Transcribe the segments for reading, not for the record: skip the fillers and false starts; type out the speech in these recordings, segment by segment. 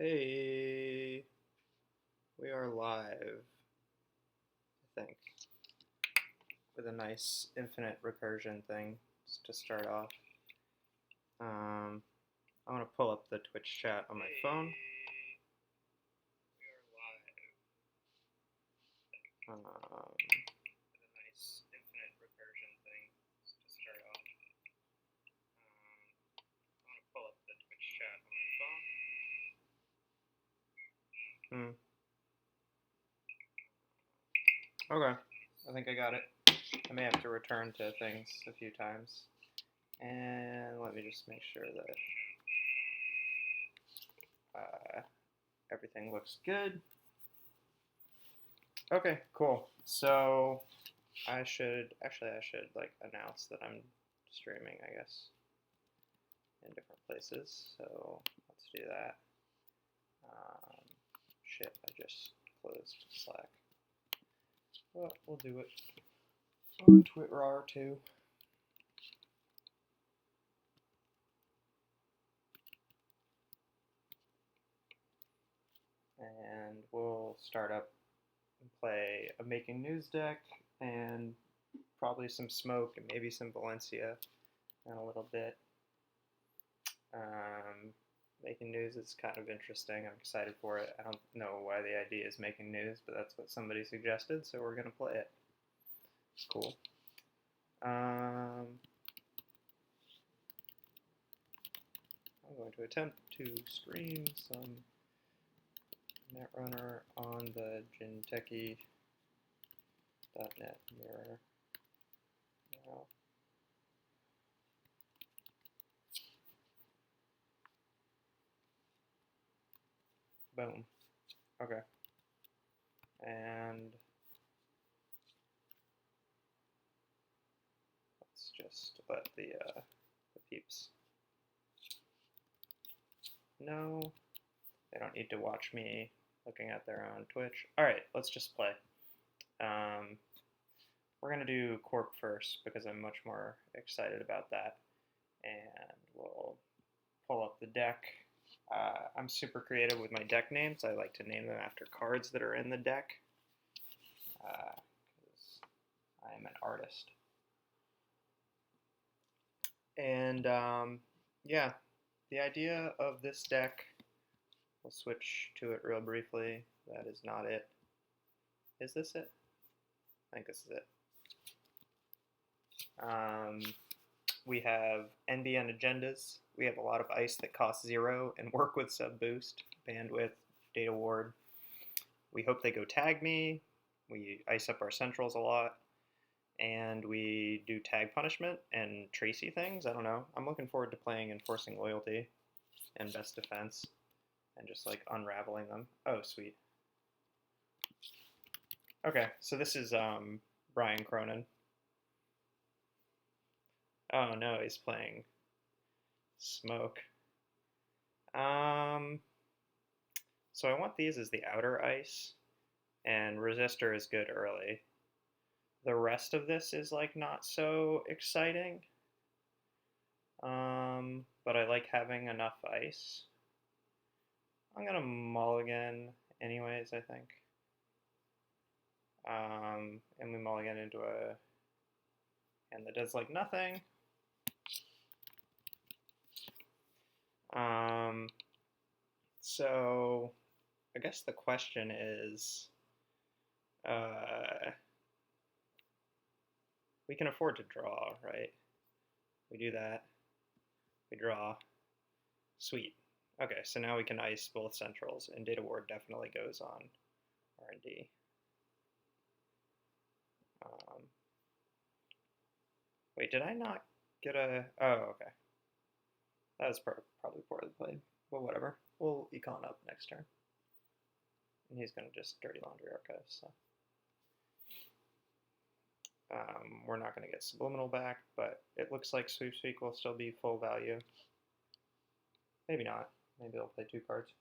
Hey, we are live, I think, with a nice infinite recursion thing to start off. Um, I want to pull up the Twitch chat on my phone. With a nice infinite recursion thing to start off. I want to pull up the Twitch chat on my phone. Okay, I think I got it. I may have to return to things a few times. And let me just make sure that everything looks good. Okay, cool. So I should like announce that I'm streaming, I guess, in different places. So let's do that. Shit, I just closed Slack. Well, we'll do it on Twitter too. And we'll start up and play a Making News deck and probably some Smoke and maybe some Valencia in a little bit. Making News is kind of interesting. I'm excited for it. I don't know why the idea is making news, but that's what somebody suggested, so we're going to play it. It's cool. I'm going to attempt to stream some Netrunner on the Ginteki.net mirror now. Boom. Okay. And let's just let the peeps know. They don't need to watch me looking at their own Twitch. All right, let's just play. We're going to do Corp first because I'm much more excited about that. And we'll pull up the deck. I'm super creative with my deck names. I like to name them after cards that are in the deck because I am an artist. And yeah, the idea of this deck, we'll switch to it real briefly. That is not it. Is this it? I think this is it. We have NBN agendas. We have a lot of ice that costs 0 and work with sub boost, bandwidth, data ward. We hope they go tag me. We ice up our centrals a lot. And we do tag punishment and Tracy things. I don't know. I'm looking forward to playing Enforcing Loyalty and Best Defense and just like unraveling them. Oh, sweet. Okay, so this is Brian Cronin. Oh no, he's playing Smoke. So I want these as the outer ice, and Resistor is good early. The rest of this is like not so exciting, but I like having enough ice. I'm gonna mulligan anyways, I think. And we mulligan into a hand that does like nothing. So I guess the question is, we can afford to draw, right? We do that. We draw. Sweet. Okay, so now we can ice both centrals, and Data Ward definitely goes on R&D. Wait, did I not get a... Oh, okay. That was probably poorly played. Well, whatever. We'll econ up next turn. And he's going to just Dirty Laundry Archives, so... we're not going to get Subliminal back, but it looks like Sweep Speak will still be full value. Maybe not. Maybe I'll play 2 cards.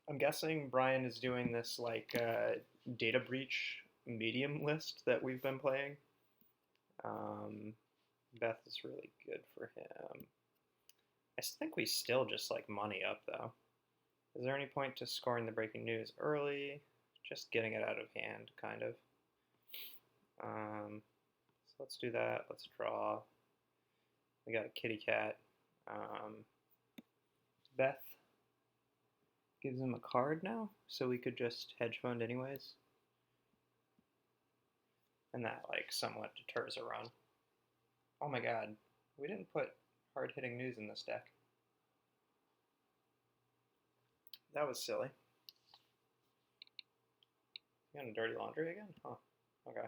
I'm guessing Brian is doing this like data breach medium list that we've been playing. Beth is really good for him. I think we still just like money up though. Is there any point to scoring the breaking news early? Just getting it out of hand, kind of. So let's do that. Let's draw. We got a kitty cat. Beth gives him a card now, so we could just hedge fund anyways. And that like somewhat deters a run. Oh my god, we didn't put hard-hitting news in this deck. That was silly. You got a dirty laundry again? Huh. Okay.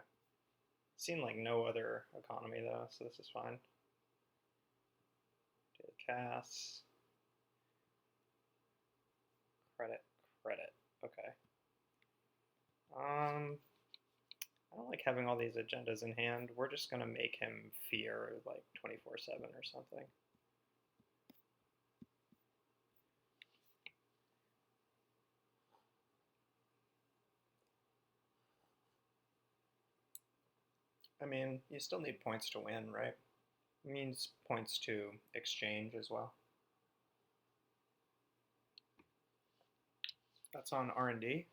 Seemed like no other economy though, so this is fine. Daily Cass. Credit. Okay. I don't like having all these agendas in hand. We're just gonna make him fear like 24/7 or something. I mean, you still need points to win, right? It means points to exchange as well. That's on R&D.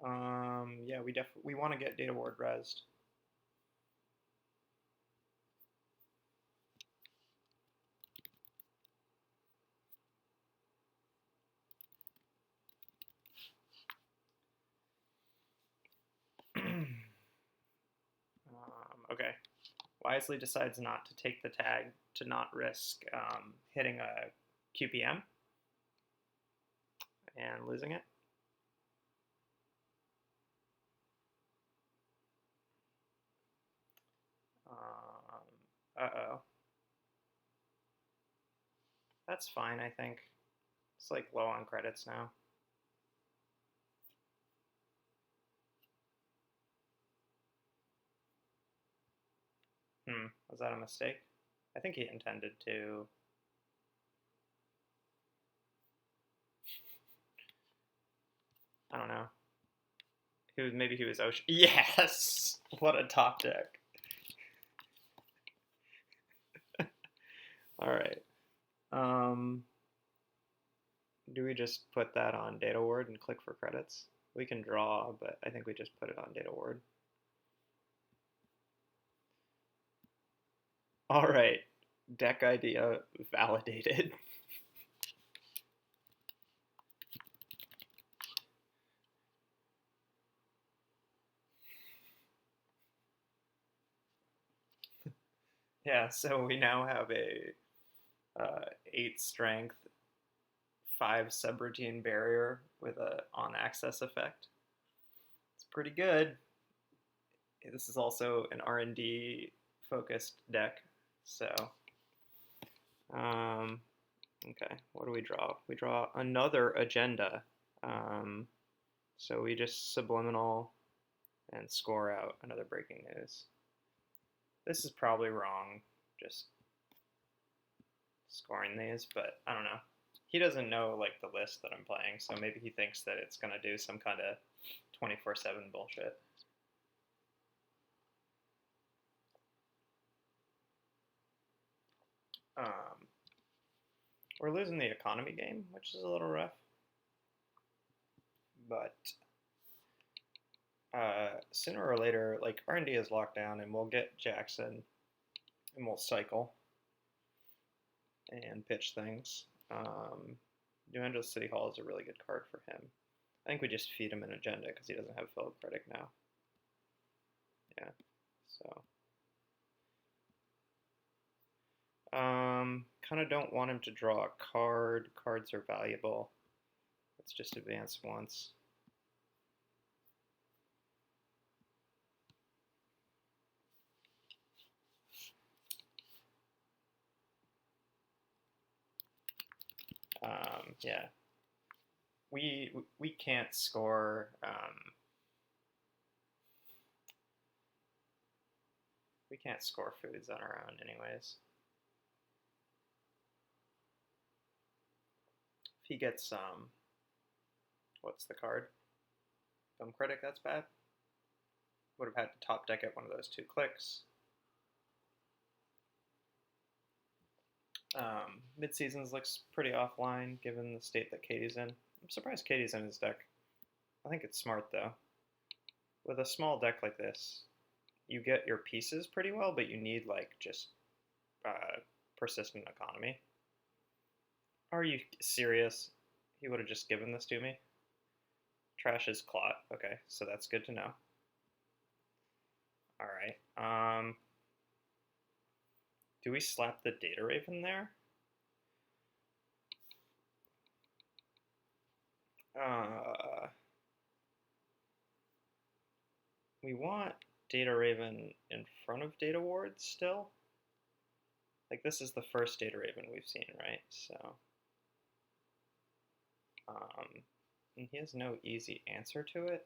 Yeah, we want to get data ward rezzed. Okay. Wisely decides not to take the tag to not risk hitting a QPM and losing it. Uh-oh. That's fine, I think. It's like low on credits now. Was that a mistake? I think he intended to. I don't know. Maybe he was Ocean. Yes! What a top deck. Alright. Do we just put that on data ward and click for credits? We can draw, but I think we just put it on data ward. Alright. Deck idea validated. Yeah, so we now have a 8 strength, 5 subroutine barrier with a on access effect. It's pretty good. This is also an R&D focused deck, so okay, what do we draw? We draw another agenda. So we just subliminal and score out another breaking news. This is probably wrong, just scoring these, but I don't know. He doesn't know like the list that I'm playing, so maybe he thinks that it's gonna do some kind of 24/7 bullshit. We're losing the economy game, which is a little rough, but sooner or later, like R&D is locked down, and we'll get Jackson, and we'll cycle and pitch things. New Angeles City Hall is a really good card for him. I think we just feed him an agenda because he doesn't have Philip Critic now. Yeah, so kind of don't want him to draw a card. Cards are valuable. Let's just advance once. Yeah, we can't score. We can't score foods on our own, anyways. If he gets what's the card? Film Critic. That's bad. Would have had to top deck it one of those 2 clicks. Mid-seasons looks pretty offline given the state that Katie's in. I'm surprised Katie's in his deck. I think it's smart though. With a small deck like this, you get your pieces pretty well, but you need like just persistent economy. Are you serious? He would have just given this to me. Trash his clot. Okay, so that's good to know. All right. Do we slap the Data Raven there? We want Data Raven in front of Data Ward still. Like this is the first Data Raven we've seen, right? So, and he has no easy answer to it,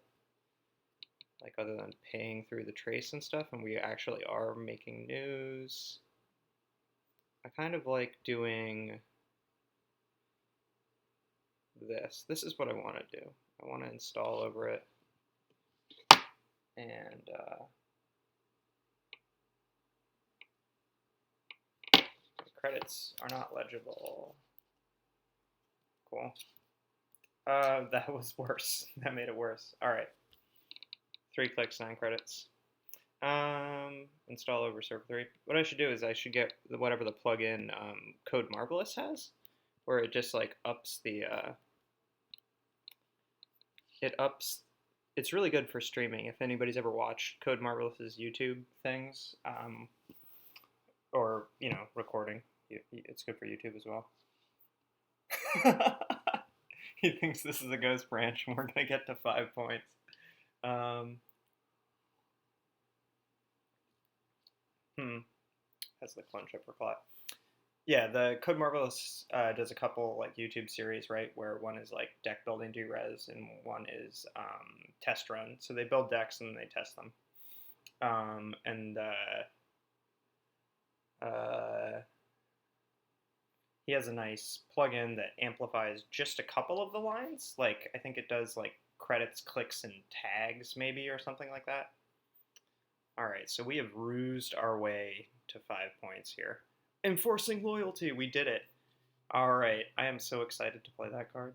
like other than paying through the trace and stuff. And we actually are making news. I kind of like doing this. This is what I want to do. I want to install over it. And credits are not legible. Cool. That was worse. That made it worse. All right. 3 clicks, 9 credits. Install over server 3. What I should do is I should get whatever the plugin Code Marvelous has, where it just like ups the it's really good for streaming. If anybody's ever watched Code Marvelous's YouTube things, or recording, it's good for YouTube as well. He thinks this is a ghost branch, and we're gonna get to 5 points. Has the clone chip for clot. Yeah, the Code Marvelous does a couple like YouTube series, right, where one is like deck building do-res and one is test run. So they build decks and then they test them. He has a nice plugin that amplifies just a couple of the lines. Like I think it does like credits, clicks, and tags maybe or something like that. All right, so we have rused our way to 5 points here. Enforcing loyalty, we did it. All right, I am so excited to play that card.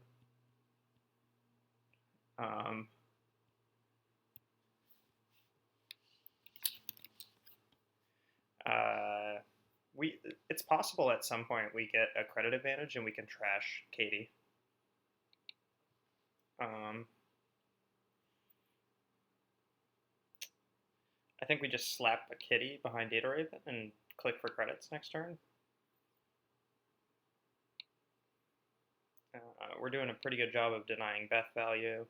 It's possible at some point we get a credit advantage and we can trash Katie. I think we just slap a kitty behind Data Raven and click for credits next turn. We're doing a pretty good job of denying Beth value.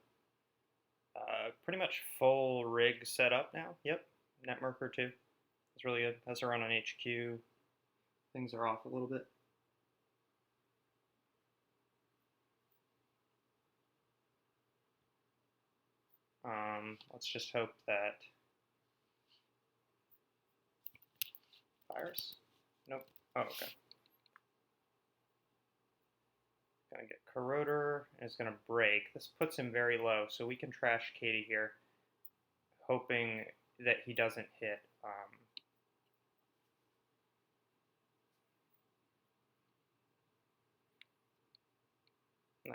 Pretty much full rig set up now. Yep, Netmerker too. It's really good. Has her on an HQ. Things are off a little bit. Let's just hope that fires. Nope. Oh, okay. Gonna get Corroder, and it's gonna break. This puts him very low, so we can trash Katie here, hoping that he doesn't hit.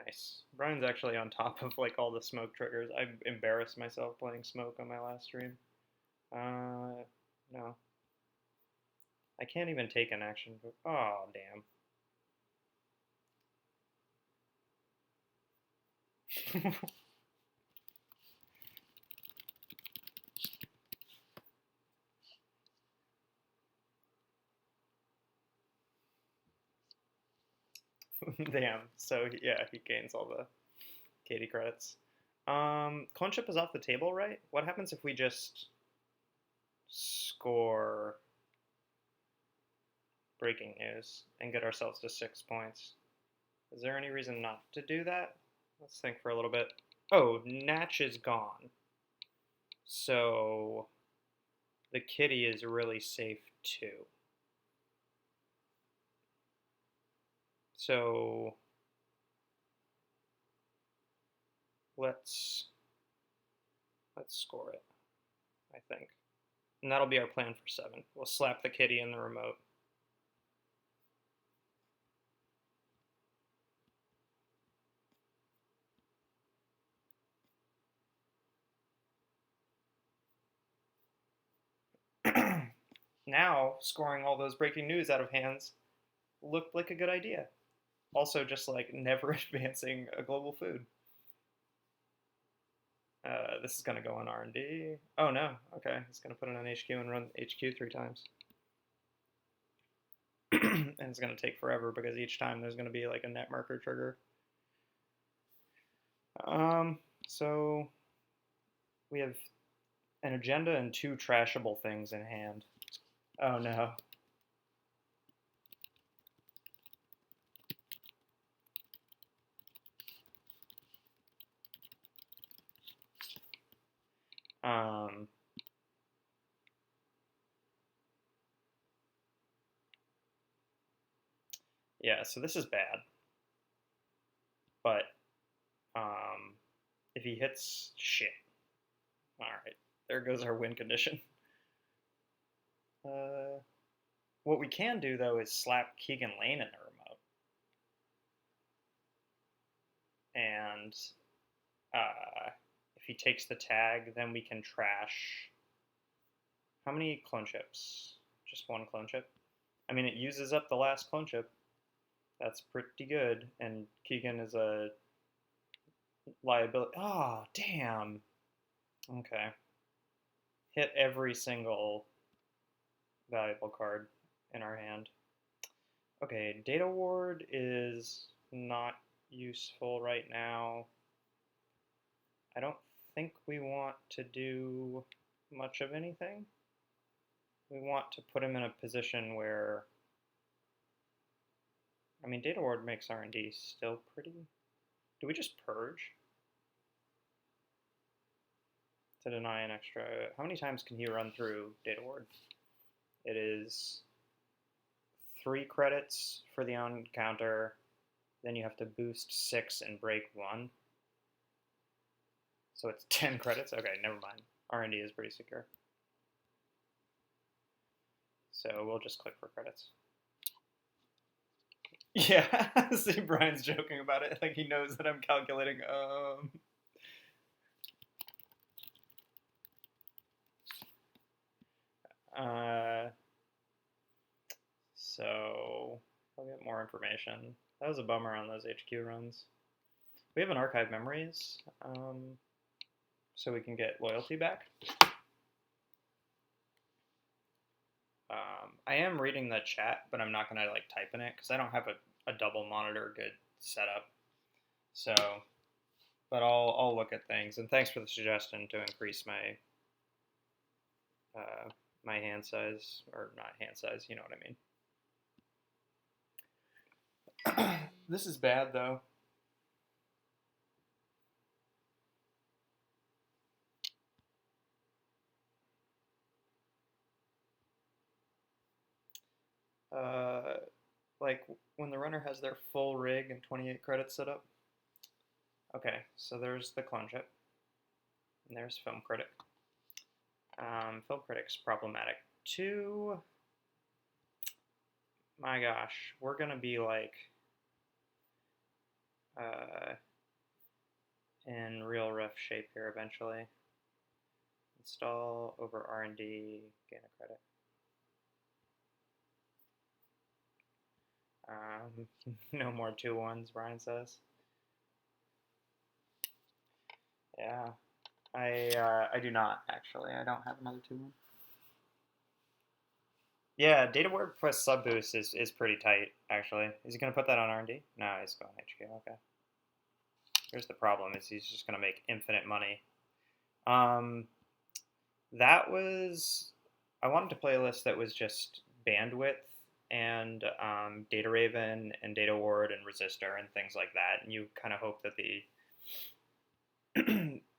Nice. Brian's actually on top of like all the smoke triggers. I embarrassed myself playing smoke on my last stream. No. I can't even take an action. Oh, damn. Damn. So yeah, he gains all the Katie credits. Clone chip is off the table, right? What happens if we just score breaking news and get ourselves to 6 points? Is there any reason not to do that? Let's think for a little bit. Oh, Natch is gone. So the kitty is really safe too. So let's score it, I think. And that'll be our plan for 7. We'll slap the kitty in the remote. now scoring all those breaking news out of hands looked like a good idea. Also, just like never advancing a global food. This is going to go on R&D. Oh no, okay. It's going to put it on HQ and run HQ 3 times. And it's going to take forever because each time there's going to be like a net marker trigger. So we have an agenda and 2 trashable things in hand. Oh no. Yeah, so this is bad. But if he hits shit. Alright, there goes our win condition. What we can do though is slap Keegan Lane in the remote. And if he takes the tag, then we can trash. How many clone chips? Just 1 clone chip? I mean, it uses up the last clone chip. That's pretty good. And Keegan is a liability. Oh, damn. Okay. Hit every single valuable card in our hand. Okay, Data Ward is not useful right now. I don't think we want to do much of anything. We want to put him in a position where, I mean, Data Ward makes R&D still pretty. Do we just purge to deny an extra? How many times can he run through Data Ward? It is 3 credits for the on counter. Then you have to boost 6 and break 1. So it's 10 credits? Okay, never mind. R&D is pretty secure. So we'll just click for credits. Yeah, see, Brian's joking about it. Like he knows that I'm calculating. So I'll get more information. That was a bummer on those HQ runs. We have an archive memories, so we can get loyalty back. I am reading the chat, but I'm not gonna like type in it because I don't have a double monitor good setup. So, but I'll look at things. And thanks for the suggestion to increase my my hand size, or not hand size. You know what I mean. This is bad though. Like when the runner has their full rig and 28 credits set up. Okay, so there's the clone chip. And there's film critic. Film critic's problematic too. My gosh, we're gonna be like in real rough shape here eventually. Install over R&D, gain a credit. No more 2-1s, Brian says. Yeah, I do not actually. I don't have another 2-1. Yeah, data word plus sub boost is pretty tight actually. Is he gonna put that on R&D? No, he's going HQ. Okay. Here's the problem: is he's just gonna make infinite money. That was, I wanted to play a list that was just bandwidth and Data Raven and Data Ward and Resistor and things like that, and you kind of hope that the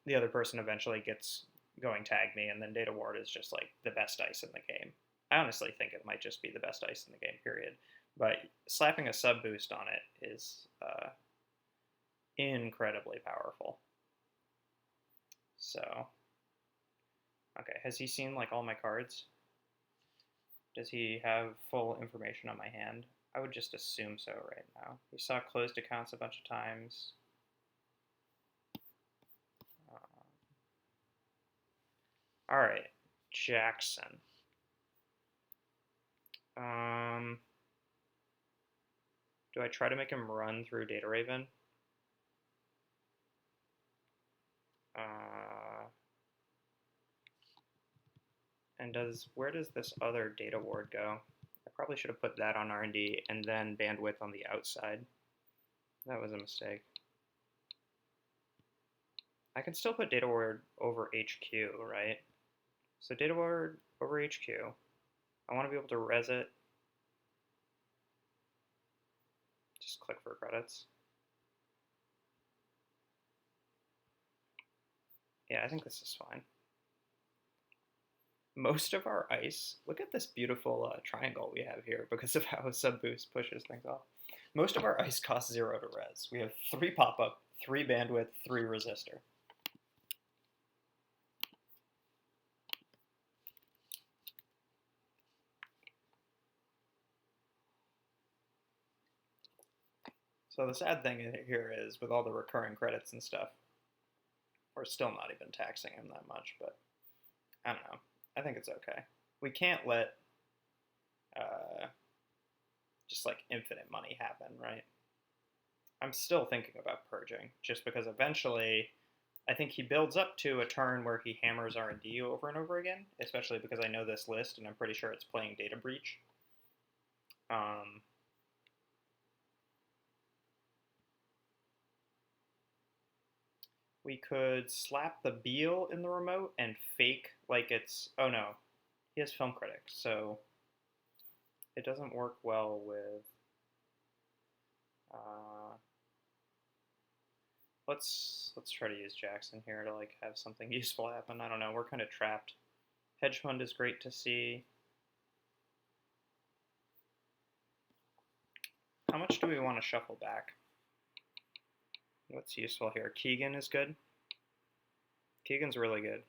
the other person eventually gets going tag me, and then Data Ward is just like the best ice in the game. I honestly think it might just be the best ice in the game, period. But slapping a sub boost on it is incredibly powerful. So, okay, has he seen like all my cards? Does he have full information on my hand? I would just assume so right now. He saw closed accounts a bunch of times. All right, Jackson. Um, do I try to make him run through Data Raven? And where does this other data ward go? I probably should have put that on R&D and then bandwidth on the outside. That was a mistake. I can still put data ward over HQ, right? So data ward over HQ. I want to be able to res it. Just click for credits. Yeah, I think this is fine. Most of our ice, look at this beautiful triangle we have here because of how sub boost pushes things off. Most of our ice costs 0 to res. We have 3 pop-up, 3 bandwidth, 3 resistor. So the sad thing here is, with all the recurring credits and stuff, we're still not even taxing him that much, but I don't know. I think it's okay. We can't let just like infinite money happen, right? I'm still thinking about purging, just because eventually I think he builds up to a turn where he hammers R&D over and over again, especially because I know this list and I'm pretty sure it's playing Data Breach. We could slap the Beal in the remote and fake like it's, oh no, he has Film Critic, so it doesn't work well with, let's try to use Jackson here to like have something useful happen. I don't know, we're kind of trapped. Hedge fund is great to see. How much do we want to shuffle back? What's useful here? Keegan is good. Keegan's really good.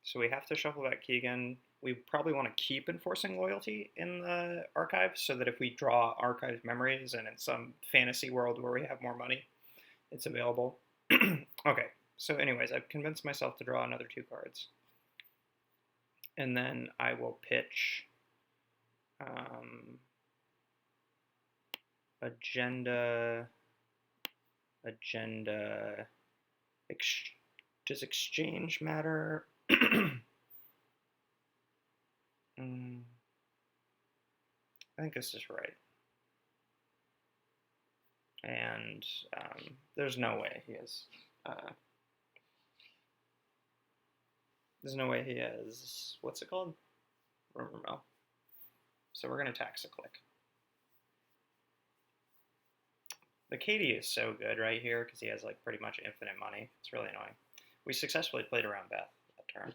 So we have to shuffle back Keegan. We probably want to keep enforcing loyalty in the archive so that if we draw archived memories and in some fantasy world where we have more money, it's available. Okay, so anyways, I've convinced myself to draw another 2 cards. And then I will pitch agenda. Does exchange matter? I think this is right. And there's no way he is. There's no way he is. What's it called? Rumor mill. So we're going to tax a click. The Katie is so good right here because he has like pretty much infinite money. It's really annoying. We successfully played around Beth that turn.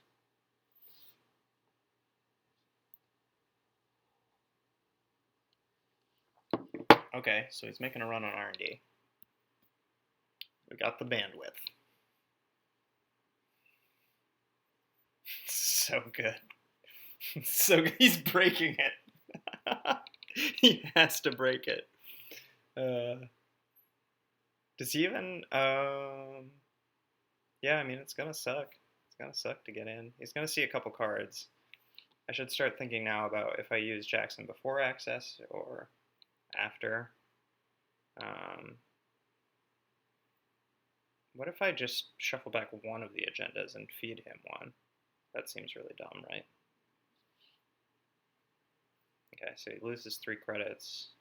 Okay, so he's making a run on R&D. We got the bandwidth. So good. So good. He's breaking it. He has to break it. Does he even? Yeah, I mean, it's gonna suck. It's gonna suck to get in. He's gonna see a couple cards. I should start thinking now about if I use Jackson before access or after. What if I just shuffle back one of the agendas and feed him one? That seems really dumb, right? Okay, so he loses 3 credits.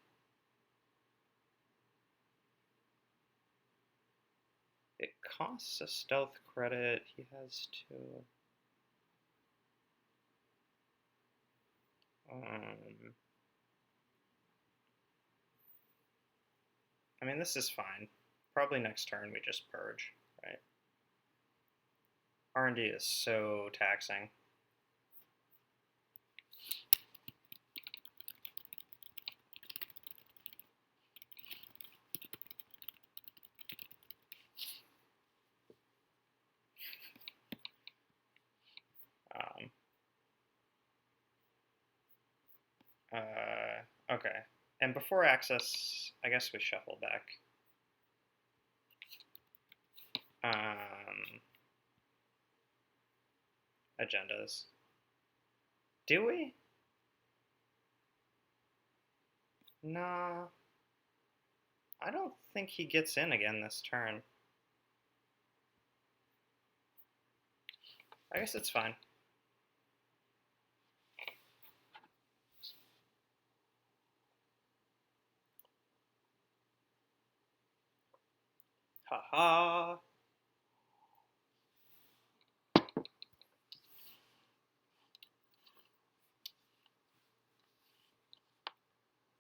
It costs a stealth credit. He has 2. I mean, this is fine. Probably next turn we just purge, right? R&D is so taxing. Okay. And before access, I guess we shuffle back. Agendas. Do we? Nah, I don't think he gets in again this turn. I guess it's fine. Haha.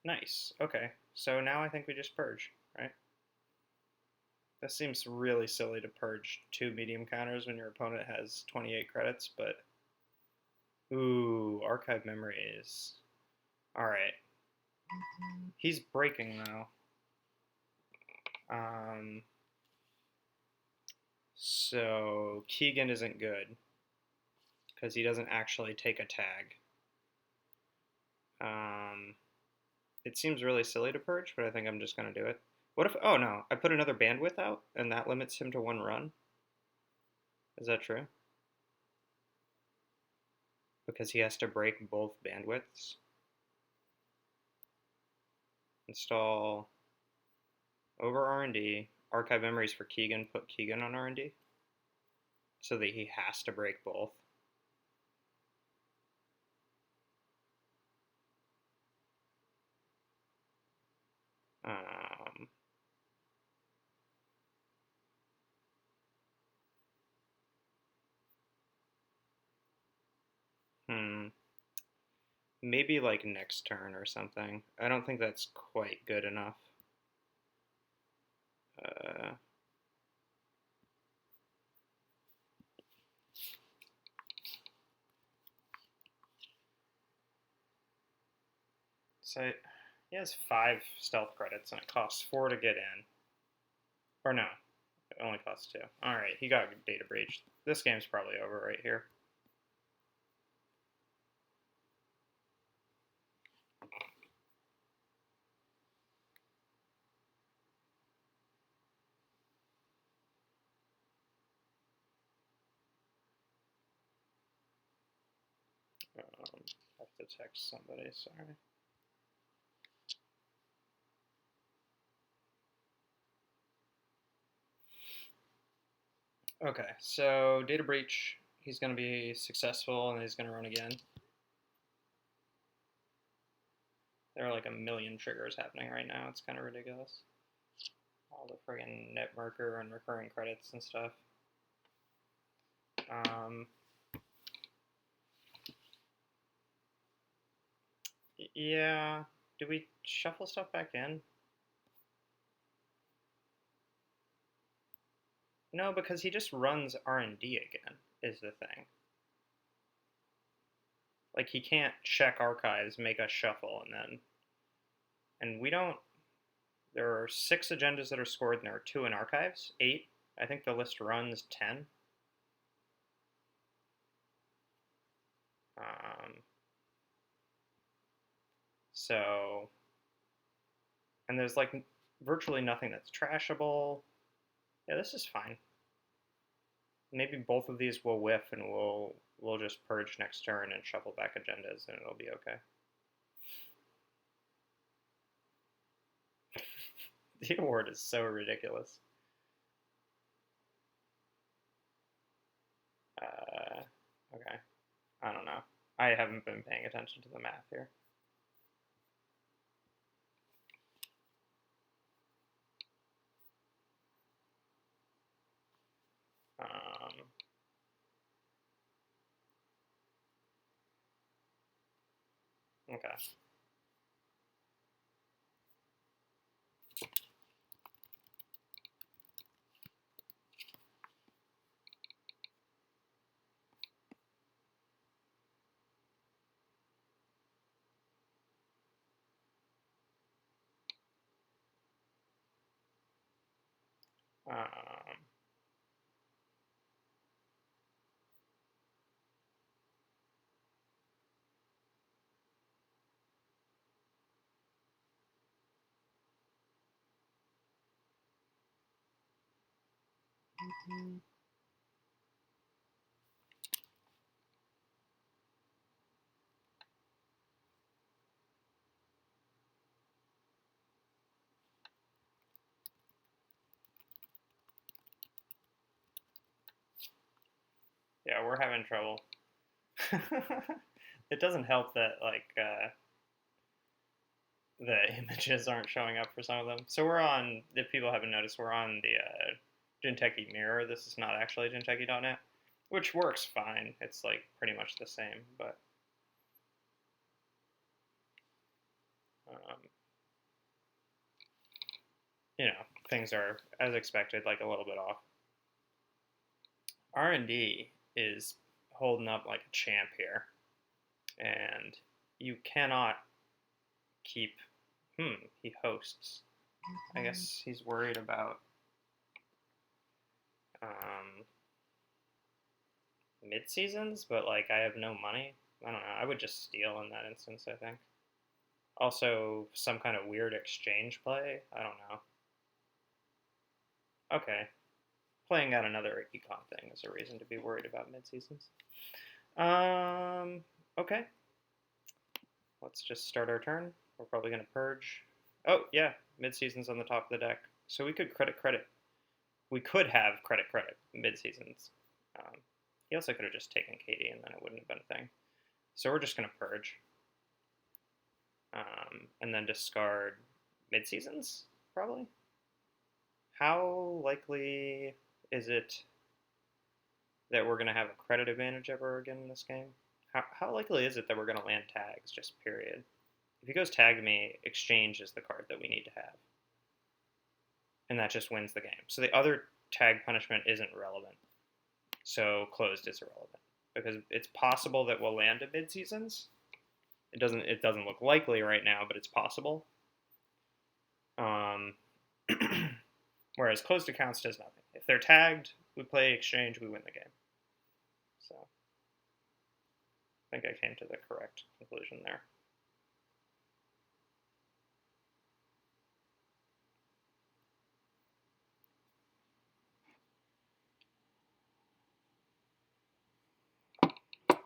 Nice. Okay. So now I think we just purge, right? That seems really silly to purge 2 medium counters when your opponent has 28 credits, but ooh, archive memories. All right. He's breaking though. Um, so Keegan isn't good because he doesn't actually take a tag. Um, it seems really silly to purge, but I think I'm just gonna do it. What if? Oh no, I put another bandwidth out, and that limits him to 1 run. Is that true? Because he has to break both bandwidths. Install over R&D. Archive memories for Keegan. Put Keegan on R&D. So that he has to break both. Um, hmm. Maybe like next turn or something. I don't think that's quite good enough. Uh, so he has 5 stealth credits and it costs 4 to get in. Or no, it only costs 2. Alright, he got data breached. This game's probably over right here. I have to text somebody, sorry. Okay, so data breach, he's going to be successful and he's going to run again. There are like a million triggers happening right now. It's kind of ridiculous. All the friggin' net marker and recurring credits and stuff. Yeah. Do we shuffle stuff back in? No, because he just runs R&D again, is the thing. Like, he can't check archives, make us shuffle, and then... And we don't... There are 6 agendas that are scored, and there are 2 in archives. 8. I think the list runs 10. So... And there's, like, virtually nothing that's trashable. Yeah, this is fine. Maybe both of these will whiff, and we'll just purge next turn and shuffle back agendas, and it'll be okay. The award is so ridiculous. Okay. I don't know. I haven't been paying attention to the math here. Okay. Um, Yeah, we're having trouble. It doesn't help that like the images aren't showing up for some of them. So we're on. If people haven't noticed, we're on the Jinteki mirror. This is not actually Jinteki.net, which works fine. It's like pretty much the same, but um, you know, things are as expected, like a little bit off. R&D is holding up like a champ here, and you cannot keep. He hosts. I guess he's worried about um, mid seasons, but like I have no money. I don't know. I would just steal in that instance, I think. Also, some kind of weird exchange play. I don't know. Okay, playing out another econ thing is a reason to be worried about mid seasons. Okay. Let's just start our turn. We're probably gonna purge. Oh yeah, mid seasons on the top of the deck. So we could credit. We could have credit mid seasons. He also could have just taken Katie, and then it wouldn't have been a thing. So we're just gonna purge, and then discard mid seasons probably. How likely is it that we're gonna have a credit advantage ever again in this game? How likely is it that we're gonna land tags? Just period. If he goes tag me, exchange is the card that we need to have, and that just wins the game. So the other tag punishment isn't relevant. So closed is irrelevant because it's possible that we'll land at mid seasons. It doesn't look likely right now, but it's possible. Whereas closed accounts does nothing. If they're tagged, we play exchange, we win the game. So I think I came to the correct conclusion there.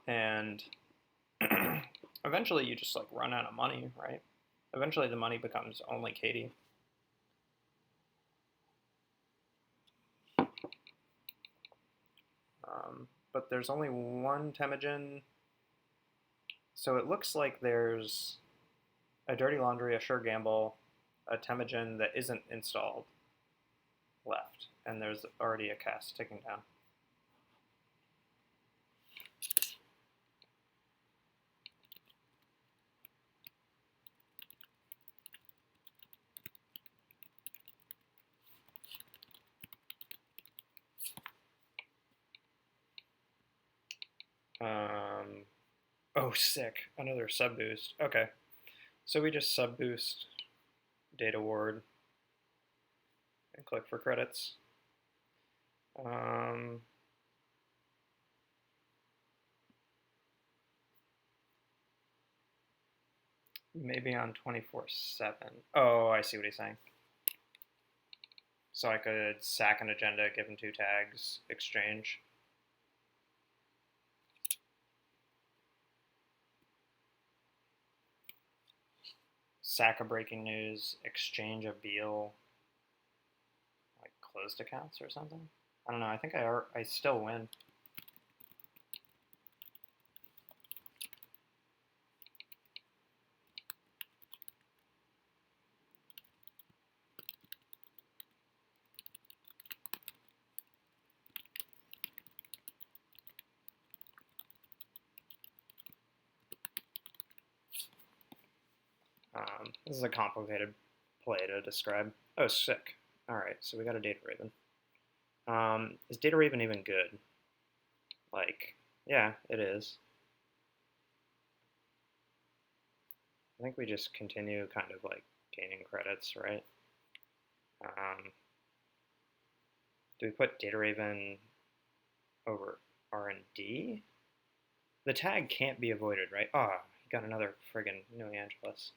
And eventually you just like run out of money, right? Eventually the money becomes only Katie. But there's only one Temujin. So it looks like there's a Dirty Laundry, a Sure Gamble, a Temujin that isn't installed left. And there's already a cast ticking down. Oh, sick. Another sub boost. Okay. So we just sub boost Data Ward and click for credits. Maybe on 24/7. Oh, I see what he's saying. So I could sack an agenda, give him 2 tags, exchange. Sack a breaking news, exchange a Beal, like closed accounts or something. I don't know. I think I still win. This is a complicated play to describe. Oh, sick. All right, so we got a Data Raven. Is Data Raven even good? Like, yeah, it is. I think we just continue kind of like gaining credits, right? Do we put Data Raven over R&D? The tag can't be avoided, right? Ah, oh, he got another friggin' New Angeles.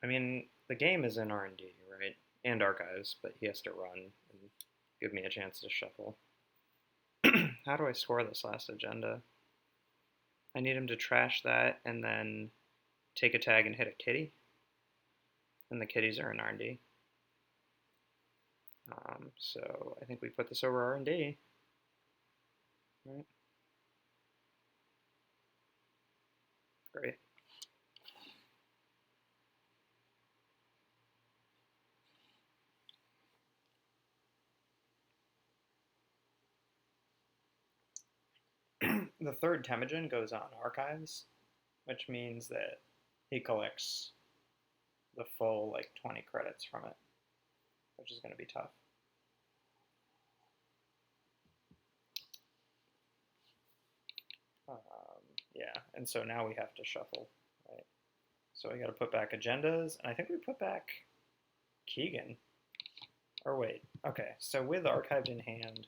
I mean, the game is in R&D, right? And archives, but he has to run and give me a chance to shuffle. How do I score this last agenda? I need him to trash that and then take a tag and hit a kitty. And the kitties are in R&D. So I think we put this over R&D, right? Great. The third Temujin goes on archives, which means that he collects the full like 20 credits from it, which is going to be tough. Yeah, and so now we have to shuffle, right? So we got to put back agendas, and I think we put back Keegan. Or wait, okay, so with archived in hand,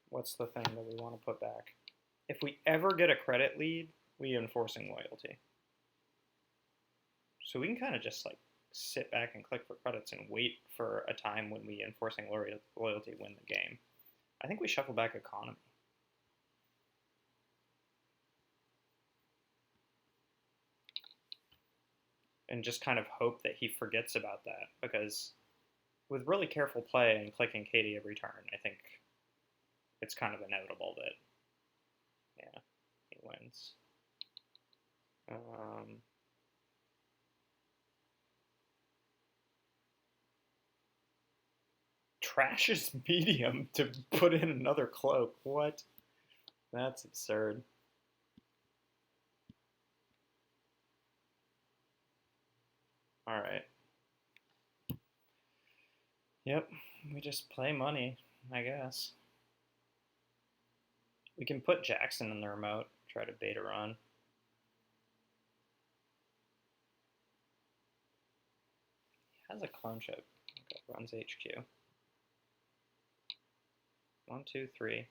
what's the thing that we want to put back? If we ever get a credit lead, we enforcing loyalty. So we can kind of just like sit back and click for credits and wait for a time when we enforcing loyalty win the game. I think we shuffle back economy. And just kind of hope that he forgets about that, because with really careful play and clicking Katie every turn, I think it's kind of inevitable that, yeah, he wins. Trashes medium to put in another cloak. What? That's absurd. All right. Yep, we just play money, I guess. We can put Jackson in the remote, try to bait a run. He has a clone chip. Okay, runs HQ. 1, 2, 3.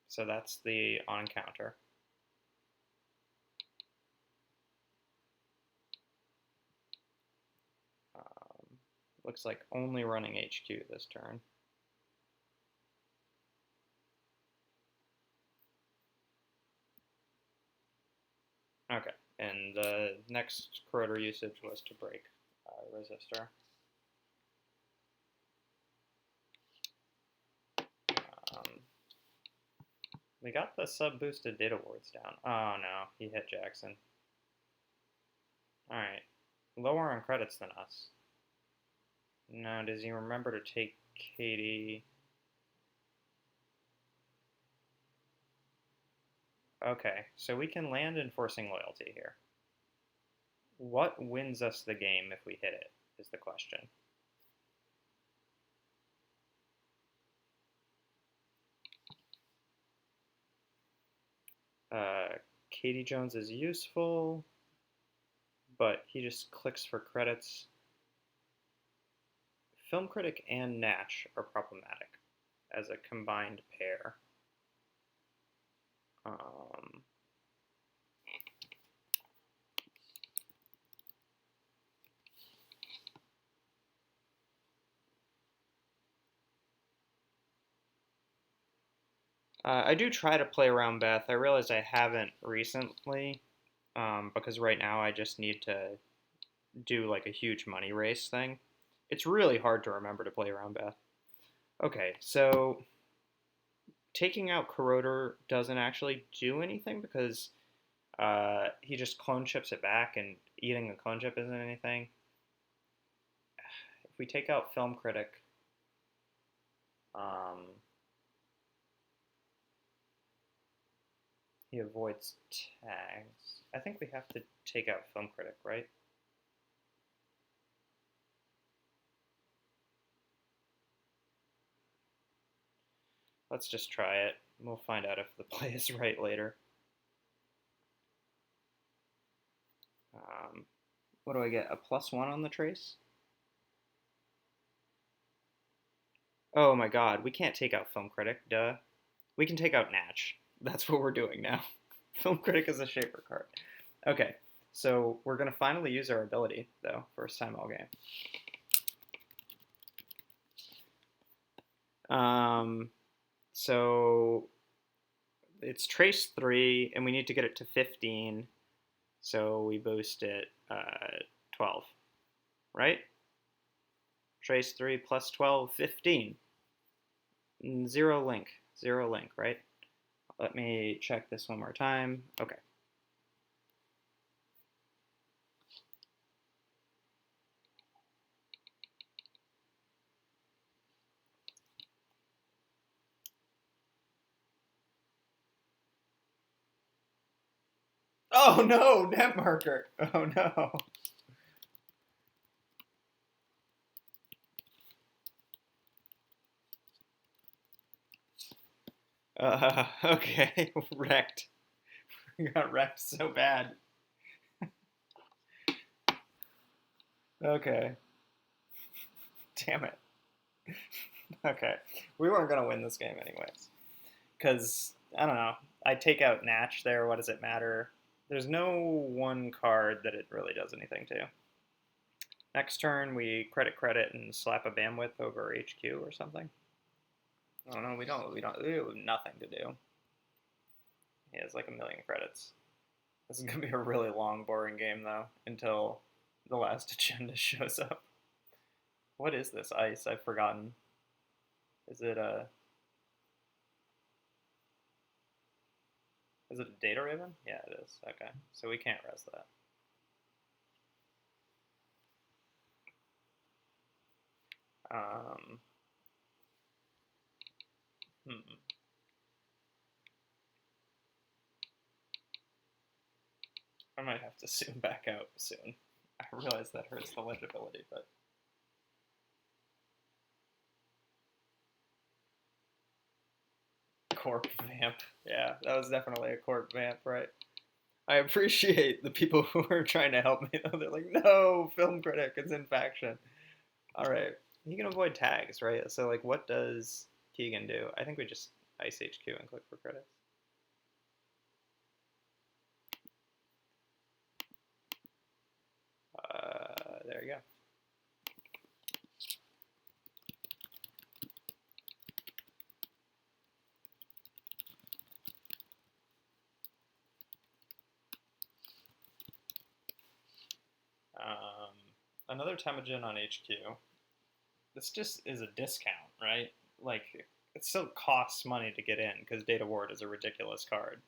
So that's the on counter. Looks like only running HQ this turn. Okay, and the next corroder usage was to break resistor. We got the sub-boosted data wards down. Oh no, he hit Jackson. Alright, lower on credits than us. No, does he remember to take Katie? Okay, so we can land enforcing loyalty here. What wins us the game if we hit it, is the question. Katie Jones is useful, but he just clicks for credits. Film Critic and Natch are problematic as a combined pair. I do try to play around Beth. I realize I haven't recently, because right now I just need to do like a huge money race thing. It's really hard to remember to play around Beth. Okay, so taking out Corroder doesn't actually do anything because he just clone chips it back, and eating a clone chip isn't anything. If we take out Film Critic, he avoids tags. I think we have to take out Film Critic, right? Let's just try it. We'll find out if the play is right later. What do I get? A +1 on the trace? Oh my god, we can't take out Film Critic, duh. We can take out Natch. That's what we're doing now. Film Critic is a shaper card. Okay, so we're going to finally use our ability, though, first time all game. So it's trace 3, and we need to get it to 15, so we boost it 12, right? Trace 3 plus 12, 15. Zero link. Zero link, right? Let me check this one more time. Okay. Oh no, net marker. Oh no. Okay, wrecked. We got wrecked so bad. Okay. Damn it. Okay. We weren't going to win this game anyways. Because, I don't know. I take out Natch there. What does it matter? There's no one card that it really does anything to. Next turn, we credit and slap a bandwidth over HQ or something. I don't know. We have nothing to do. He has like a million credits. This is going to be a really long, boring game, though, until the last agenda shows up. What is this ice? I've forgotten. Is it a data raven? Yeah, it is. Okay, so we can't res that. I might have to zoom back out soon. I realize that hurts the legibility, but Corp Vamp. Yeah, that was definitely a Corp Vamp, right? I appreciate the people who are trying to help me, though. They're like, no, film critic, it's in faction. All right. You can avoid tags, right? So, like, what does Keegan do? I think we just ice HQ and click for credits. There you go. Another Temujin on HQ. This just is a discount, right? Like, it still costs money to get in because Data Ward is a ridiculous card.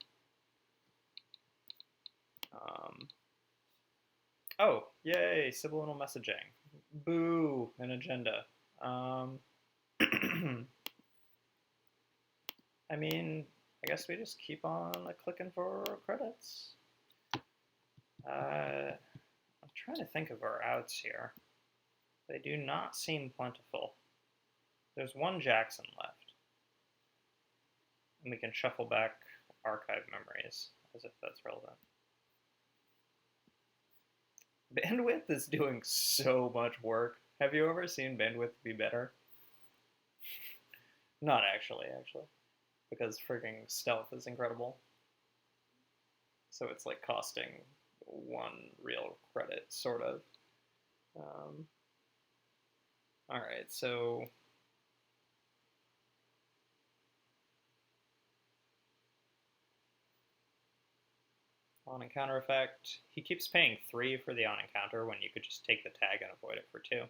Oh, yay, subliminal messaging. Boo, an agenda. I mean, I guess we just keep on clicking for credits. I'm trying to think of our outs here. They do not seem plentiful. There's one Jackson left. And we can shuffle back archive memories as if that's relevant. Bandwidth is doing so much work. Have you ever seen bandwidth be better? Not actually, because frigging stealth is incredible. So it's like costing one real credit, sort of. Alright, so on encounter effect, he keeps paying 3 for the on encounter when you could just take the tag and avoid it for 2.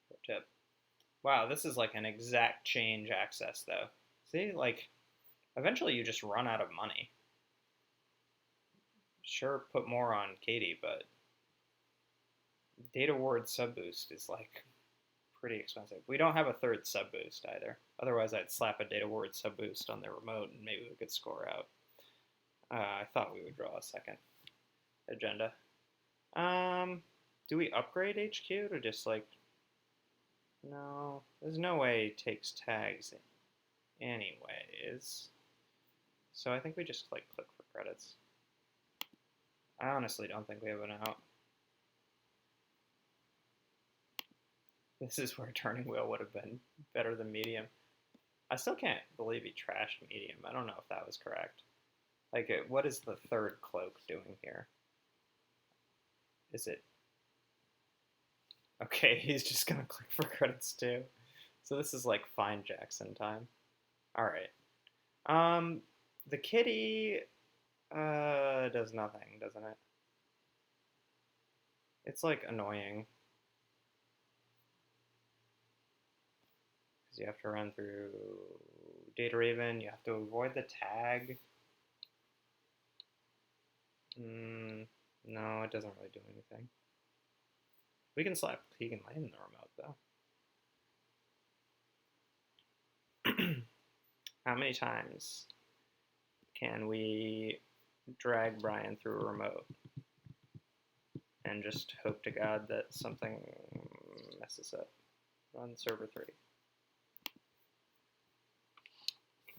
Pro tip. Wow, this is like an exact change access though. See, like, eventually you just run out of money. Sure, put more on Katie, but Data Ward sub boost is like pretty expensive. We don't have a third sub boost either. Otherwise, I'd slap a Data Ward sub boost on the remote and maybe we could score out. I thought we would draw a second agenda. Do we upgrade HQ to just like... No, there's no way it takes tags anyways. So I think we just like click for credits. I honestly don't think we have an out. This is where Turning Wheel would have been better than Medium. I still can't believe he trashed Medium. I don't know if that was correct. Like, what is the third cloak doing here? Is it... Okay, he's just gonna click for credits too. So this is like fine Jackson time. Alright. The kitty does nothing, doesn't it? It's like annoying. because you have to run through Data Raven. You have to avoid the tag. No, it doesn't really do anything. We can slap Keegan Lane in the remote, though. How many times can we drag Brian through a remote and just hope to God that something messes up? Run server 3.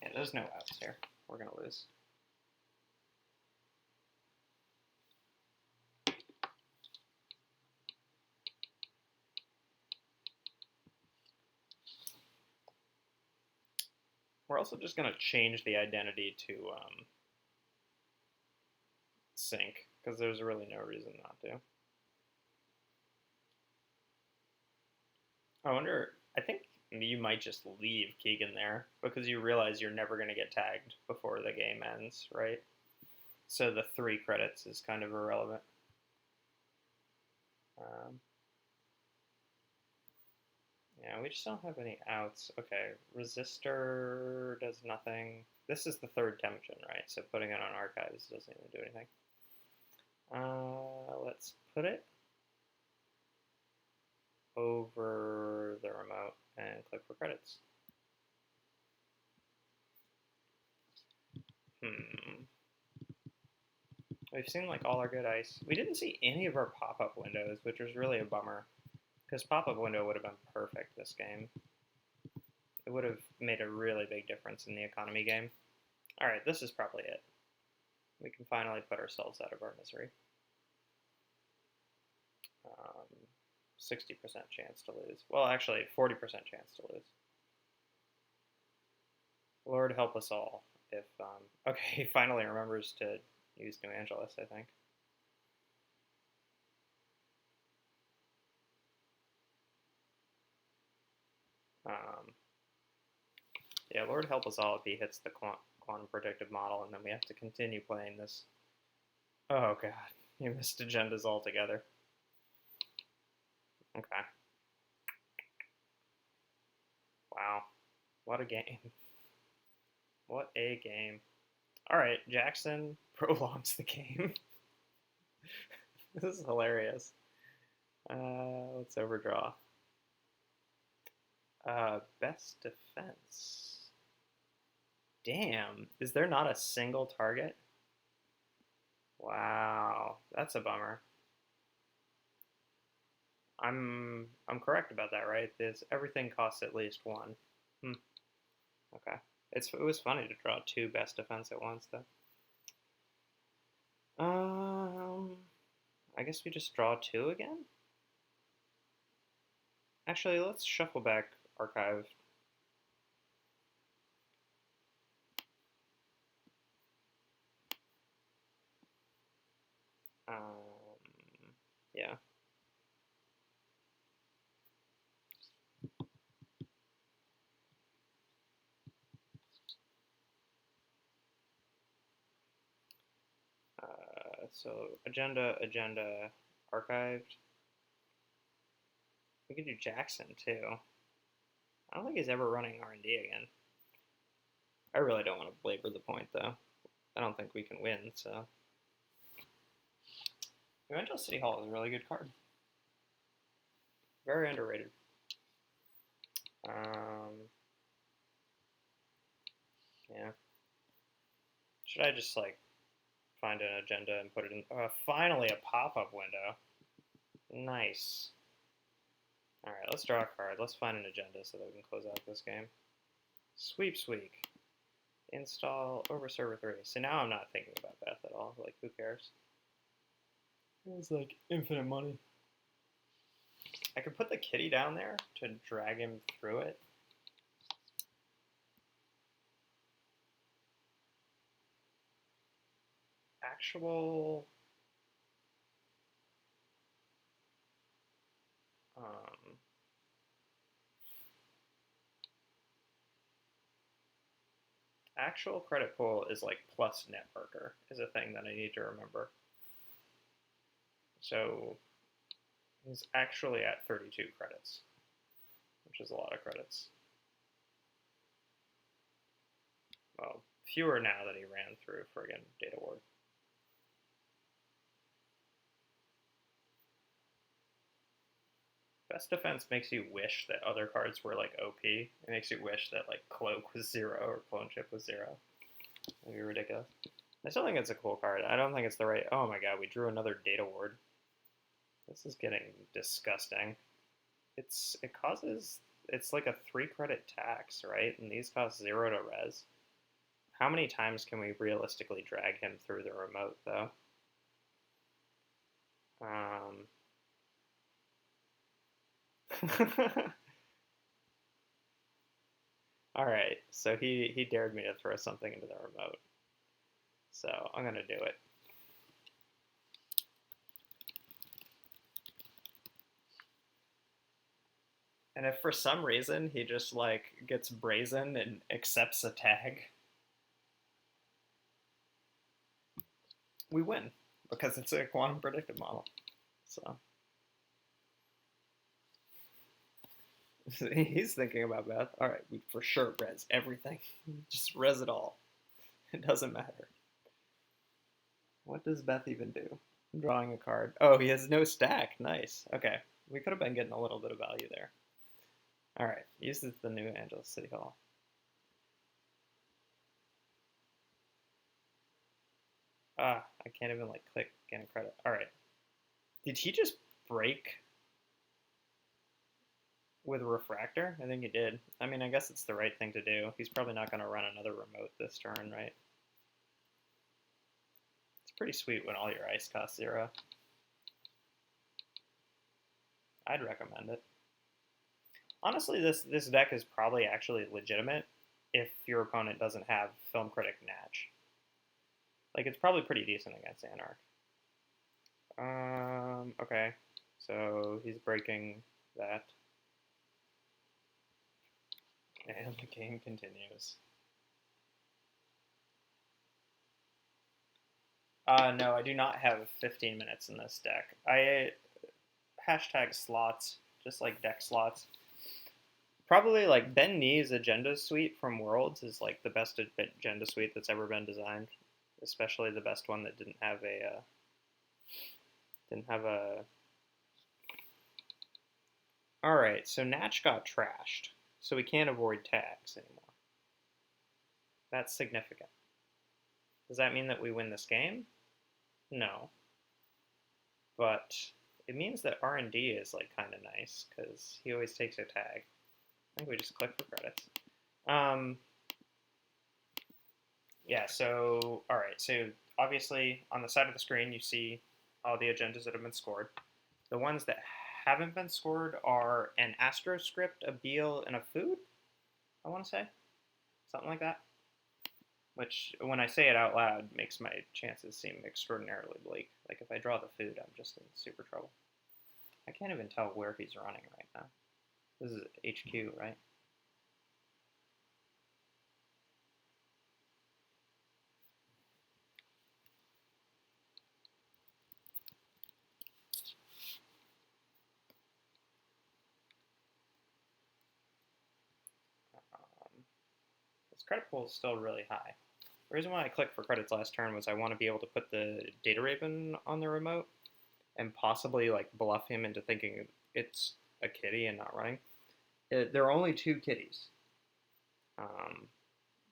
Yeah, there's no outs here. We're going to lose. We're also just going to change the identity to sync, because there's really no reason not to. I think you might just leave Keegan there, because you realize you're never going to get tagged before the game ends, right? So the 3 credits is kind of irrelevant. Yeah, we just don't have any outs. Okay, resistor does nothing. This is the 3rd Temujin, right? So putting it on archives doesn't even do anything. Let's put it over the remote and click for credits. We've seen like all our good ice. We didn't see any of our pop-up windows, which was really a bummer, because pop-up window would have been perfect this game. It would have made a really big difference in the economy game. Alright, this is probably it. We can finally put ourselves out of our misery. 60% chance to lose. Well, actually, 40% chance to lose. Lord help us all. If okay, he finally remembers to use New Angeles, I think. Yeah, Lord help us all if he hits the quantum predictive model, and then we have to continue playing this. Oh god, you missed agendas altogether. Okay. Wow. What a game. What a game. Alright, Jackson prolongs the game. This is hilarious. Let's overdraw. Best defense. Damn, is there not a single target? Wow, that's a bummer. I'm correct about that, right? Everything costs at least 1. Okay. It was funny to draw 2 best defense at once, though. I guess we just draw 2 again? Actually, let's shuffle back archive. Yeah. So agenda, archived. We could do Jackson too. I don't think he's ever running R&D again. I really don't want to belabor the point though. I don't think we can win, so. Evangel City Hall is a really good card. Very underrated. Yeah. Should I just like find an agenda and put it in? Finally a pop-up window. Nice. Alright, let's draw a card. Let's find an agenda so that we can close out this game. Sweep. Install over server 3. So now I'm not thinking about Beth at all. Like, who cares? It's like infinite money. I could put the kitty down there to drag him through it. Actual actual credit pool is like plus networker is a thing that I need to remember. So he's actually at 32 credits, which is a lot of credits. Well, fewer now that he ran through friggin' Data Ward. Best Defense makes you wish that other cards were like OP. It makes you wish that like Cloak was 0 or Clone Chip was 0. That'd be ridiculous. I still think it's a cool card. I don't think it's the right... Oh my god, we drew another Data Ward. This is getting disgusting. It causes... It's like a 3-credit tax, right? And these cost 0 to res. How many times can we realistically drag him through the remote, though? Alright, so he dared me to throw something into the remote. So I'm gonna do it. And if for some reason he just like gets brazen and accepts a tag, we win because it's a quantum predictive model. So he's thinking about Beth. All right, we for sure res everything. Just res it all. It doesn't matter. What does Beth even do? I'm drawing a card. Oh, he has no stack. Nice. Okay, we could have been getting a little bit of value there. All right, use the new Angeles City Hall. Ah, I can't even like click gain credit. All right. Did he just break with Refractor? I think he did. I mean, I guess it's the right thing to do. He's probably not going to run another remote this turn, right? It's pretty sweet when all your ice costs 0. I'd recommend it. Honestly, this deck is probably actually legitimate if your opponent doesn't have Film Critic Natch. Like, it's probably pretty decent against Anarch. Okay. So he's breaking that. And the game continues. No, I do not have 15 minutes in this deck. I hashtag slots, just like deck slots. Probably like Ben Nee's Agenda Suite from Worlds is like the best Agenda Suite that's ever been designed. Especially the best one that didn't have a Alright, so Natch got trashed. So we can't avoid tags anymore. That's significant. Does that mean that we win this game? No. But it means that R&D is like kind of nice because he always takes a tag. I think we just click for credits. Yeah, so, alright, so obviously on the side of the screen you see all the agendas that have been scored. The ones that haven't been scored are an Astro Script, a Beal, and a Food, I want to say. Something like that. Which, when I say it out loud, makes my chances seem extraordinarily bleak. Like, if I draw the Food, I'm just in super trouble. I can't even tell where he's running right now. This is HQ, right? This credit pool is still really high. The reason why I clicked for credits last turn was I want to be able to put the Data Raven on the remote and possibly like bluff him into thinking it's a kitty and not running. There are only 2 kitties.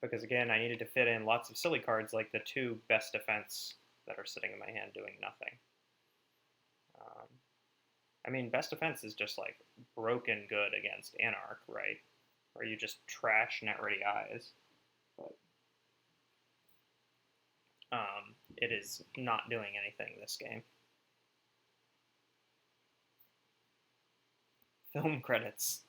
Because again, I needed to fit in lots of silly cards like the 2 best defense that are sitting in my hand doing nothing. I mean, best defense is just like broken good against Anarch, right? Where you just trash net ready eyes. But it is not doing anything this game. Film credits.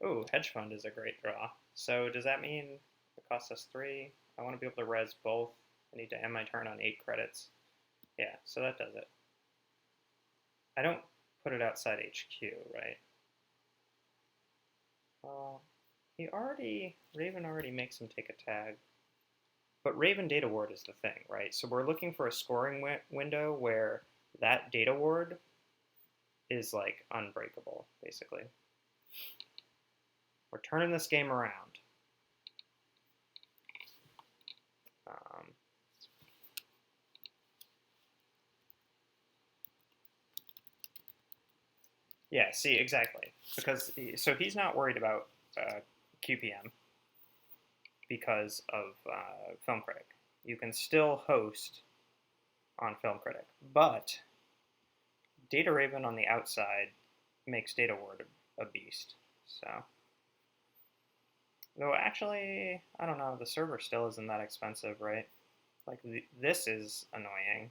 Oh, hedge fund is a great draw. So does that mean it costs us 3? I want to be able to res both. I need to end my turn on 8 credits. Yeah, so that does it. I don't put it outside HQ, right? Raven already makes him take a tag. But Raven data ward is the thing, right? So we're looking for a scoring window where that data ward is like unbreakable, basically. We're turning this game around. Yeah, see, exactly. Because, so he's not worried about QPM because of Film Critic. You can still host on Film Critic, but Data Raven on the outside makes Data Ward a beast. So, though actually, I don't know, the server still isn't that expensive, right? Like, this is annoying,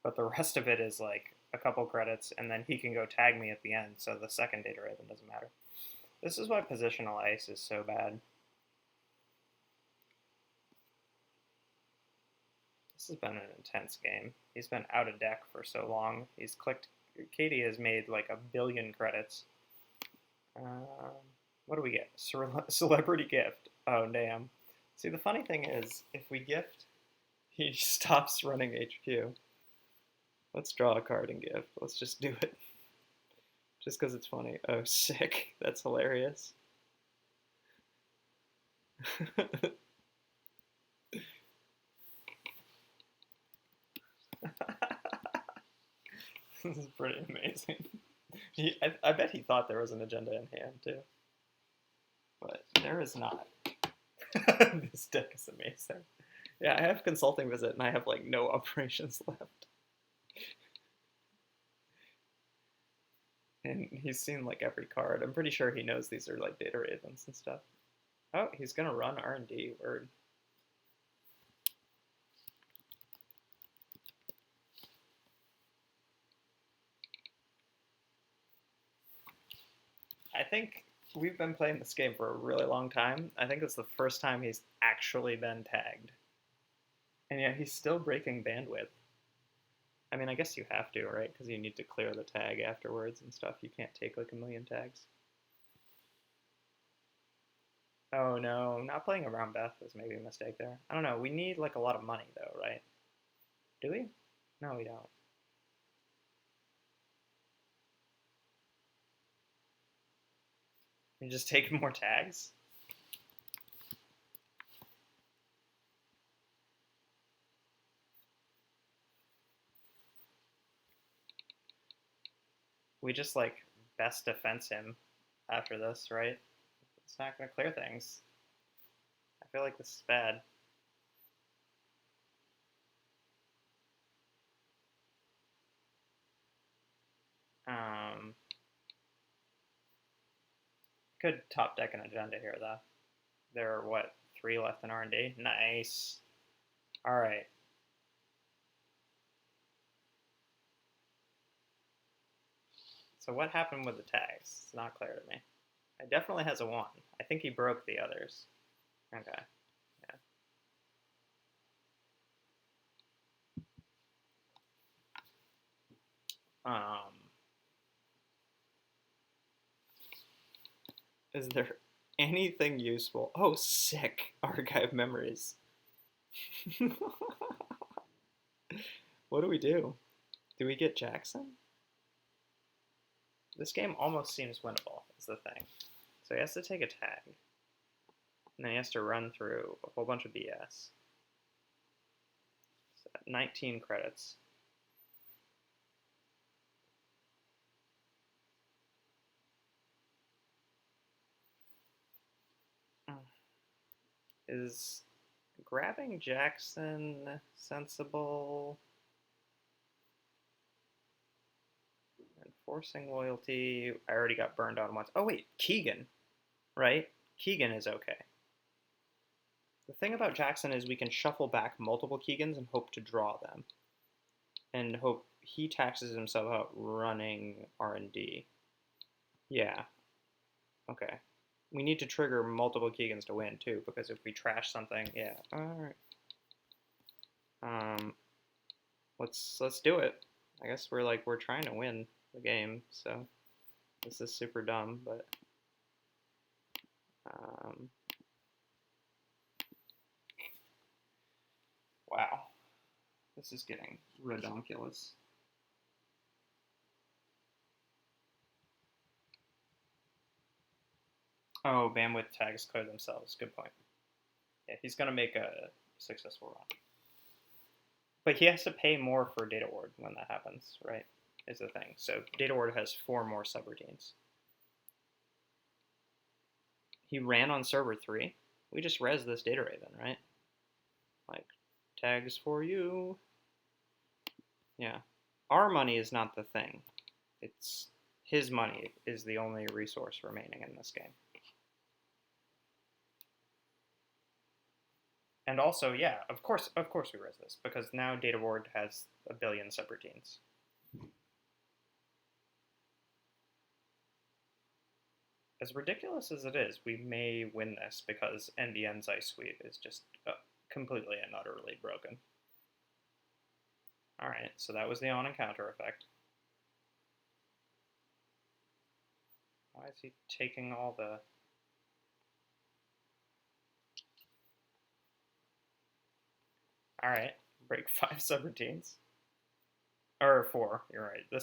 but the rest of it is like a couple credits, and then he can go tag me at the end, so the second Data Raven doesn't matter. This is why positional ice is so bad. This has been an intense game. He's been out of deck for so long. He's clicked. Katie has made like 1 billion credits. What do we get? Celebrity gift. Oh, damn. See, the funny thing is, if we gift, he stops running HQ. Let's draw a card and gift. Let's just do it. Just because it's funny. Oh, sick. That's hilarious. This is pretty amazing. I bet he thought there was an agenda in hand, too. But there is not. This deck is amazing. Yeah, I have Consulting Visit, and I have, like, no operations left. And he's seen, like, every card. I'm pretty sure he knows these are, like, Data Ravens and stuff. Oh, he's gonna run R&D. Word. I think we've been playing this game for a really long time. I think it's the first time he's actually been tagged. And yet he's still breaking bandwidth. I mean, I guess you have to, right? Because you need to clear the tag afterwards and stuff. You can't take like 1 million tags. Oh no, not playing around Beth was maybe a mistake there. I don't know. We need like a lot of money though, right? Do we? No, we don't. You just take more tags? We just like best defense him after this, right? It's not going to clear things. I feel like this is bad. Could top deck an agenda here, though. There are, what, 3 left in R&D? Nice. All right. So what happened with the tags? It's not clear to me. It definitely has a 1. I think he broke the others. Okay. Yeah. Is there anything useful? Oh, sick. Archive memories. What do we do? Do we get Jackson? This game almost seems winnable, is the thing. So he has to take a tag. And then he has to run through a whole bunch of BS. So 19 credits. Is grabbing Jackson sensible? Enforcing loyalty. I already got burned on once. Oh wait, Keegan, right? Keegan is okay. The thing about Jackson is we can shuffle back multiple Keegans and hope to draw them. And hope he taxes himself out running R&D. Yeah. Okay. We need to trigger multiple Keegans to win too, because if we trash something, yeah. Alright. Let's do it. I guess we're trying to win the game, so this is super dumb, but Wow. This is getting redonkulous. Oh, bandwidth tags clear themselves. Good point. Yeah, he's going to make a successful run. But he has to pay more for data ward when that happens, right? Is the thing. So data ward has 4 more subroutines. He ran on server 3. We just res this data raven, right? Like, tags for you. Yeah. Our money is not the thing. It's his money is the only resource remaining in this game. And also, yeah, of course we res this, because now data ward has a billion subroutines. As ridiculous as it is, we may win this because NBN's ice sweep is just completely and utterly broken. Alright, so that was the on and counter effect. Why is he taking all the... Alright, break 5 subroutines. Or 4, you're right.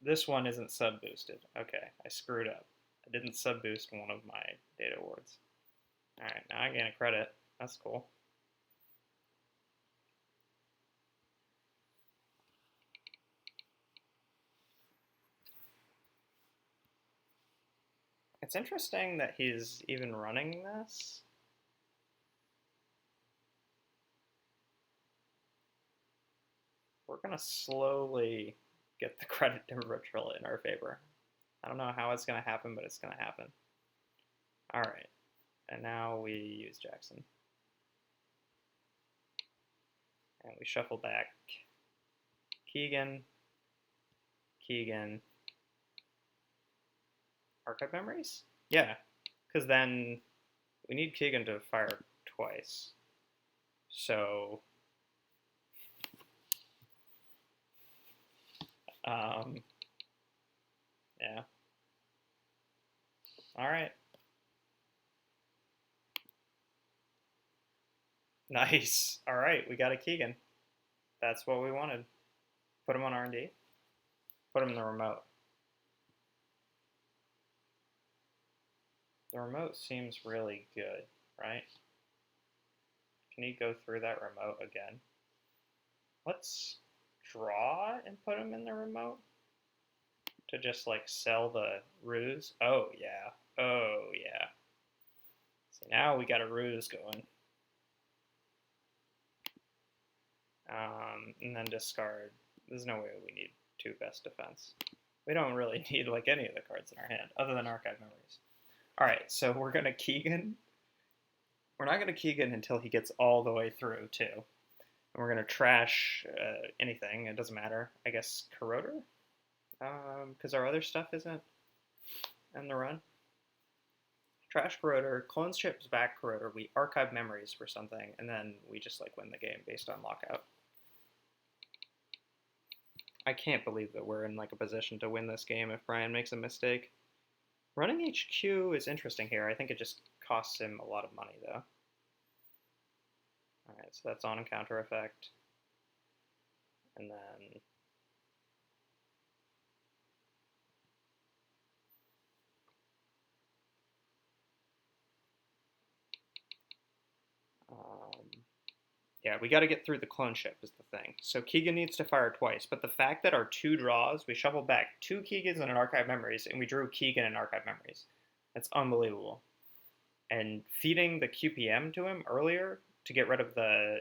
This one isn't sub-boosted. Okay, I screwed up. I didn't sub-boost one of my data wards. Alright, now I gain a credit. That's cool. It's interesting that he's even running this. We're going to slowly get the credit differential in our favor. I don't know how it's going to happen, but it's going to happen. Alright, and now we use Jackson. And we shuffle back Keegan, Keegan, archive memories? Yeah, because then we need Keegan to fire twice. So, yeah. Alright. Nice. Alright, we got a Keegan. That's what we wanted. Put him on R&D. Put him in the remote. The remote seems really good, right? Can you go through that remote again? Let's draw and put him in the remote to just like sell the ruse. Oh yeah. Oh yeah. So now we got a ruse going. And then discard. There's no way we need 2 best defense. We don't really need like any of the cards in our hand other than archive memories. Alright, so we're going to Keegan. We're not going to Keegan until he gets all the way through, too. And we're going to trash anything. It doesn't matter. I guess Corroder? Because our other stuff isn't in the run. Trash Corroder, clones ships back Corroder, we archive memories for something, and then we just like win the game based on lockout. I can't believe that we're in like a position to win this game if Brian makes a mistake. Running HQ is interesting here. I think it just costs him a lot of money, though. Alright, so that's on and counter effect. And then... yeah, we got to get through the clone ship is the thing. So Keegan needs to fire twice, but the fact that our 2 draws, we shuffled back 2 Keegans and an archive memories, and we drew Keegan and archive memories. That's unbelievable. And feeding the QPM to him earlier to get rid of the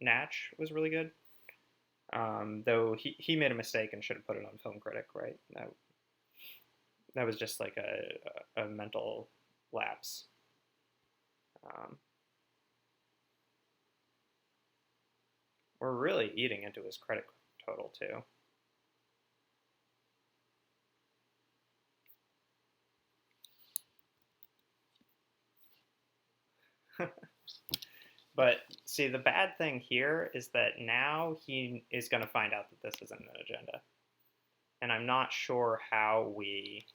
Natch was really good. Though he made a mistake and should have put it on Film Critic, right? That was just like a mental lapse. We're really eating into his credit total, too. But, see, the bad thing here is that now he is going to find out that this isn't an agenda. And I'm not sure how we...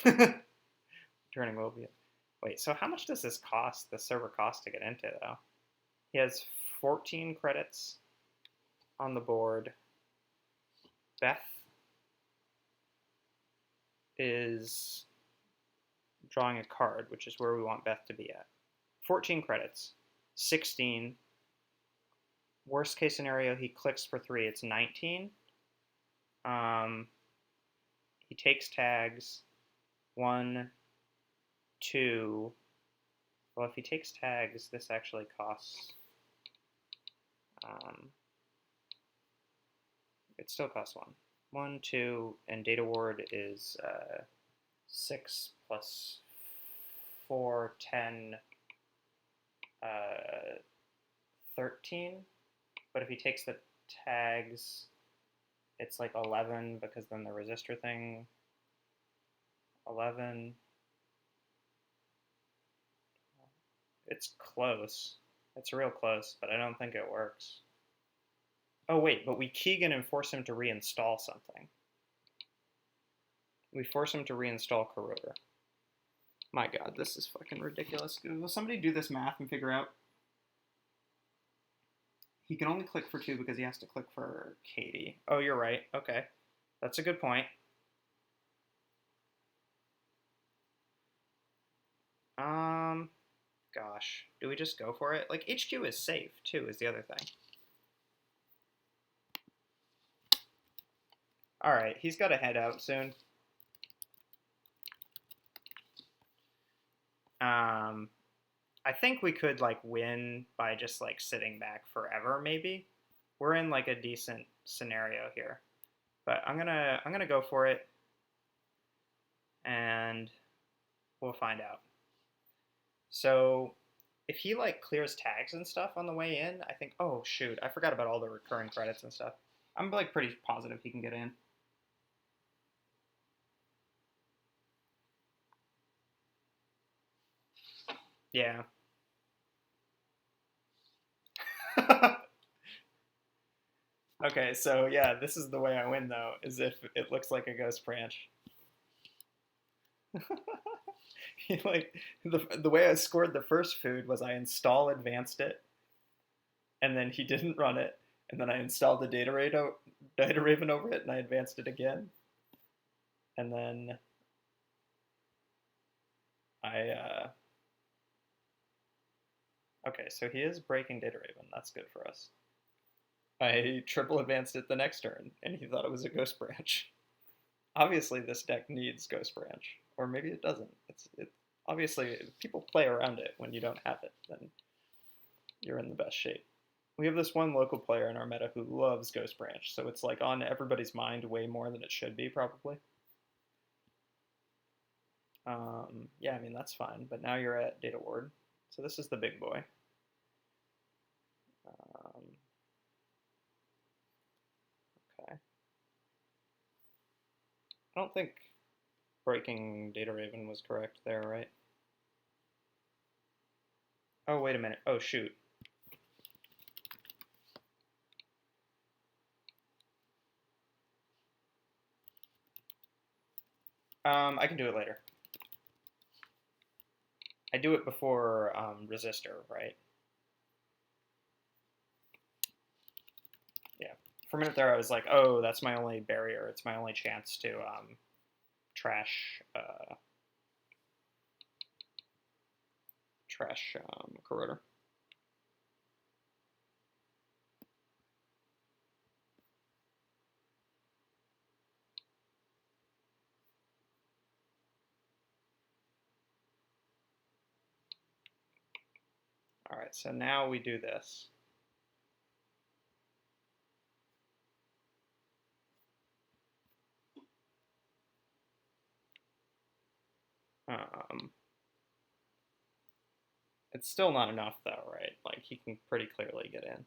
Turning Wobia. Wait, so how much does this cost, the server cost to get into, though? He has 14 credits on the board. Beth is drawing a card, which is where we want Beth to be at. 14 credits, 16. Worst case scenario, he clicks for 3. It's 19. He takes tags. 1, 2. Well, if he takes tags, this actually costs. It still costs 1. 1, 2, and data ward is 6 plus 4, 10, 13. But if he takes the tags, it's like 11 because then the resistor thing. 11. It's close. It's real close, but I don't think it works. Oh wait, but we Keegan and force him to reinstall something. We force him to reinstall corroder. My god, this is fucking ridiculous. Will somebody do this math and figure out? He can only click for 2 because he has to click for Katie. Oh, you're right. Okay. That's a good point. Gosh. Do we just go for it? Like, HQ is safe, too, is the other thing. Alright, he's got to head out soon. I think we could, like, win by just, like, sitting back forever, maybe. We're in, like, a decent scenario here. But I'm gonna go for it. And we'll find out. So, if he, like, clears tags and stuff on the way in, I think... Oh, shoot. I forgot about all the recurring credits and stuff. I'm, like, pretty positive he can get in. Yeah. Okay, so, yeah, this is the way I win, though, is if it looks like a ghost branch. Like the way I scored the first food was I advanced it, and then he didn't run it, and then I installed the data raven over it, and I advanced it again, and then okay, so he is breaking data raven. That's good for us. I triple advanced it the next turn, and he thought it was a ghost branch. Obviously, this deck needs ghost branch, or maybe it doesn't. Obviously, if people play around it when you don't have it, then you're in the best shape. We have this one local player in our meta who loves Ghost Branch, so it's like on everybody's mind way more than it should be, probably. Yeah, I mean, that's fine, but now you're at Data Ward, so this is the big boy. Okay. I don't think breaking Data Raven was correct there, right? Oh, wait a minute. Oh, shoot. I can do it later. I do it before resistor, right? Yeah. For a minute there, I was like, oh, that's my only barrier. It's my only chance to trash corroder. All right, so now we do this. It's still not enough though, right? Like he can pretty clearly get in.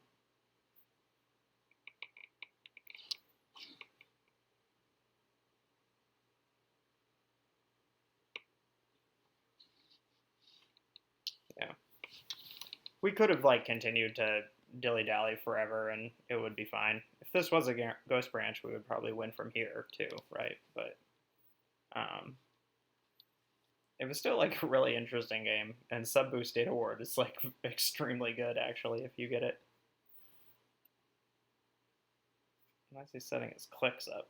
Yeah. We could have like continued to dilly-dally forever and it would be fine. If this was a ghost branch, we would probably win from here too, right? But It was still like a really interesting game, and sub boost data ward is like extremely good actually if you get it. Why is he setting his clicks up?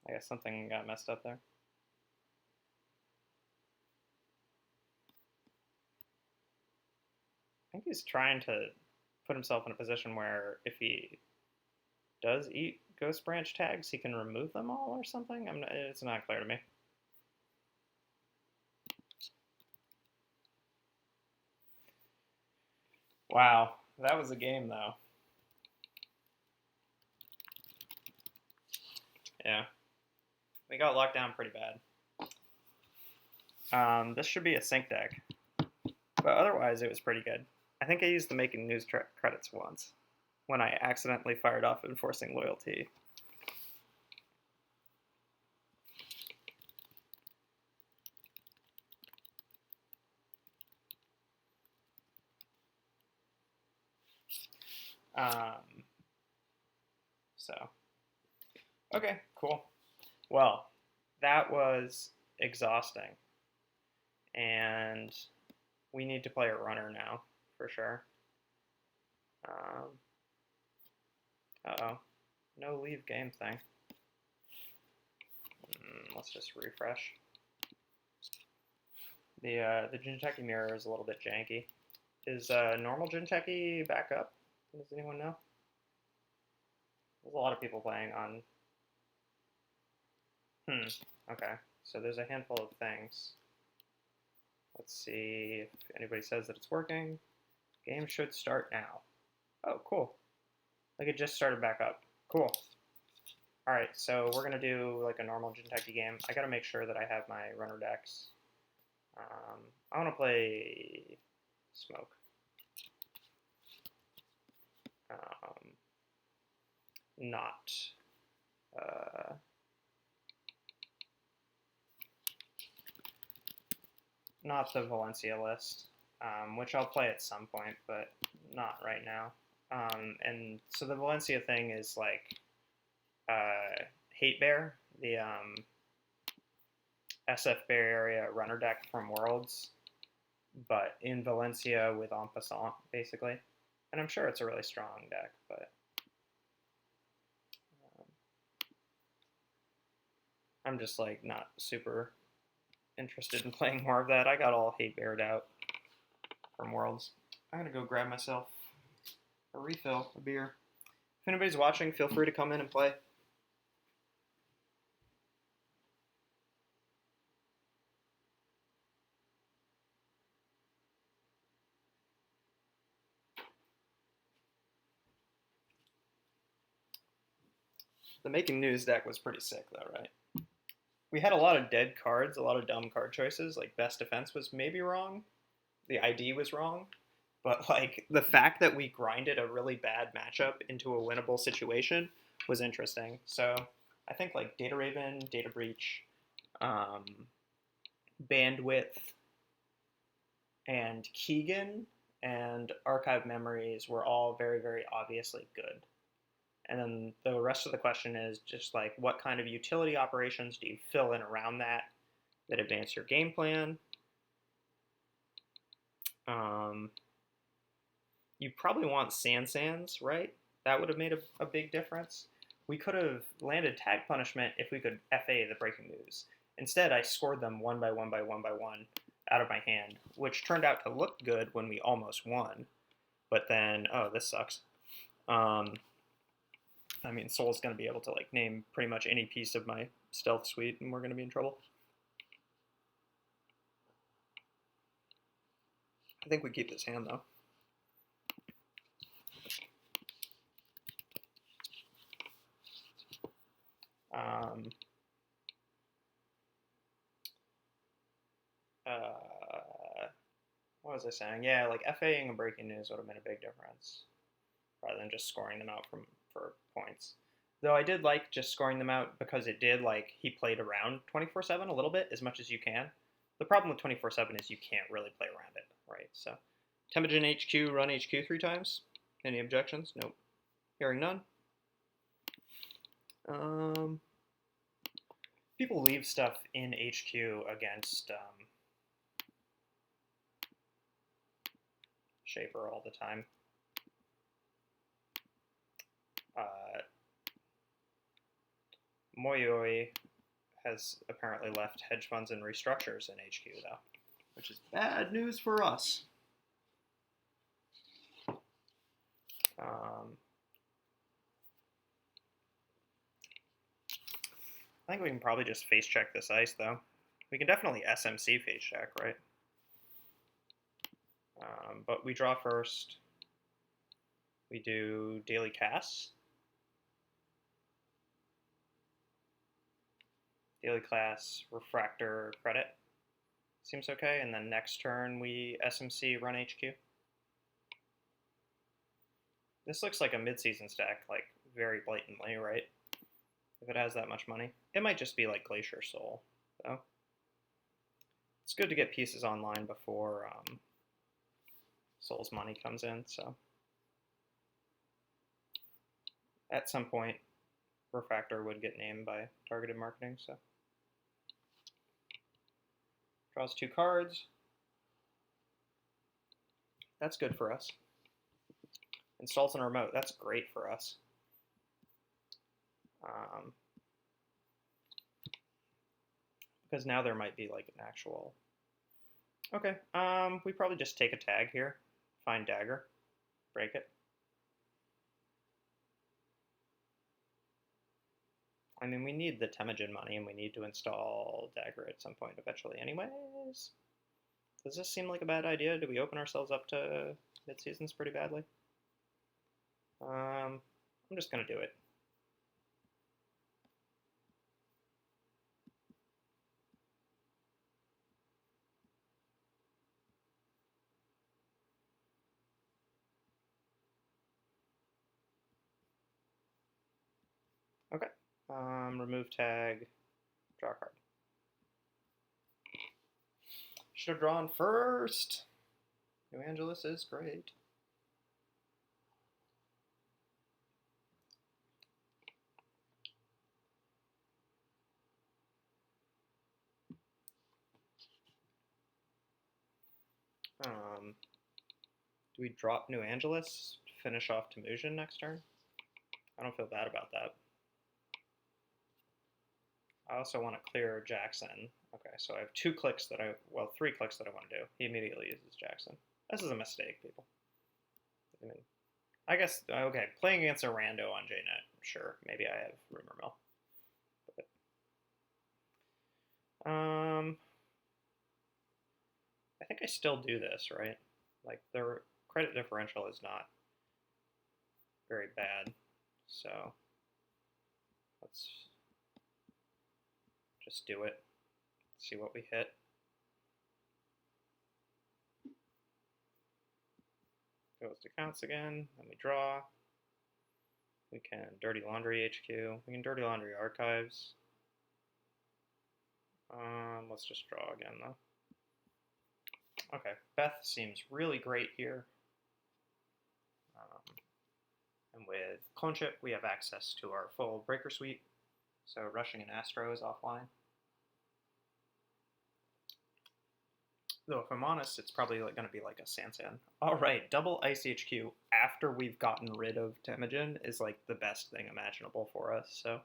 I guess something got messed up there. I think he's trying to put himself in a position where if he does eat Ghost Branch tags, he can remove them all or something? It's not clear to me. Wow, that was a game though. Yeah, we got locked down pretty bad. This should be a sync deck, but otherwise it was pretty good. I think I used the making news credits once when I accidentally fired off enforcing loyalty. So, okay, cool. Well, that was exhausting. And we need to play a runner now, for sure. Uh-oh. No leave game thing. Let's just refresh. The Jinteki mirror is a little bit janky. Is normal Jinteki back up? Does anyone know? There's a lot of people playing on... Okay. So there's a handful of things. Let's see if anybody says that it's working. Game should start now. Oh, cool. Like it just started back up. Cool. Alright, so we're going to do like a normal Jinteki game. I got to make sure that I have my runner decks. I want to play Smoke. Not not the Valencia list, which I'll play at some point, but not right now. And so the Valencia thing is like Hate Bear, the SF Bay Area runner deck from Worlds, but in Valencia with En Passant, basically. And I'm sure it's a really strong deck, but I'm just like not super interested in playing more of that. I got all Hate Beared out from Worlds. I'm gonna go grab myself a refill, a beer. If anybody's watching, feel free to come in and play. The Making News deck was pretty sick though, right? We had a lot of dead cards, a lot of dumb card choices. Like Best Defense was maybe wrong. The ID was wrong. But like the fact that we grinded a really bad matchup into a winnable situation was interesting. So I think like Data Raven, Data Breach, Bandwidth, and Keegan and Archive Memories were all very, very obviously good. And then the rest of the question is just like, what kind of utility operations do you fill in around that advance your game plan? You probably want Sands, right? That would have made a big difference. We could have landed tag punishment if we could FA the breaking news. Instead, I scored them one by one out of my hand, which turned out to look good when we almost won. But then, oh, this sucks. I mean, Soul's going to be able to like name pretty much any piece of my stealth suite, and we're going to be in trouble. I think we keep this hand, though. What was I saying? Yeah, like FAing and breaking news would have been a big difference, rather than just scoring them out for points. Though I did like just scoring them out because it did, like, he played around 24/7 a little bit, as much as you can. The problem with 24/7 is you can't really play around it, right? So, Temujin HQ, run HQ 3 times. Any objections? Nope. Hearing none. People leave stuff in HQ against Shaper all the time. Moyoi has apparently left hedge funds and restructures in HQ, though, which is bad news for us. I think we can probably just face check this ice, though. We can definitely SMC face check, right? But we draw first. We do daily casts. Daily class, refractor, credit. Seems okay. And then next turn we SMC run HQ. This looks like a mid-season stack, like very blatantly, right? If it has that much money. It might just be like Glacier Soul, though. It's good to get pieces online before Soul's money comes in, so. At some point, refractor would get named by targeted marketing, so. Draws 2 cards. That's good for us. Installs in a remote. That's great for us. Because now there might be like an actual... Okay, we probably just take a tag here. Find dagger. Break it. I mean, we need the Temujin money, and we need to install dagger at some point eventually anyways. Does this seem like a bad idea? Do we open ourselves up to mid-seasons pretty badly? I'm just going to do it. Okay. Remove tag, draw a card. Should have drawn first. New Angeles is great. Do we drop New Angeles, finish off Temujin next turn? I don't feel bad about that. I also want to clear Jackson. Okay, so I have 2 clicks that well, 3 clicks that I want to do. He immediately uses Jackson. This is a mistake, people. I mean, I guess, okay, playing against a rando on JNet, sure, maybe I have rumor mill. But, I think I still do this, right? Like, the credit differential is not very bad, so let's just do it, see what we hit. Goes to counts again, then we draw. We can Dirty Laundry HQ. We can Dirty Laundry Archives. Let's just draw again, though. Okay, Beth seems really great here. And with Clone Chip, we have access to our full Breaker Suite. So rushing an Astro is offline. Though if I'm honest, it's probably going to be like a Sansan. All right, double Ice HQ after we've gotten rid of Temujin is like the best thing imaginable for us. So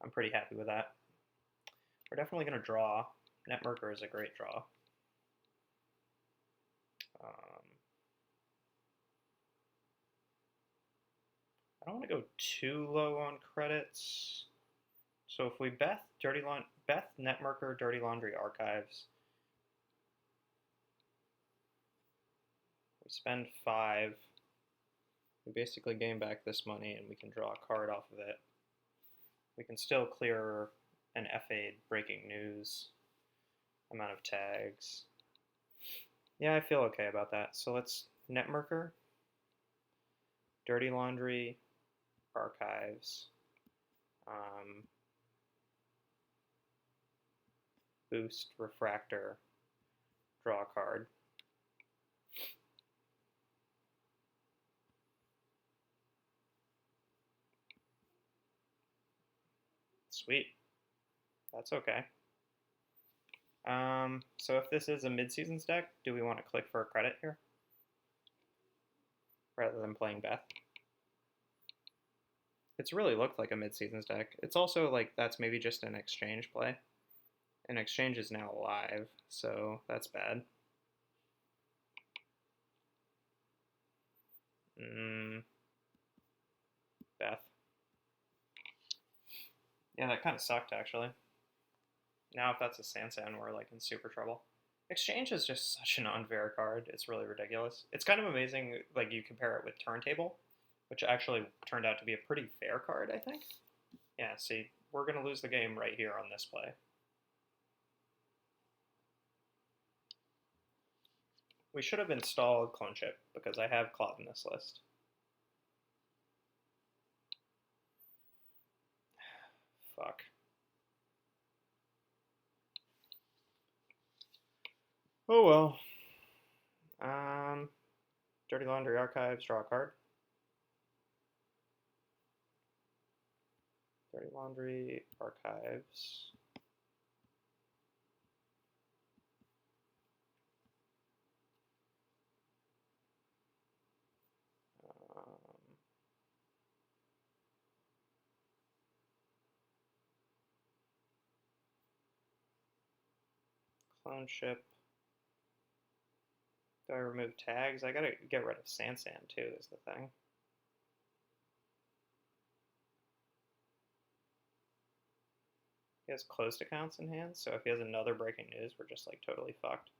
I'm pretty happy with that. We're definitely going to draw. Networker is a great draw. I don't want to go too low on credits. So if we Beth Networker, Dirty Laundry Archives, we spend 5. We basically gain back this money, and we can draw a card off of it. We can still clear an F8 breaking news amount of tags. Yeah, I feel okay about that. So let's Networker, Dirty Laundry, Archives, boost, refractor, draw a card. Sweet. That's okay. So if this is a mid-seasons deck, do we want to click for a credit here? Rather than playing Beth? It's really looked like a mid-seasons deck. It's also like that's maybe just an exchange play. And exchange is now live, so that's bad. Beth. Yeah, that kind of sucked, actually. Now if that's a Sansan, we're like in super trouble. Exchange is just such an unfair card. It's really ridiculous. It's kind of amazing, like you compare it with Turntable, which actually turned out to be a pretty fair card, I think. Yeah, see, we're going to lose the game right here on this play. We should have installed Clone Chip, because I have Clot in this list. Fuck. Oh well. Dirty Laundry Archives, draw a card. Dirty Laundry Archives. Clone Ship. Do I remove tags? I gotta get rid of Sansan too, is the thing. He has closed accounts in hand, so if he has another breaking news, we're just like totally fucked.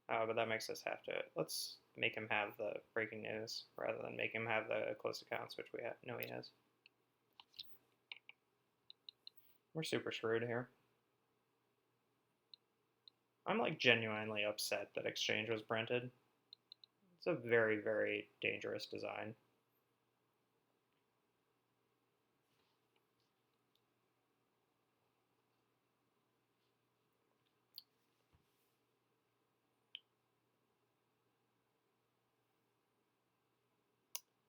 But that makes us have to, let's make him have the breaking news rather than make him have the closed accounts, which we know he has. We're super screwed here. I'm like genuinely upset that Exchange was printed. It's a very, very dangerous design.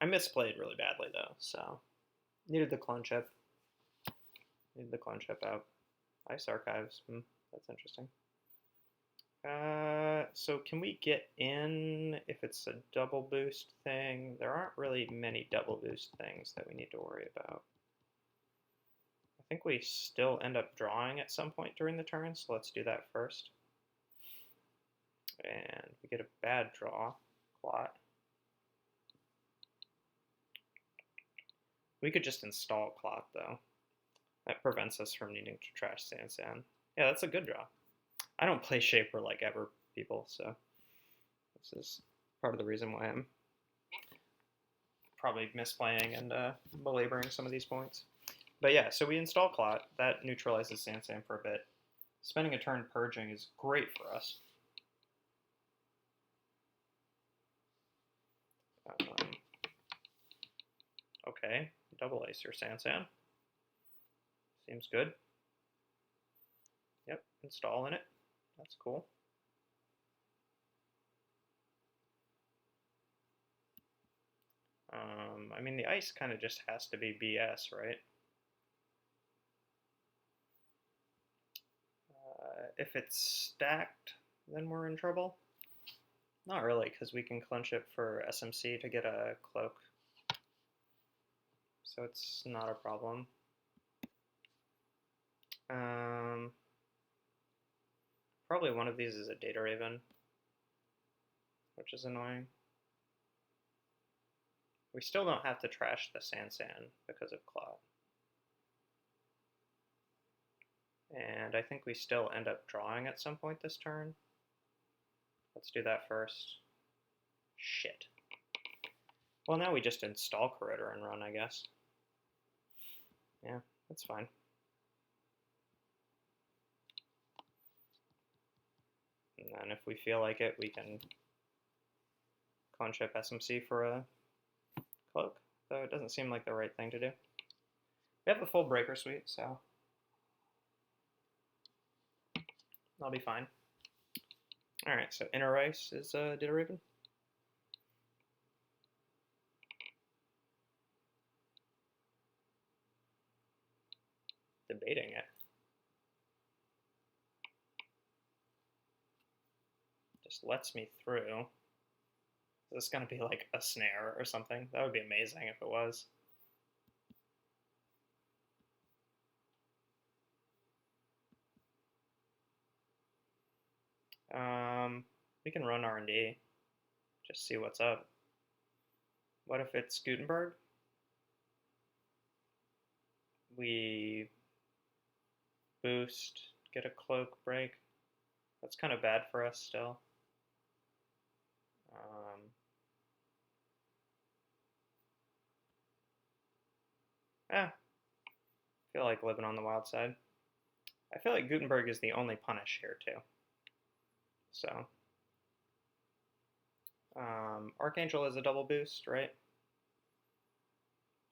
I misplayed really badly though, so needed the Clone Chip. Needed the Clone Chip out. Ice Archives. That's interesting. So can we get in if it's a double boost thing? There aren't really many double boost things that we need to worry about. I think we still end up drawing at some point during the turn, so let's do that first. And we get a bad draw, Clot. We could just install Clot though. That prevents us from needing to trash Sansan. Yeah, that's a good draw. I don't play Shaper like ever, people, so this is part of the reason why I'm probably misplaying and belaboring some of these points. But yeah, so we install Clot. That neutralizes Sansan for a bit. Spending a turn purging is great for us. Okay, double ace your Sansan. Seems good. Yep, install in it. That's cool. I mean, the ice kind of just has to be BS, right? If it's stacked, then we're in trouble. Not really, because we can clinch it for SMC to get a cloak. So it's not a problem. Probably one of these is a Data Raven, which is annoying. We still don't have to trash the Sansan because of Clot. And I think we still end up drawing at some point this turn. Let's do that first. Shit. Well, now we just install Corridor and run, I guess. Yeah, that's fine. And then if we feel like it, we can Clone Chip SMC for a cloak, though it doesn't seem like the right thing to do. We have the full Breaker Suite, so I'll be fine. Alright, so Inner Ice is Data Raven. Debate. just lets me through. Is this going to be like a snare or something? That would be amazing if it was. We can run R&D, just see what's up. What if it's Gutenberg? We boost, get a cloak break. That's kind of bad for us still. I feel like living on the wild side. I feel like Gutenberg is the only punish here too. So, Archangel is a double boost, right?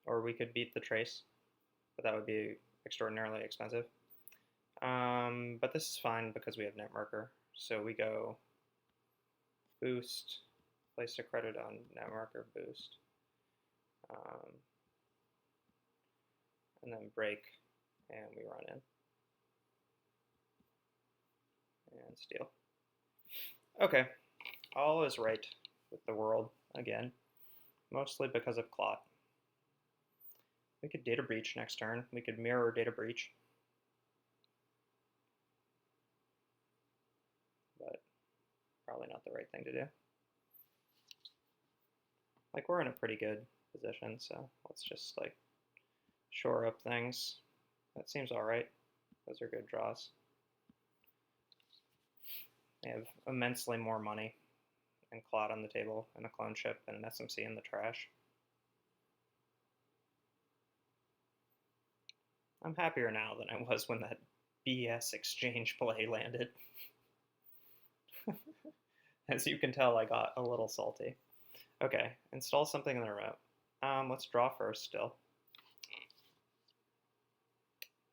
Or we could beat the trace, but that would be extraordinarily expensive. But this is fine because we have Netmarker. So we go boost, place a credit on Netmarker, boost, and then break, and we run in. And steal. Okay, all is right with the world again, mostly because of Clot. We could data breach next turn. We could mirror data breach. But probably not the right thing to do. Like, we're in a pretty good position, so let's just like shore up things. That seems alright. Those are good draws. They have immensely more money and Clot on the table and a clone ship and an SMC in the trash. I'm happier now than I was when that BS exchange play landed. As you can tell, I got a little salty. Okay, install something in the route. Let's draw first still.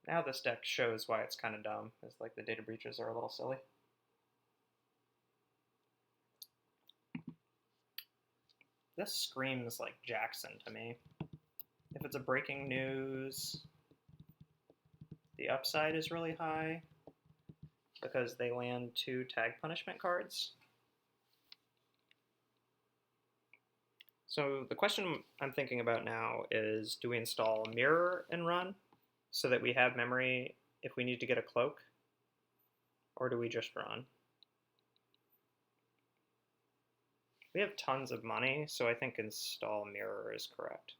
Now this deck shows why it's kind of dumb. It's like the data breaches are a little silly. This screams like Jackson to me. If it's a breaking news, the upside is really high because they land 2 tag punishment cards. So the question I'm thinking about now is, do we install Mirror and run so that we have memory if we need to get a cloak? Or do we just run? We have tons of money, so I think install Mirror is correct.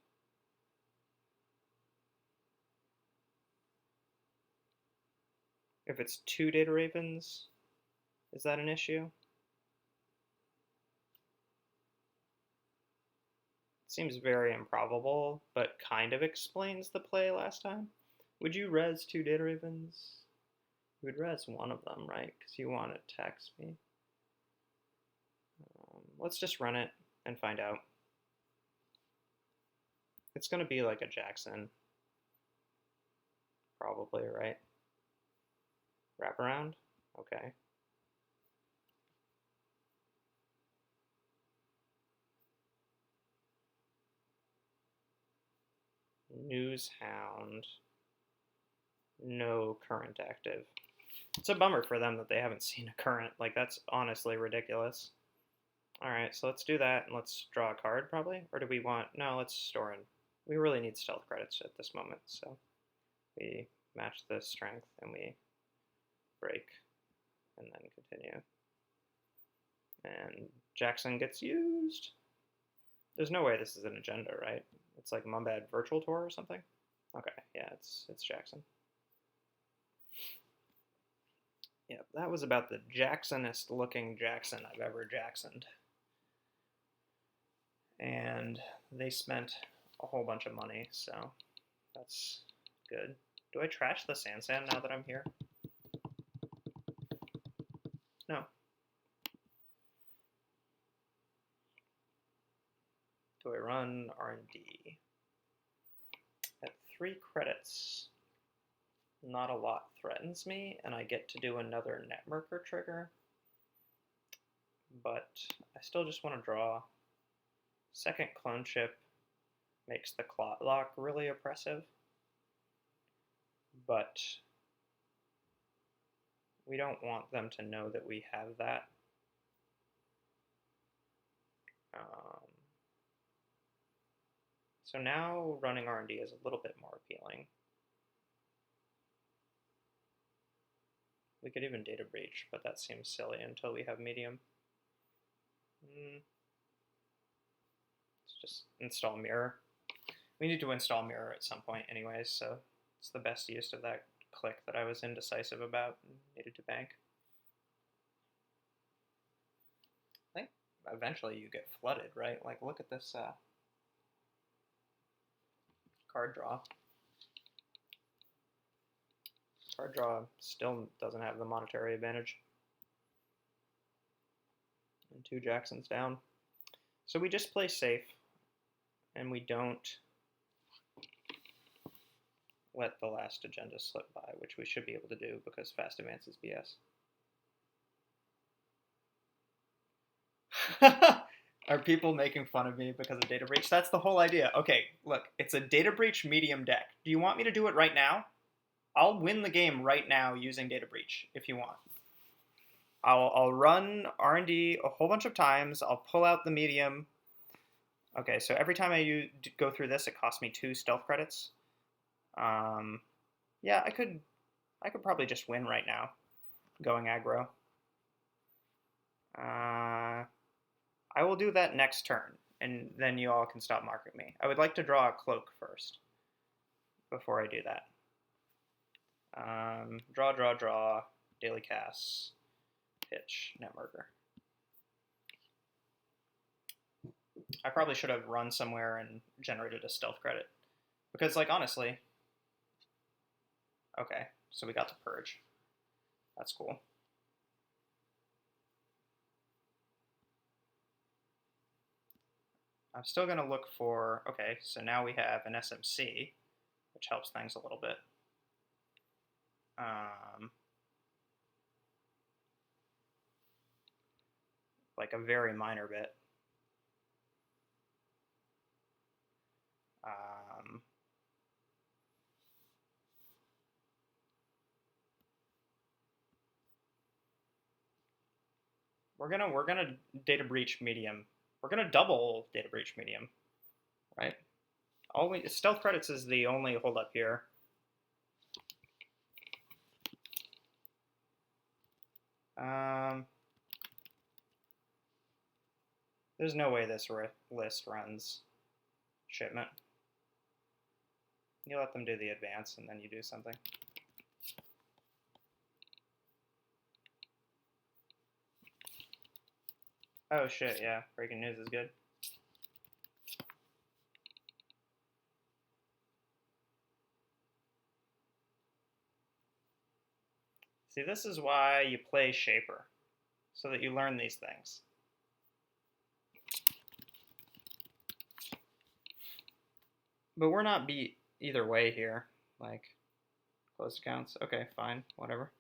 If it's 2 Data Ravens, is that an issue? It seems very improbable, but kind of explains the play last time. Would you res 2 Data Ravens? You would res one of them, right? Because you want to tax me. Let's just run it and find out. It's going to be like a Jackson. Probably, right? Wraparound? Okay. News Hound. No current active. It's a bummer for them that they haven't seen a current. Like, that's honestly ridiculous. Alright, so let's do that, and let's draw a card, probably? Or do we want... No, let's store in. We really need stealth credits at this moment, so we match the strength, and we break, and then continue. And Jackson gets used. There's no way this is an agenda, right? It's like Mumbad Virtual Tour or something? Okay, yeah, it's Jackson. Yep, that was about the Jacksonest looking Jackson I've ever Jacksoned. And they spent a whole bunch of money, so that's good. Do I trash the Sansan now that I'm here? No. Do I run R&D? At 3 credits, not a lot threatens me, and I get to do another Netmarker trigger. But I still just want to draw. Second clone chip makes the Clot lock really oppressive. But we don't want them to know that we have that. Um, so now running R&D is a little bit more appealing. We could even data breach, but that seems silly until we have medium. Let's just install mirror. We need to install mirror at some point anyways, so it's the best use of that click that I was indecisive about and needed to bank. I think eventually you get flooded, right? Like, look at this card draw. Card draw still doesn't have the monetary advantage. And 2 Jacksons down. So we just play safe, and we don't let the last agenda slip by, which we should be able to do because fast advance is BS. Are people making fun of me because of data breach? That's the whole idea. Okay, look, it's a data breach medium deck. Do you want me to do it right now? I'll win the game right now using data breach if you want. I'll run R&D a whole bunch of times. I'll pull out the medium. Okay, so every time I go through this, it costs me 2 stealth credits. Yeah, I could probably just win right now, going aggro. I will do that next turn, and then you all can stop marking me. I would like to draw a cloak first, before I do that. Draw, daily casts, pitch, net murder. I probably should have run somewhere and generated a stealth credit. Because, like, honestly... Okay, so we got to purge. That's cool. I'm still going to look for... Okay, so now we have an SMC, which helps things a little bit. Like a very minor bit. We're gonna data breach medium. We're gonna double data breach medium, right? Stealth credits is the only holdup here. There's no way this list runs shipment. You let them do the advance, and then you do something. Oh shit, yeah, breaking news is good. See, this is why you play Shaper, so that you learn these things. But we're not beat either way here. Like, closed accounts. Okay, fine, whatever.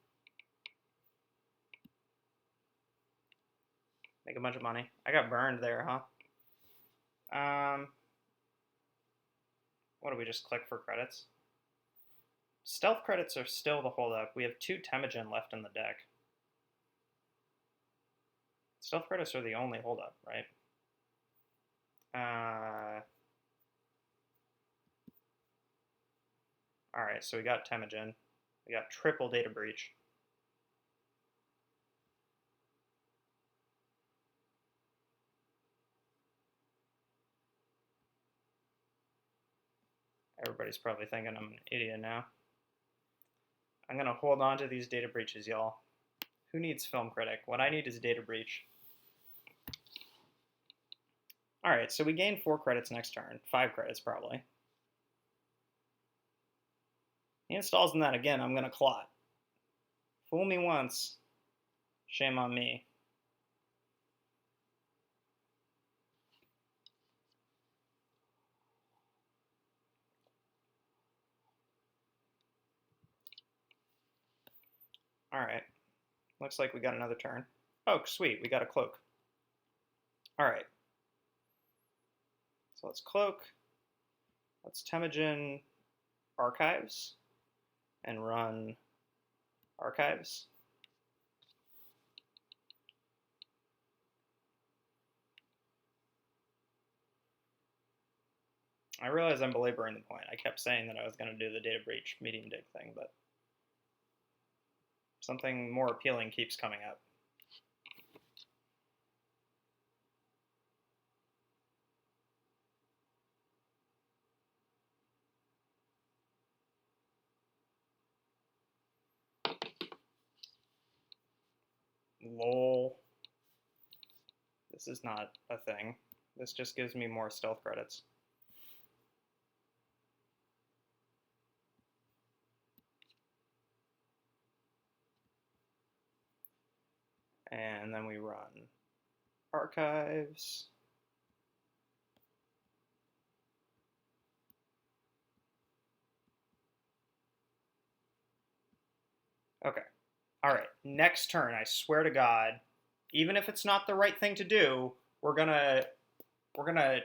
Make a bunch of money. I got burned there, huh? What do we just click for credits? Stealth credits are still the holdup. We have 2 Temujin left in the deck. Stealth credits are the only holdup, right? Alright, so we got Temujin. We got triple data breach. Everybody's probably thinking I'm an idiot now. I'm going to hold on to these data breaches, y'all. Who needs film critic? What I need is data breach. Alright, so we gain 4 credits next turn. 5 credits, probably. He installs in that again, I'm going to clot. Fool me once. Shame on me. Alright. Looks like we got another turn. Oh, sweet, we got a cloak. Alright. So let's cloak. Let's Temujin archives and run archives. I realize I'm belaboring the point. I kept saying that I was going to do the data breach medium dig thing, but something more appealing keeps coming up. Lol. This is not a thing. This just gives me more stealth credits. And then we run archives. Okay. All right. Next turn, I swear to God, even if it's not the right thing to do, we're gonna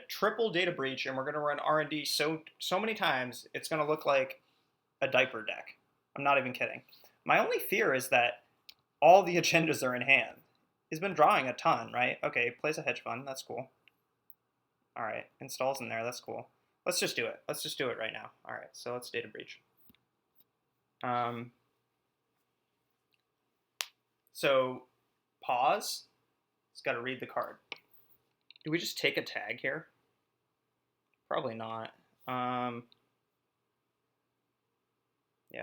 triple data breach and we're gonna run R&D so many times it's gonna look like a diaper deck. I'm not even kidding. My only fear is that all the agendas are in hand. He's been drawing a ton, right? Okay, plays a hedge fund. That's cool. All right, installs in there. That's cool. Let's just do it. Let's just do it right now. All right, so let's data breach. So pause. It's got to read the card. Do we just take a tag here? Probably not. Yeah,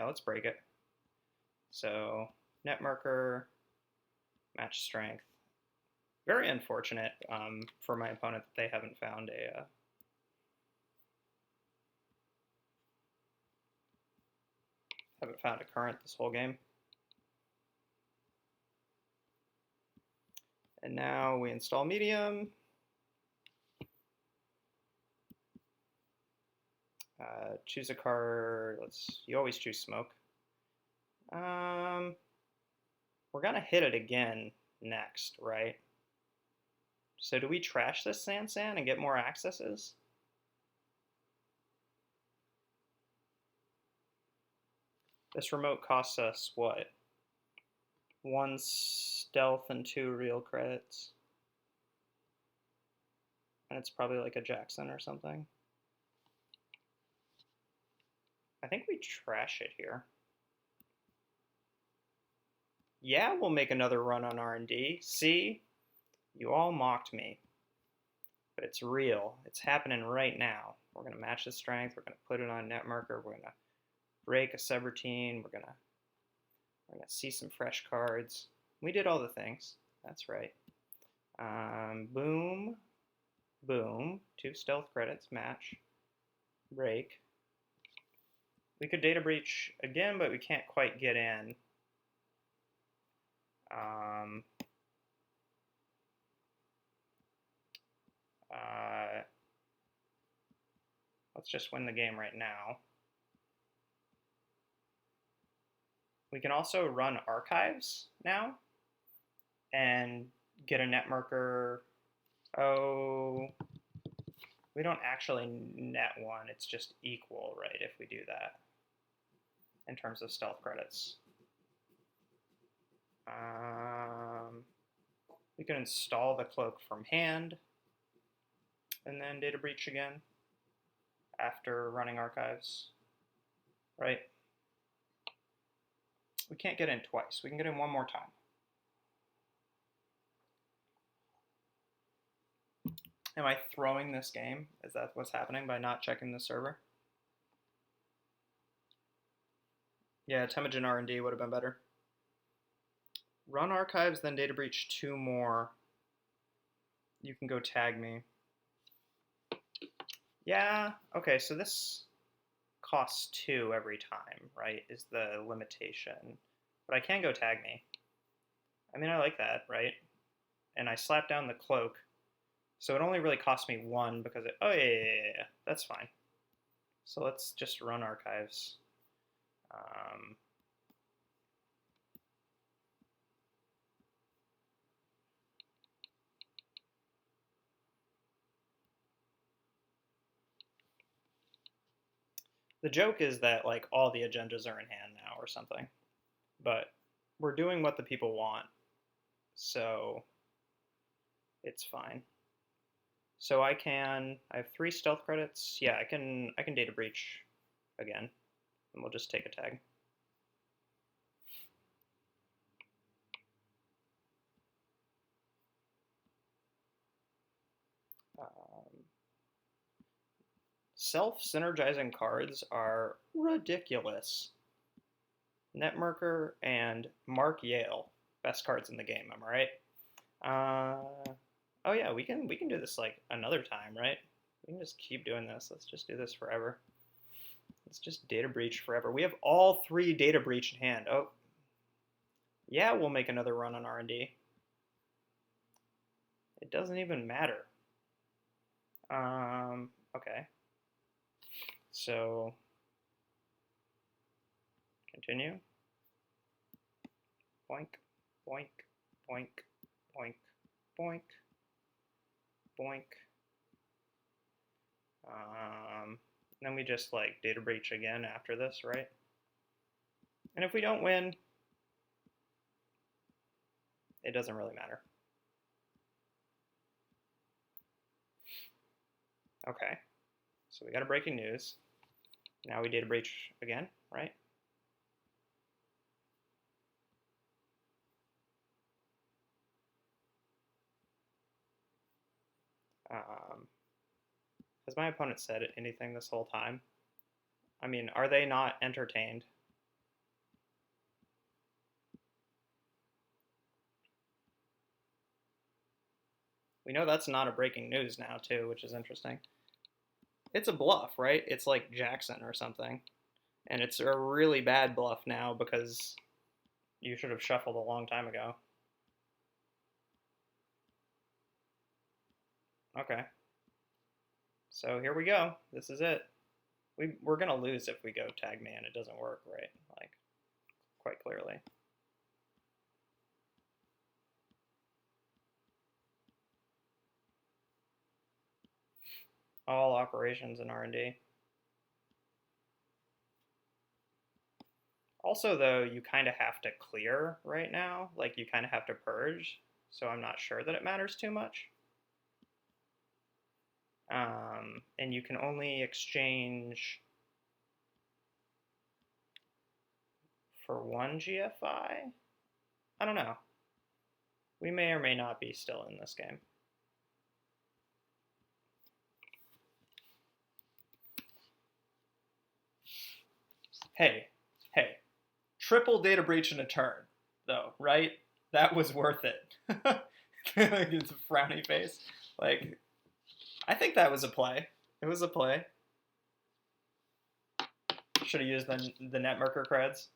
let's break it. So net marker, match strength. Very unfortunate for my opponent that they haven't found a current this whole game. And now we install medium. Choose a card. You always choose smoke. We're gonna hit it again next, right? So do we trash this San and get more accesses? This remote costs us what? 1 stealth and 2 real credits. And it's probably like a Jackson or something. I think we trash it here. Yeah, we'll make another run on R&D. See? You all mocked me. But it's real. It's happening right now. We're going to match the strength. We're going to put it on net marker. We're going to break a subroutine. We're going to see some fresh cards. We did all the things. That's right. Boom. Boom. 2 stealth credits. Match. Break. We could data breach again, but we can't quite get in. Let's just win the game right now. We can also run archives now and get a net marker. Oh, we don't actually net one. It's just equal, right, if we do that in terms of stealth credits. We can install the cloak from hand and then data breach again after running archives, right? We can't get in twice. We can get in one more time. Am I throwing this game? Is that what's happening by not checking the server? Yeah, Temujin R&D would have been better. Run archives, then data breach 2 more. You can go tag me. Yeah, okay, so this costs 2 every time, right, is the limitation. But I can go tag me. I mean, I like that, right? And I slap down the cloak. So it only really costs me 1 because it, oh yeah, that's fine. So let's just run archives. The joke is that like all the agendas are in hand now or something, but we're doing what the people want, so it's fine. So I have 3 stealth credits. Yeah, I can data breach again, and we'll just take a tag. Self-synergizing cards are ridiculous. Netmarker and Mark Yale, best cards in the game. Am I right? Oh yeah, we can do this like another time, right? We can just keep doing this. Let's just do this forever. Let's just data breach forever. We have all 3 data breach in hand. Oh, yeah, we'll make another run on R&D. It doesn't even matter. Okay. So, continue. Boink, boink, boink, boink, boink, boink. Then we just like data breach again after this, right? And if we don't win, it doesn't really matter. Okay, so we got a breaking news. Now we data breach again, right? Has my opponent said anything this whole time? I mean, are they not entertained? We know that's not a breaking news now, too, which is interesting. It's a bluff, right? It's like Jackson or something. And it's a really bad bluff now because you should have shuffled a long time ago. Okay. So here we go. This is it. We're going to lose if we go tag man. It doesn't work, right? Like, quite clearly. All operations in R&D. Also, though, you kind of have to clear right now. Like, you kind of have to purge. So I'm not sure that it matters too much. And you can only exchange for 1 GFI? I don't know. We may or may not be still in this game. Hey, triple data breach in a turn, though, right? That was worth it. It's a frowny face. Like, I think that was a play. It was a play. Should have used the netmarker creds.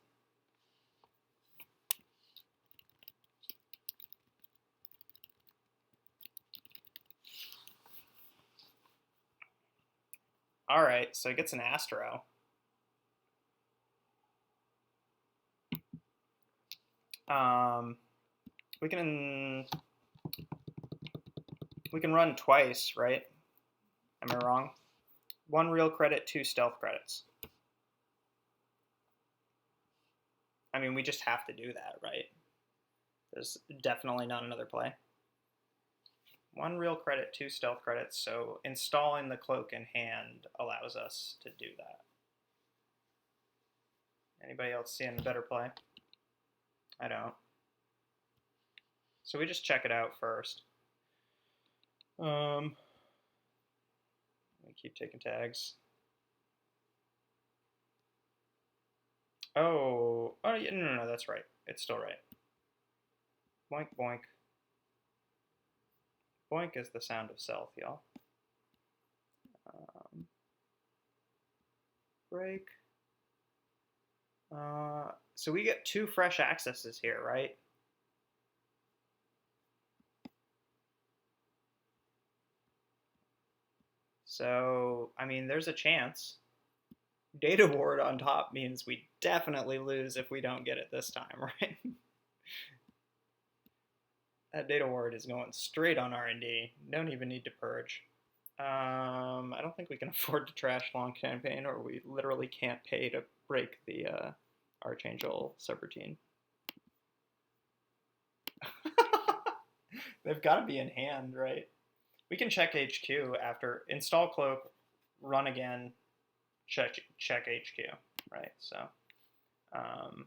All right, so he gets an Astro. We can run twice, right? Am I wrong? 1 real credit, 2 stealth credits. I mean, we just have to do that, right? There's definitely not another play. 1 real credit, 2 stealth credits, so installing the cloak in hand allows us to do that. Anybody else seeing a better play? I don't. So we just check it out first. We keep taking tags. Oh, yeah, no, that's right. It's still right. Boink, boink. Boink is the sound of stealth, y'all. Break. So we get 2 fresh accesses here, right? So, I mean, there's a chance. Data ward on top means we definitely lose if we don't get it this time, right? That data ward is going straight on R&D. Don't even need to purge. I don't think we can afford to trash long campaign, or we literally can't pay to break the Archangel subroutine. They've got to be in hand, right? We can check HQ after install cloak, run again, check HQ, right? So, um,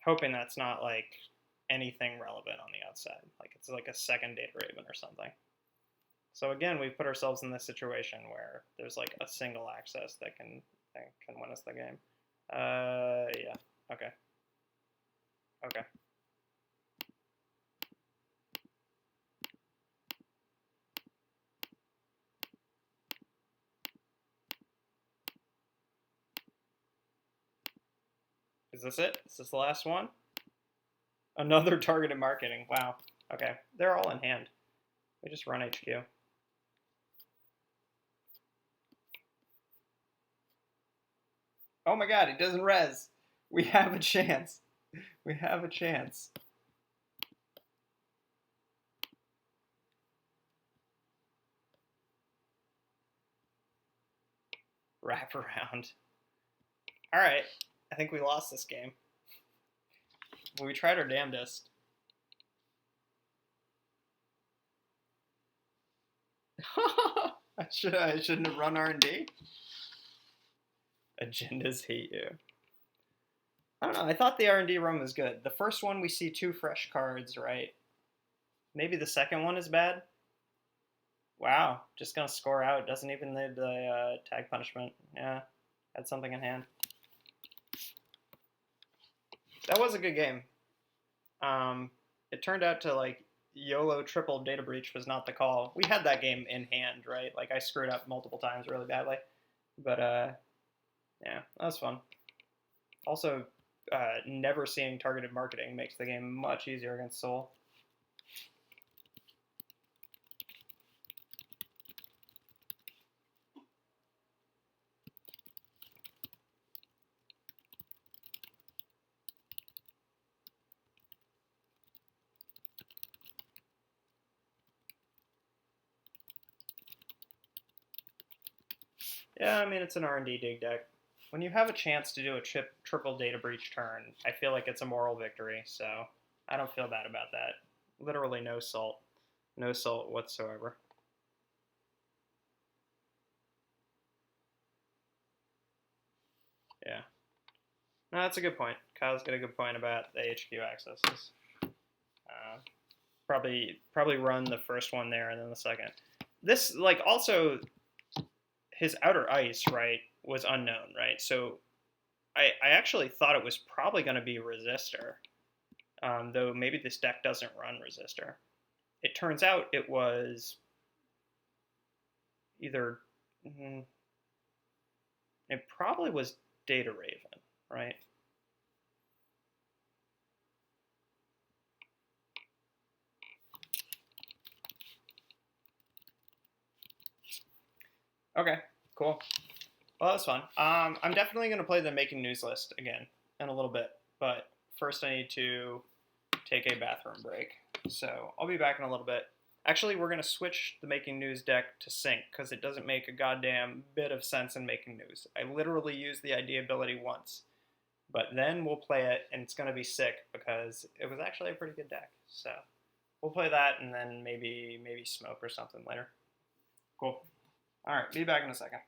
hoping that's not like anything relevant on the outside, like it's like a second data raven or something. So again, we've put ourselves in this situation where there's like a single access that can win us the game. Yeah. Okay. Okay. Is this it? Is this the last one? Another targeted marketing. Wow. Okay. They're all in hand. We just run HQ. Oh my god, it doesn't res. We have a chance. We have a chance. Wrap around. Alright. I think we lost this game. But we tried our damnedest. I shouldn't have run R&D. Agendas hate you. I don't know. I thought the R&D run was good. The first one we see 2 fresh cards, right? Maybe the second one is bad. Wow, just gonna score out. Doesn't even need the tag punishment. Yeah, had something in hand. That was a good game. It turned out to like YOLO triple data breach was not the call. We had that game in hand, right? Like I screwed up multiple times really badly, but yeah, that was fun. Also, never seeing targeted marketing makes the game much easier against Soul. Yeah, I mean it's an R&D dig deck. When you have a chance to do a triple data breach turn, I feel like it's a moral victory. So I don't feel bad about that. Literally no salt whatsoever. Yeah, no, that's a good point. Kyle's got a good point about the HQ accesses. Probably run the first one there and then the second. This like also his outer ice, right, was unknown, right? So I actually thought it was probably going to be Resistor, though maybe this deck doesn't run Resistor. It turns out it was either. It probably was Data Raven, right? Okay, cool. Well, that was fun. I'm definitely going to play the Making News list again in a little bit, but first I need to take a bathroom break. So I'll be back in a little bit. Actually, we're going to switch the Making News deck to Sync because it doesn't make a goddamn bit of sense in Making News. I literally used the ID ability once, but then we'll play it and it's going to be sick because it was actually a pretty good deck. So we'll play that and then maybe smoke or something later. Cool. All right, be back in a second.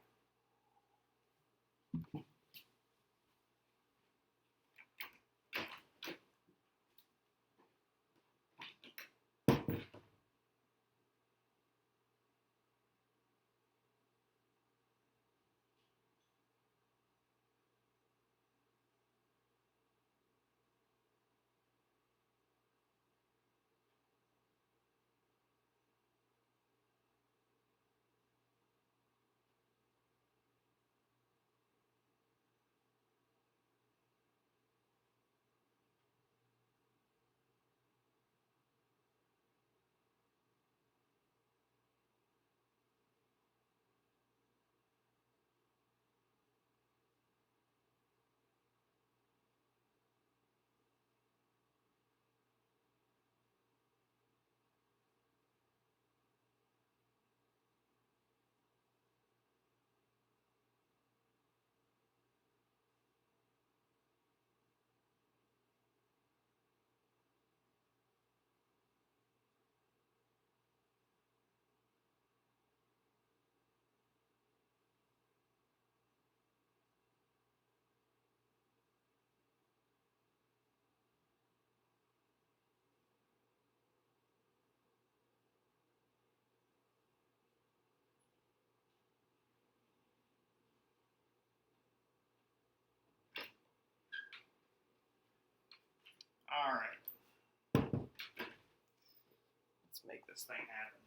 make this thing happen.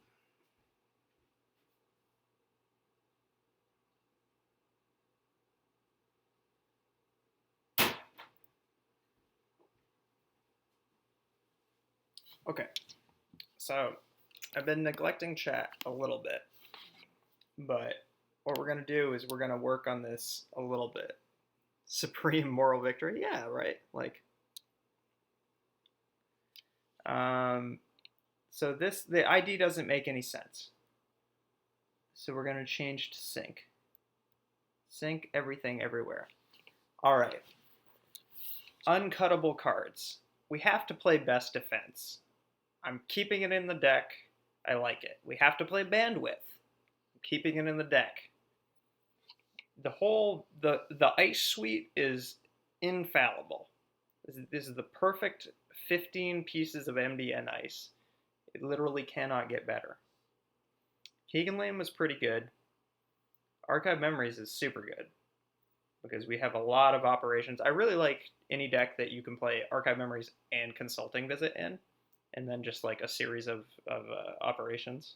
Okay, so I've been neglecting chat a little bit, but what we're going to do is we're going to work on this a little bit. Supreme moral victory? Yeah, right. Like, so the ID doesn't make any sense. So we're going to change to sync. Sync everything everywhere. All right. Uncuttable cards. We have to play best defense. I'm keeping it in the deck. I like it. We have to play bandwidth. I'm keeping it in the deck. The ice suite is infallible. This is the perfect 15 pieces of MDN ice. It literally cannot get better. Keegan Lane was pretty good. Archive Memories is super good because we have a lot of operations. I really like any deck that you can play Archive Memories and Consulting Visit in, and then just like a series of operations.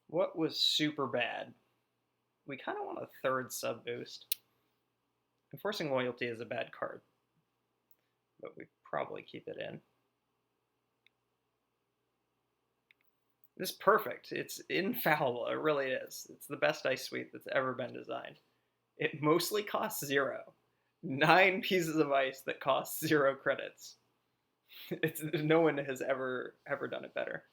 What was super bad? We kind of want a third sub boost. Enforcing Loyalty is a bad card, but we probably keep it in. This is perfect. It's infallible. It really is. It's the best ice suite that's ever been designed. It mostly costs 0. 9 pieces of ice that cost 0 credits. No one has ever done it better.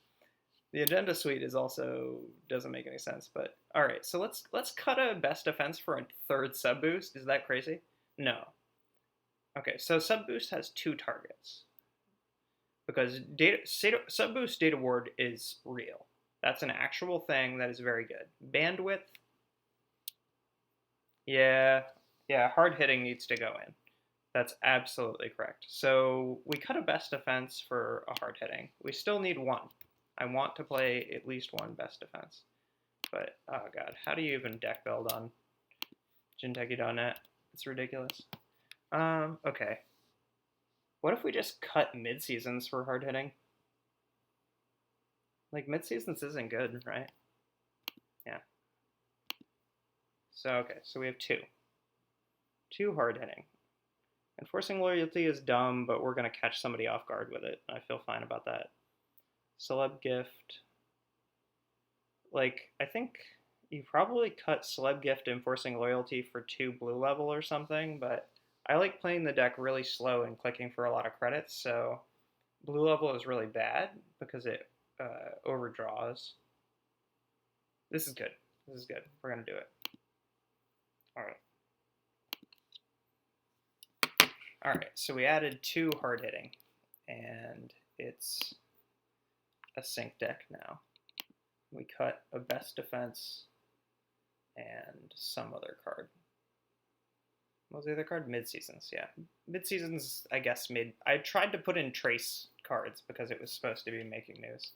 The agenda suite is also doesn't make any sense, but all right. So let's cut a best defense for a third sub boost. Is that crazy? No. Okay, so sub boost has 2 targets because sub boost data ward is real. That's an actual thing that is very good. Bandwidth. Yeah, hard hitting needs to go in. That's absolutely correct. So we cut a best defense for a hard hitting. We still need 1. I want to play at least 1 best defense. But, oh god, how do you even deck build on Jinteki.net? It's ridiculous. Okay. What if we just cut mid-seasons for hard hitting? Like, mid-seasons isn't good, right? Yeah. So, okay, so we have 2. 2 hard hitting. Enforcing Loyalty is dumb, but we're going to catch somebody off guard with it. I feel fine about that. Celeb Gift. Like, I think you probably cut Celeb Gift Enforcing Loyalty for 2 blue level or something, but I like playing the deck really slow and clicking for a lot of credits, so blue level is really bad because it overdraws. This is good. This is good. We're going to do it. All right, so we added 2 hard hitting, and it's a sync deck now. We cut a best defense and some other card. What was the other card? Mid-seasons, yeah. Mid-seasons, I guess, I tried to put in trace cards because it was supposed to be making news.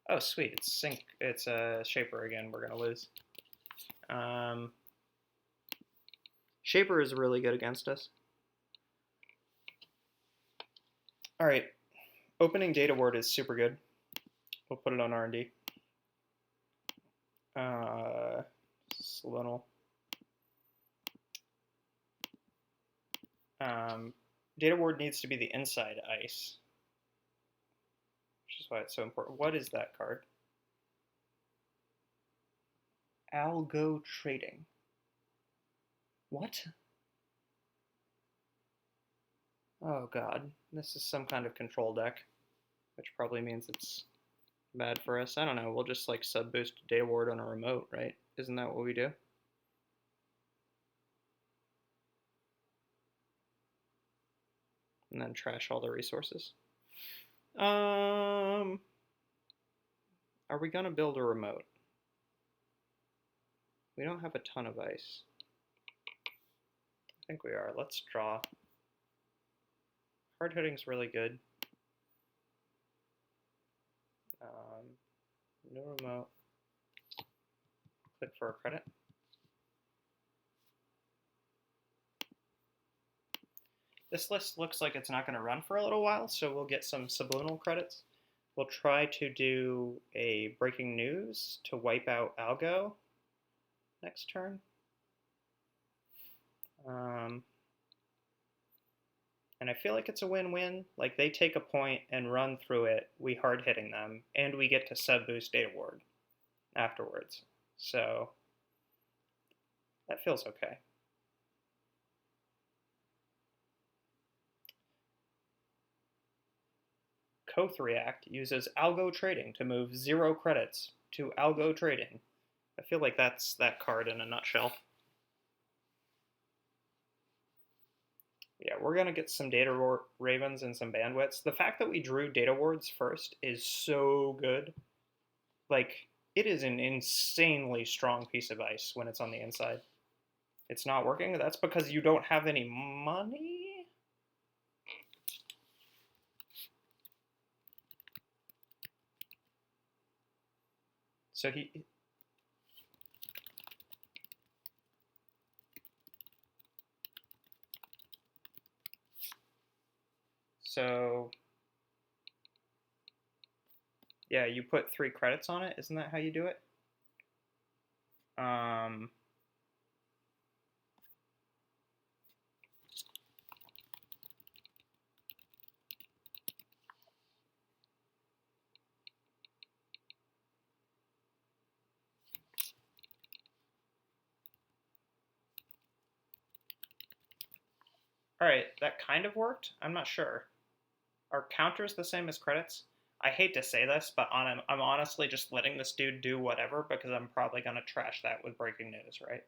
Oh, sweet, it's sync. It's a Shaper again. We're going to lose. Shaper is really good against us. All right, opening data word is super good. We'll put it on R&D. Little. Data ward needs to be the inside ice, which is why it's so important. What is that card? Algo Trading. What? Oh god, this is some kind of control deck, which probably means it's bad for us. I don't know, we'll just like sub boost data ward on a remote, right? Isn't that what we do? And then trash all the resources. Are we gonna build a remote? We don't have a ton of ice. I think we are. Let's draw. Hard hitting's really good. New remote. Click for a credit. This list looks like it's not going to run for a little while, so we'll get some subliminal credits. We'll try to do a breaking news to wipe out Algo next turn. And I feel like it's a win-win. Like, they take a point and run through it, we hard-hitting them, and we get to sub-boost Data Ward afterwards. So that feels okay. Koth React uses Algo Trading to move 0 credits to Algo Trading. I feel like that's that card in a nutshell. Yeah, we're going to get some Data Ravens and some Bandwidths. The fact that we drew Data Wards first is so good. Like, it is an insanely strong piece of ice when it's on the inside. It's not working. That's because you don't have any money? So yeah, you put 3 credits on it. Isn't that how you do it? All right, that kind of worked. I'm not sure. Are counters the same as credits? I hate to say this, but I'm honestly just letting this dude do whatever because I'm probably going to trash that with breaking news, right?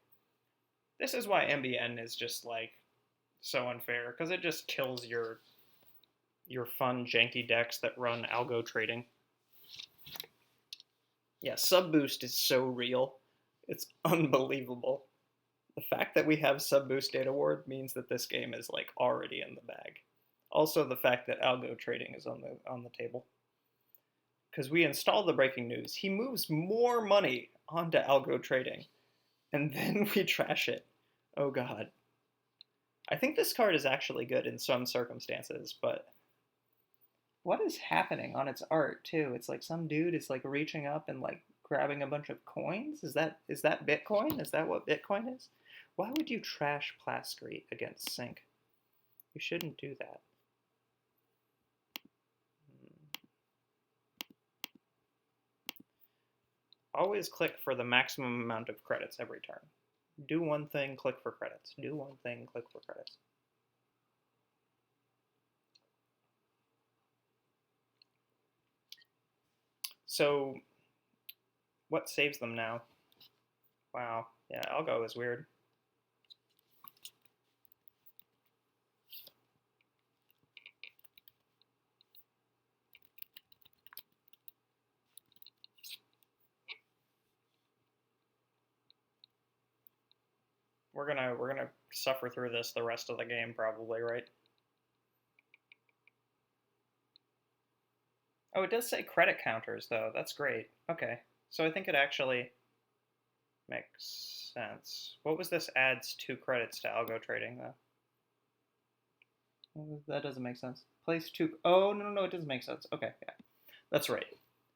This is why MBN is just, like, so unfair, because it just kills your fun, janky decks that run algo trading. Yeah, sub boost is so real. It's unbelievable. The fact that we have sub boost Data Ward means that this game is, like, already in the bag. Also, the fact that algo trading is on the table. Because we install the breaking news, he moves more money onto algo trading, and then we trash it. Oh god. I think this card is actually good in some circumstances, but what is happening on its art too? It's like some dude is like reaching up and like grabbing a bunch of coins. Is that Bitcoin? Is that what Bitcoin is? Why would you trash Plascrete against Sync? You shouldn't do that. Always click for the maximum amount of credits every turn. Do one thing, click for credits. Do one thing, click for credits. So, what saves them now? Wow, yeah, Algo is weird. We're gonna suffer through this the rest of the game probably, right? Oh, it does say credit counters though. That's great. Okay, so I think it actually makes sense. What was this adds 2 credits to algo trading though? That doesn't make sense. Place 2. Oh no, it doesn't make sense. Okay, yeah, that's right,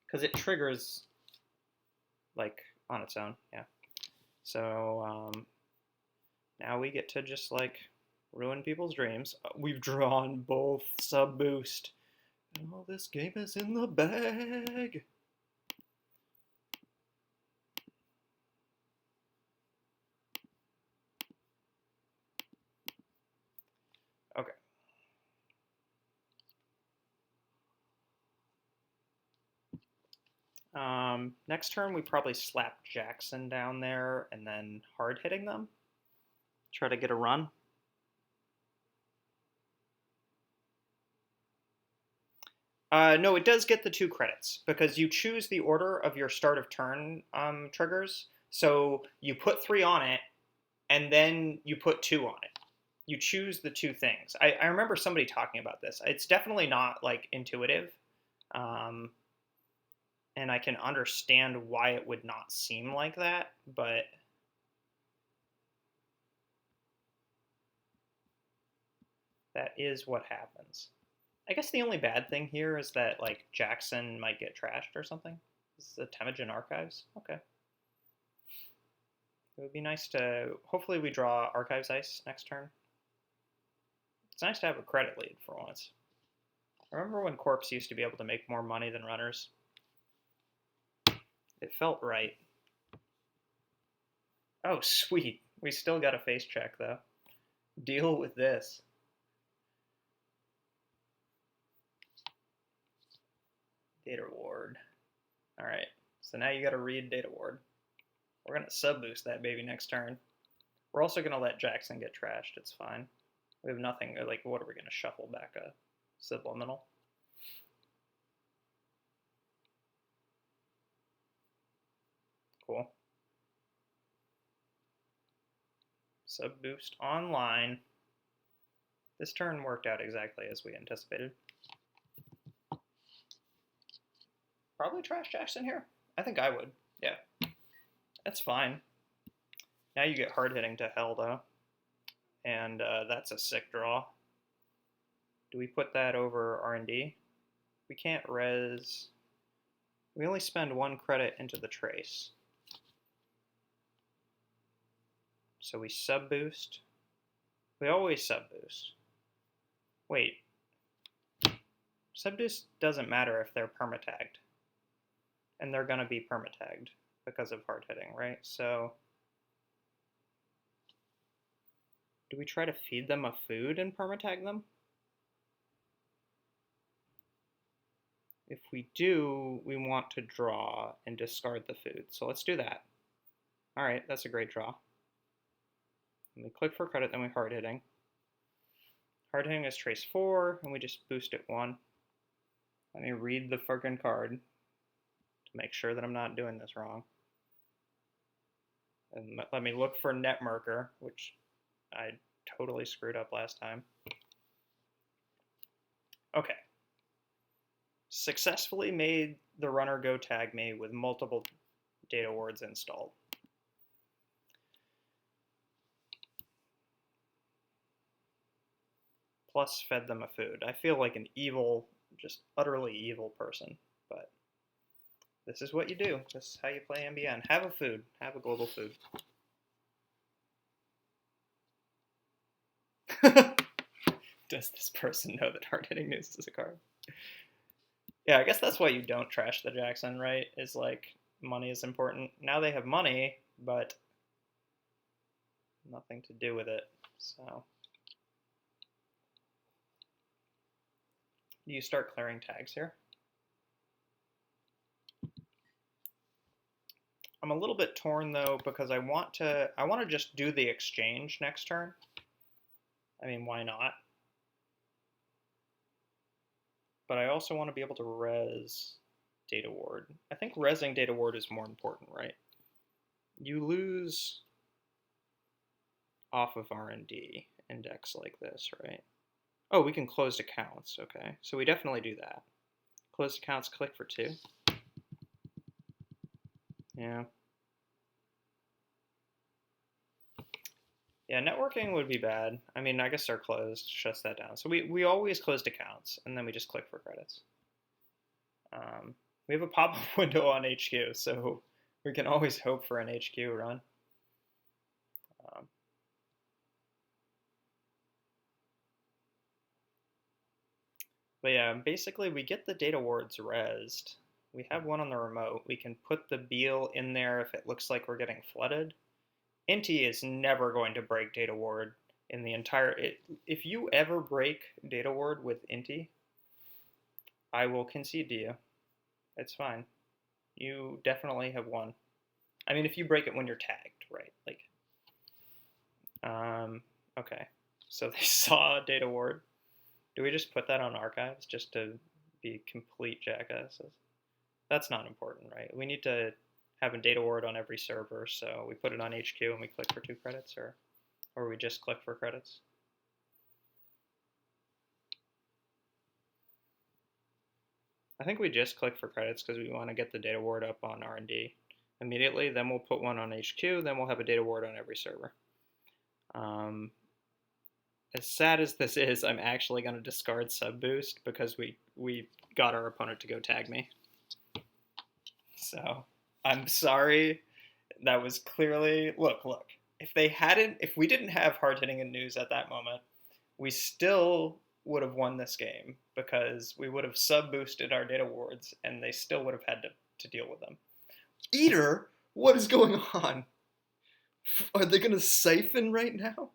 because it triggers like on its own. Yeah. So now we get to just like ruin people's dreams. We've drawn both sub boost. Oh, this game is in the bag. Okay. Next turn we probably slap Jackson down there and then hard hitting them. Try to get a run. No, it does get the 2 credits because you choose the order of your start of turn triggers. So you put 3 on it, and then you put 2 on it. You choose the 2 things. I remember somebody talking about this. It's definitely not like intuitive, and I can understand why it would not seem like that, but That is what happens. I guess the only bad thing here is that, like, Jackson might get trashed or something. This is the Temujin Archives? Okay. It would be nice to... Hopefully we draw Archives Ice next turn. It's nice to have a credit lead for once. I remember when Corpse used to be able to make more money than runners. It felt right. Oh, sweet. We still got a face check, though. Deal with this. Data Ward. Alright, so now you gotta read Data Ward. We're gonna sub-boost that baby next turn. We're also gonna let Jackson get trashed, it's fine. We have nothing, like, what are we gonna shuffle back a Subliminal? Cool. Sub-boost online. This turn worked out exactly as we anticipated. Probably trash Jackson here. I think I would. Yeah. That's fine. Now you get hard hitting to hell, though. And that's a sick draw. Do we put that over R&D? We can't res. We only spend 1 credit into the trace. So we sub-boost. We always sub-boost. Wait. Sub-boost doesn't matter if they're permatagged. And they're going to be permatagged because of hard hitting, right? So do we try to feed them a food and permatag them? If we do, we want to draw and discard the food. So let's do that. All right, that's a great draw. And we click for credit, then we hard hitting. Hard hitting is trace 4, and we just boost it 1. Let me read the friggin' card to make sure that I'm not doing this wrong. And let me look for Netmarker, which I totally screwed up last time. Okay. Successfully made the runner go tag me with multiple data wards installed. Plus fed them a food. I feel like an evil, just utterly evil person, but this is what you do. This is how you play MBN. Have a food. Have a global food. Does this person know that hard-hitting news is a card? Yeah, I guess that's why you don't trash the Jackson, right? Is like, money is important. Now they have money, but nothing to do with it, so. You start clearing tags here. I'm a little bit torn though because I want to just do the exchange next turn. I mean, why not? But I also want to be able to res Data Ward. I think resing Data Ward is more important, right? You lose off of R&D index like this, right? Oh, we can close accounts, okay. So we definitely do that. Closed accounts, click for 2. Yeah. Yeah, networking would be bad. I mean, I guess they're closed, shuts that down. So we always closed accounts, and then we just click for credits. We have a pop-up window on HQ, so we can always hope for an HQ run. But yeah, basically we get the data wards resed. We have one on the remote. We can put the Beal in there if it looks like we're getting flooded. Inti is never going to break data ward in the entire... If you ever break data ward with Inti, I will concede to you. It's fine. You definitely have won. I mean, if you break it when you're tagged, right? Like, okay. So they saw data ward. Do we just put that on archives just to be complete jackasses? That's not important, right? We need to have a data ward on every server, so we put it on HQ and we click for 2 credits, or we just click for credits. I think we just click for credits because we want to get the data ward up on R&D immediately. Then we'll put one on HQ. Then we'll have a data ward on every server. As sad as this is, I'm actually going to discard sub boost because we got our opponent to go tag me. So I'm sorry. That was clearly look. If we didn't have hard hitting and news at that moment, we still would have won this game because we would have sub boosted our data wards and they still would have had to deal with them. Eater, what is going on? Are they gonna siphon right now?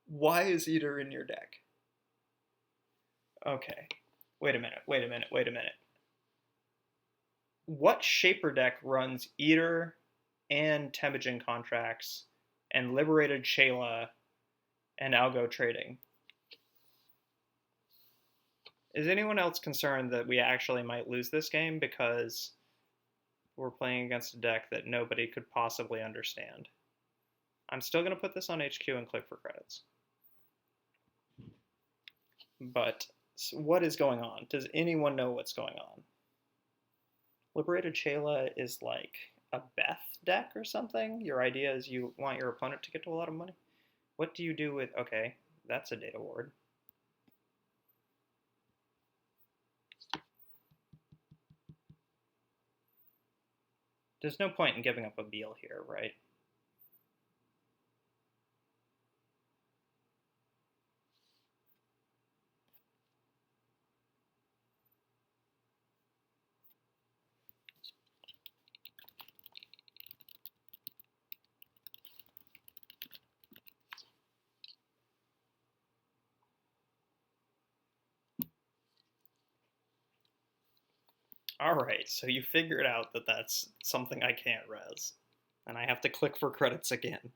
Why is Eater in your deck? Okay. Wait a minute. What Shaper deck runs Eater and Temujin contracts and Liberated Shayla and Algo trading? Is anyone else concerned that we actually might lose this game because we're playing against a deck that nobody could possibly understand? I'm still going to put this on HQ and click for credits. But what is going on? Does anyone know what's going on? Liberated Shayla is like a Beth deck or something? Your idea is you want your opponent to get to a lot of money? What do you do with... Okay, that's a data ward. There's no point in giving up a Beal here, right? Alright, so you figured out that that's something I can't res. And I have to click for credits again.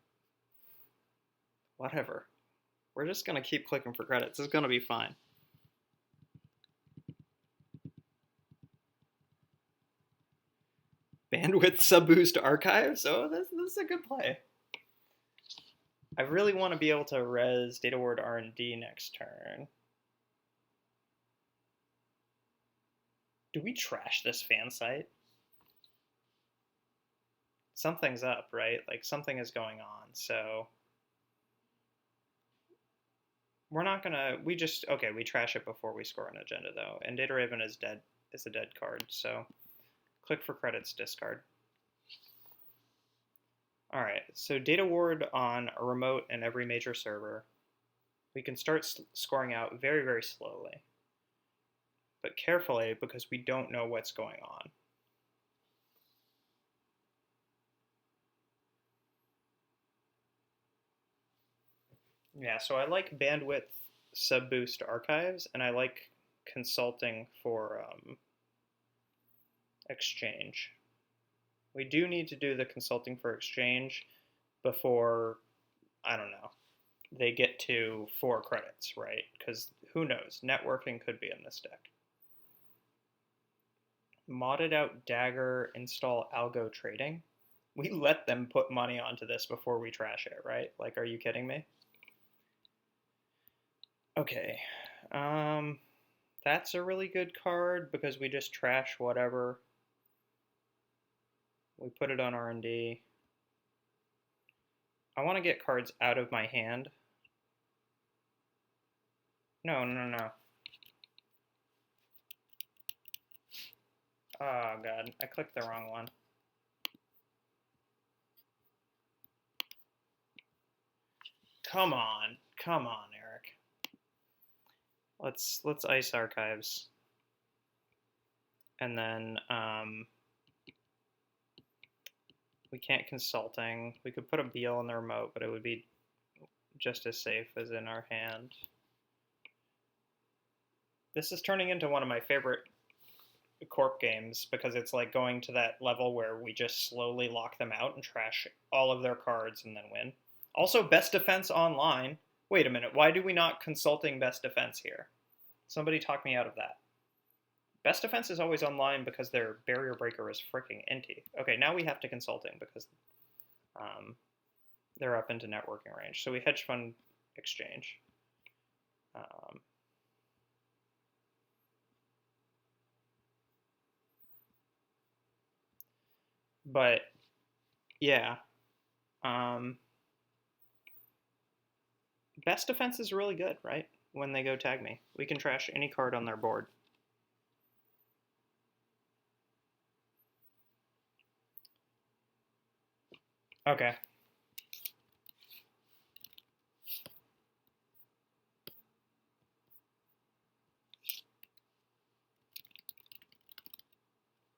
Whatever. We're just gonna keep clicking for credits. It's gonna be fine. Bandwidth sub-boost archives? Oh, this is a good play. I really want to be able to res Data Ward R&D next turn. Do we trash this fan site? Something's up, right? Like something is going on, so we're not gonna, we trash it before we score an agenda though, and Data Raven is dead, is a dead card, so click for credits, discard. Alright, so Data Ward on a remote and every major server. We can start scoring out very, very slowly, but carefully because we don't know what's going on. Yeah, so I like bandwidth sub-boost archives, and I like consulting for exchange. We do need to do the consulting for exchange before, I don't know, they get to 4 credits, right? Because who knows, networking could be in this deck. Modded out Dagger, install algo trading. We let them put money onto this before we trash it, right? Like, are you kidding me? Okay, that's a really good card because we just trash whatever. We put it on R&D. I want to get cards out of my hand. No. Oh god, I clicked the wrong one. Come on, Eric. Let's ice archives. And then we can't consulting. We could put a Beal in the remote, but it would be just as safe as in our hand. This is turning into one of my favorite Corp games because it's like going to that level where we just slowly lock them out and trash all of their cards and then win. Also, best defense online. Wait a minute, why do we not consulting best defense here? Somebody talk me out of that. Best defense is always online because their barrier breaker is freaking inty. Okay, now we have to consulting because they're up into networking range. So we hedge fund exchange. But yeah, Best defense is really good, right? When they go tag me, we can trash any card on their board. Okay.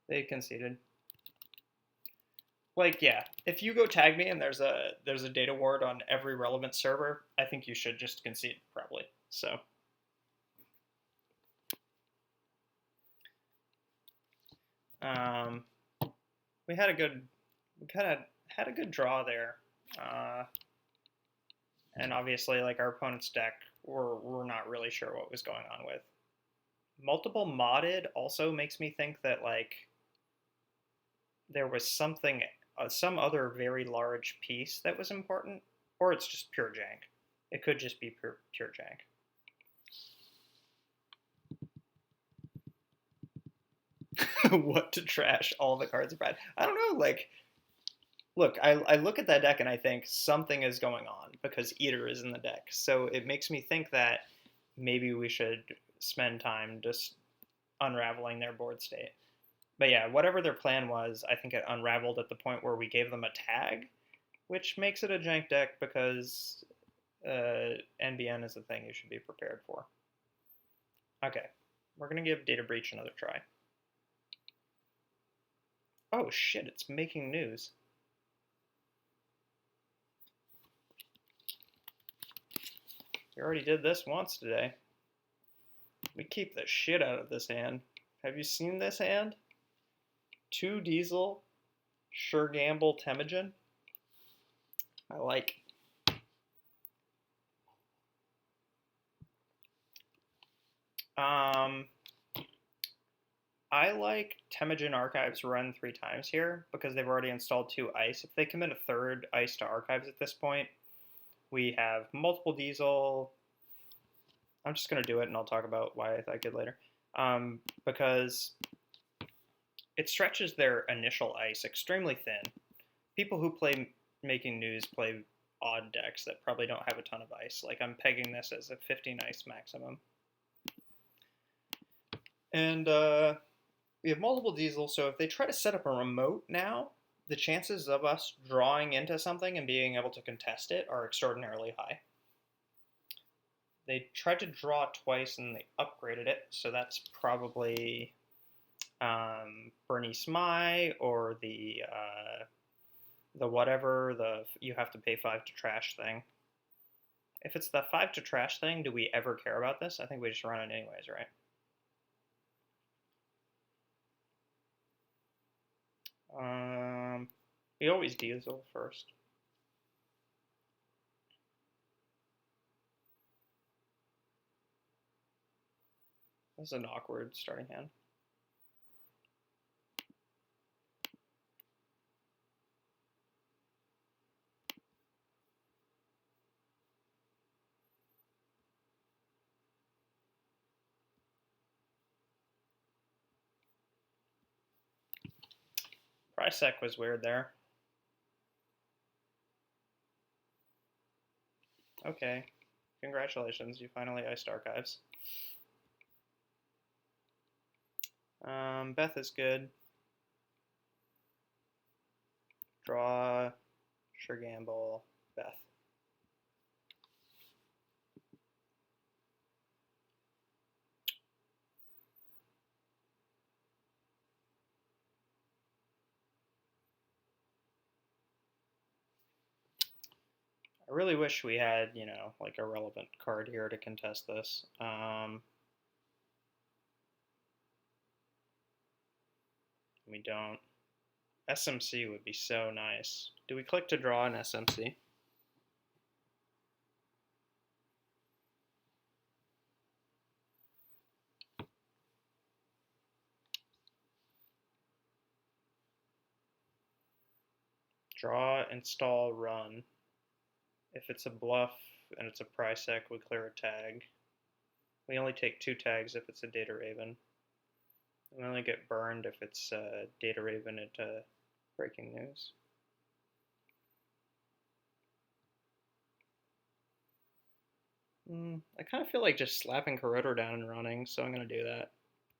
They conceded. Like, yeah, if you go tag me and there's a data ward on every relevant server, I think you should just concede probably. So we had a good, we kind of had a good draw there, and obviously like our opponent's deck, we're not really sure what was going on with. Multiple modded also makes me think that like there was something, some other very large piece that was important, or it's just pure jank. It could just be pure jank. What to trash? All the cards are bad. I don't know. Like, look, I look at that deck and I think something is going on because Eater is in the deck. So it makes me think that maybe we should spend time just unraveling their board state. But yeah, whatever their plan was, I think it unraveled at the point where we gave them a tag, which makes it a jank deck because NBN is the thing you should be prepared for. Okay, we're going to give Data Breach another try. Oh shit, it's making news. We already did this once today. We keep the shit out of this hand. Have you seen this hand? 2 Diesel, Sure Gamble, Temujin. I like. I like Temujin Archives run 3 times here because they've already installed 2 ice. If they commit a 3rd ice to Archives at this point, we have multiple Diesel. I'm just going to do it and I'll talk about why I like it later. Because it stretches their initial ice extremely thin. People who play Making News play odd decks that probably don't have a ton of ice. Like I'm pegging this as a 15 ice maximum. And we have multiple Diesel, so if they try to set up a remote now, the chances of us drawing into something and being able to contest it are extraordinarily high. They tried to draw twice and they upgraded it, so that's probably Bernie Smye or the whatever, the you have to pay 5 to trash thing. If it's the 5 to trash thing, do we ever care about this? I think we just run it anyways, right? We always Diesel first. This is an awkward starting hand. Prisec was weird there. Okay. Congratulations, you finally iced Archives. Beth is good. Draw, Sure Gamble, Beth. I really wish we had, you know, like a relevant card here to contest this. We don't. SMC would be so nice. Do we click to draw an SMC? Draw, install, run. If it's a bluff and it's a Prisec, we clear a tag. We only take 2 tags if it's a Data Raven. We only get burned if it's Data Raven into Breaking News. I kind of feel like just slapping Corroder down and running, so I'm going to do that.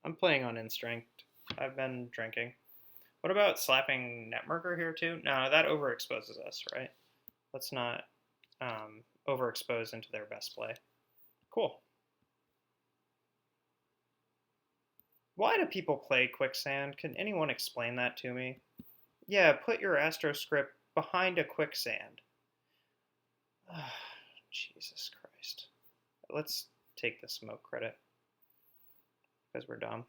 I'm playing on Instinct. I've been drinking. What about slapping Netmarker here too? No, that overexposes us, right? Let's not overexpose into their best play. Cool. Why do people play Quicksand? Can anyone explain that to me? Yeah, put your Astro script behind a Quicksand. Jesus Christ. Let's take the smoke credit because we're dumb.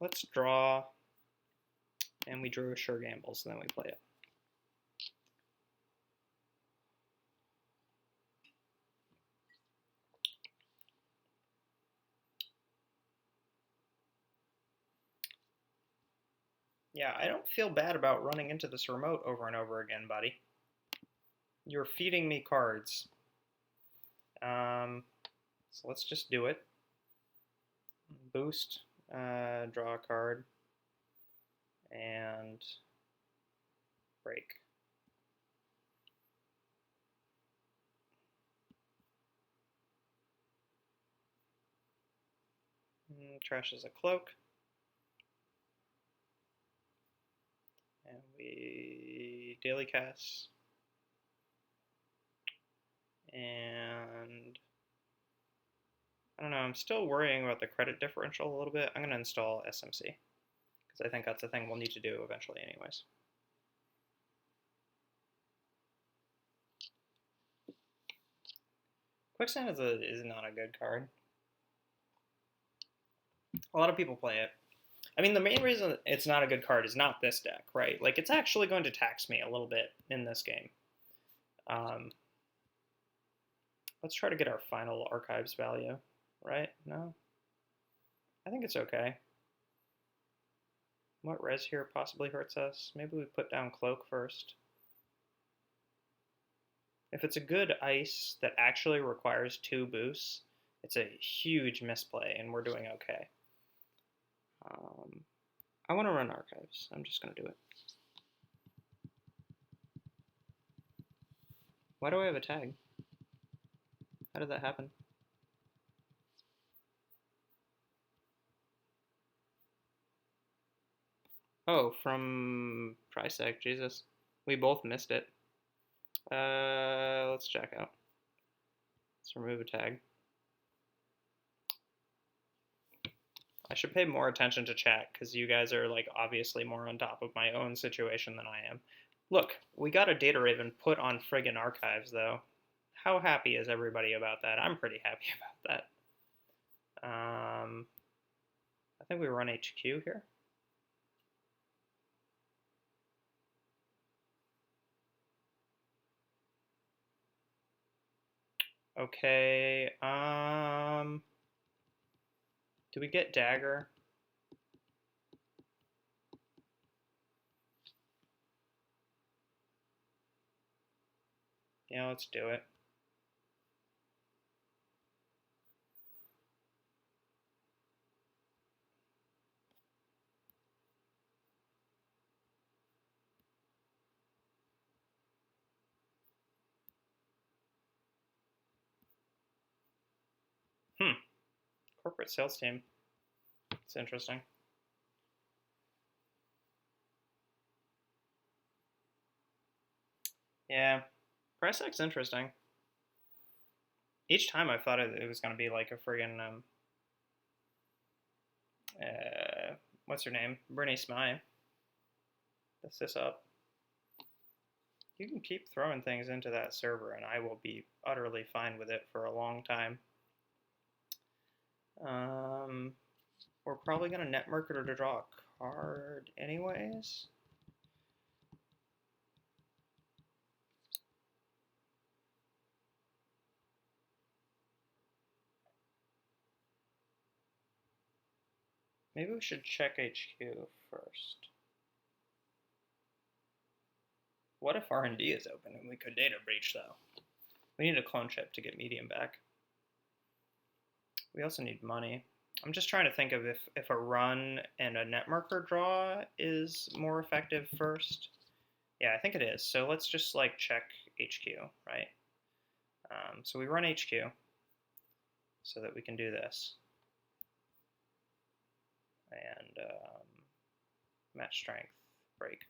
Let's draw, and we drew a sure gamble, so then we play it. Yeah, I don't feel bad about running into this remote over and over again, buddy. You're feeding me cards. So let's just do it. Boost, draw a card, and break. Trashes a cloak. And we daily cast. And I don't know, I'm still worrying about the credit differential a little bit. I'm going to install SMC because I think that's a thing we'll need to do eventually anyways. Quicksand is not a good card. A lot of people play it. I mean, the main reason it's not a good card is not this deck, right? Like, it's actually going to tax me a little bit in this game. Let's try to get our final archives value, right? No? I think it's okay. What res here possibly hurts us? Maybe we put down Cloak first. If it's a good ice that actually requires 2 boosts, it's a huge misplay, and we're doing okay. I want to run archives. I'm just going to do it. Why do I have a tag? How did that happen? Oh, from Prisec, Jesus. We both missed it. Let's check out. Let's remove a tag. I should pay more attention to chat because you guys are like obviously more on top of my own situation than I am. Look, we got a data raven put on friggin' archives though. How happy is everybody about that? I'm pretty happy about that. I think we run HQ here. Okay, do we get dagger? Yeah, let's do it. Corporate sales team. It's interesting. Yeah, Prisec's interesting. Each time I thought it was going to be like a friggin' what's her name? Bernie Smythe. That's this up. You can keep throwing things into that server and I will be utterly fine with it for a long time. We're probably going to net marketer to draw a card anyways. Maybe we should check HQ first. What if R&D is open and we could data breach though? We need a clone chip to get medium back. We also need money. I'm just trying to think of if a run and a net marker draw is more effective first. Yeah, I think it is. So let's just like check HQ, right? So we run HQ so that we can do this. And match strength, break.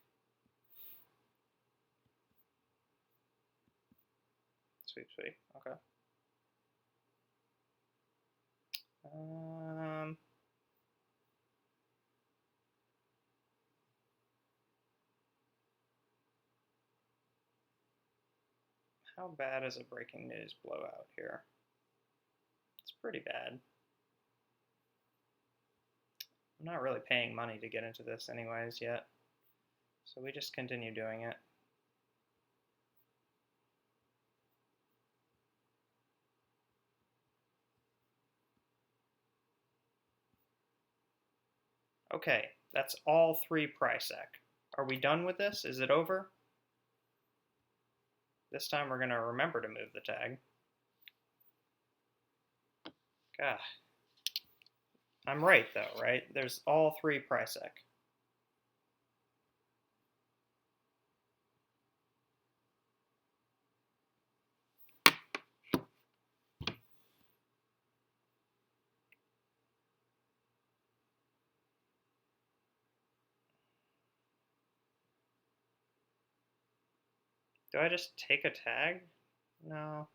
Sweep, sweep, okay. How bad is a breaking news blowout here? It's pretty bad. I'm not really paying money to get into this anyways yet, so we just continue doing it. Okay, that's all 3 Prysac. Are we done with this? Is it over? This time we're going to remember to move the tag. God. I'm right, though, right? There's all 3 Prysac. Do I just take a tag? No.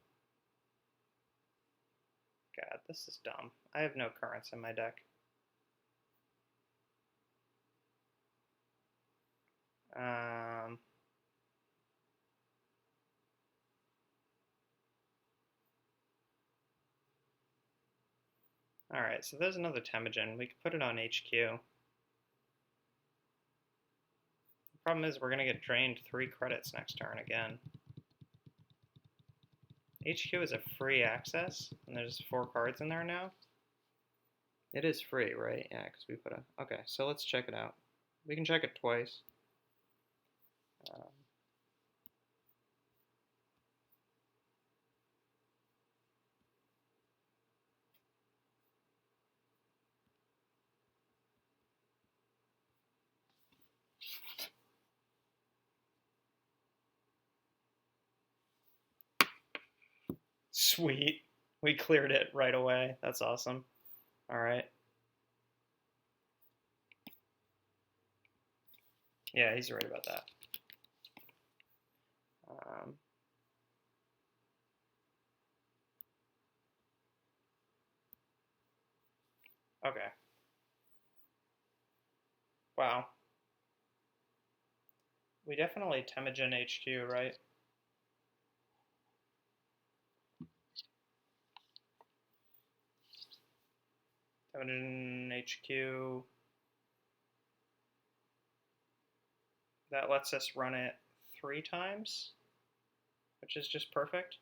God, this is dumb. I have no currents in my deck. Alright, so there's another Temujin. We could put it on HQ. The problem is we're going to get drained 3 credits next turn again. HQ is a free access, and there's 4 cards in there now. It is free, right? Yeah, because we put a... Okay, so let's check it out. We can check it twice. Sweet. We cleared it right away. That's awesome. All right. Yeah, he's right about that. Okay. Wow. We definitely Temujin HQ, right? Temujin HQ. That lets us run it 3 times, which is just perfect.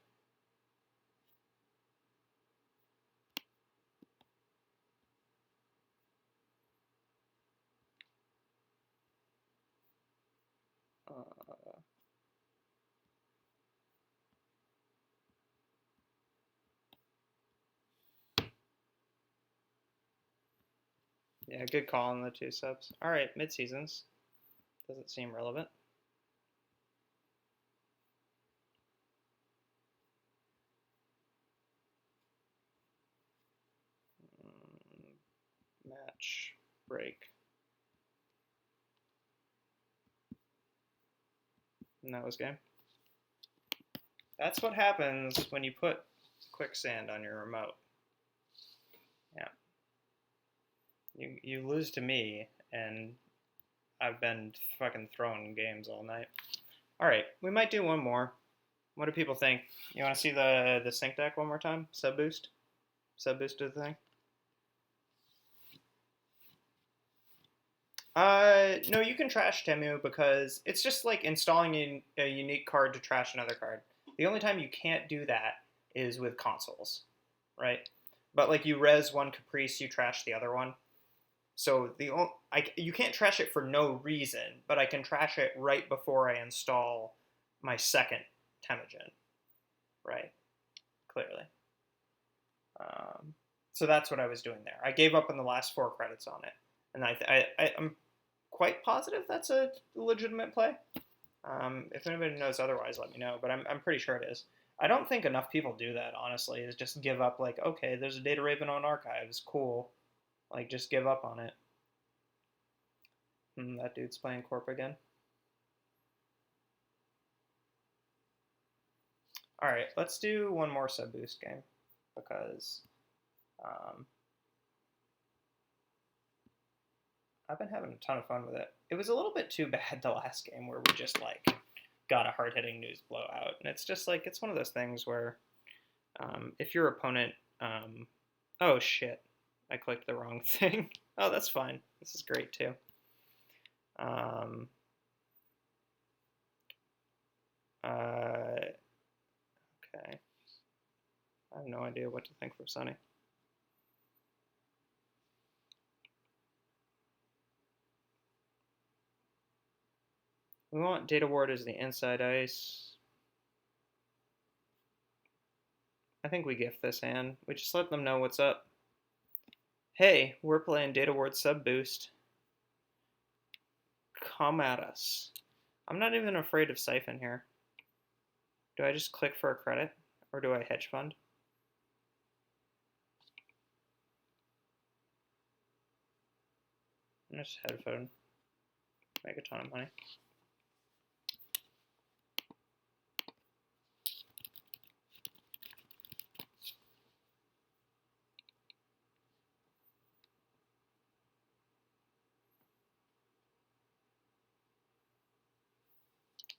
Yeah, good call on the 2 subs. All right, mid-seasons. Doesn't seem relevant. Match, break. And that was game. That's what happens when you put quicksand on your remote. Yeah. You lose to me, and I've been fucking throwing games all night. All right, we might do one more. What do people think? You want to see the sync deck one more time? Sub boost to the thing. No, you can trash Temu because it's just like installing a unique card to trash another card. The only time you can't do that is with consoles, right? But like you res one Caprice, you trash the other one. So you can't trash it for no reason, but I can trash it right before I install my second Temujin, right? clearly. So that's what I was doing there. I gave up on the last 4 credits on it, and I'm quite positive that's a legitimate play. If anybody knows otherwise, let me know, but I'm pretty sure it is. I don't think enough people do that, honestly, is just give up, like, okay, there's a data raven on archives, cool. Like, just give up on it. That dude's playing Corp again. Alright, let's do one more sub boost game, because I've been having a ton of fun with it. It was a little bit too bad the last game where we just, like, got a hard-hitting news blowout. And it's just, like, it's one of those things where if your opponent... oh, shit. I clicked the wrong thing. Oh, that's fine. This is great, too. Okay. I have no idea what to think for Sunny. We want Data Ward as the inside ice. I think we gift this hand. We just let them know what's up. Hey, we're playing Data Ward sub boost. Come at us. I'm not even afraid of Siphon here. Do I just click for a credit? Or do I hedge fund? I'm just headphone. Make a ton of money.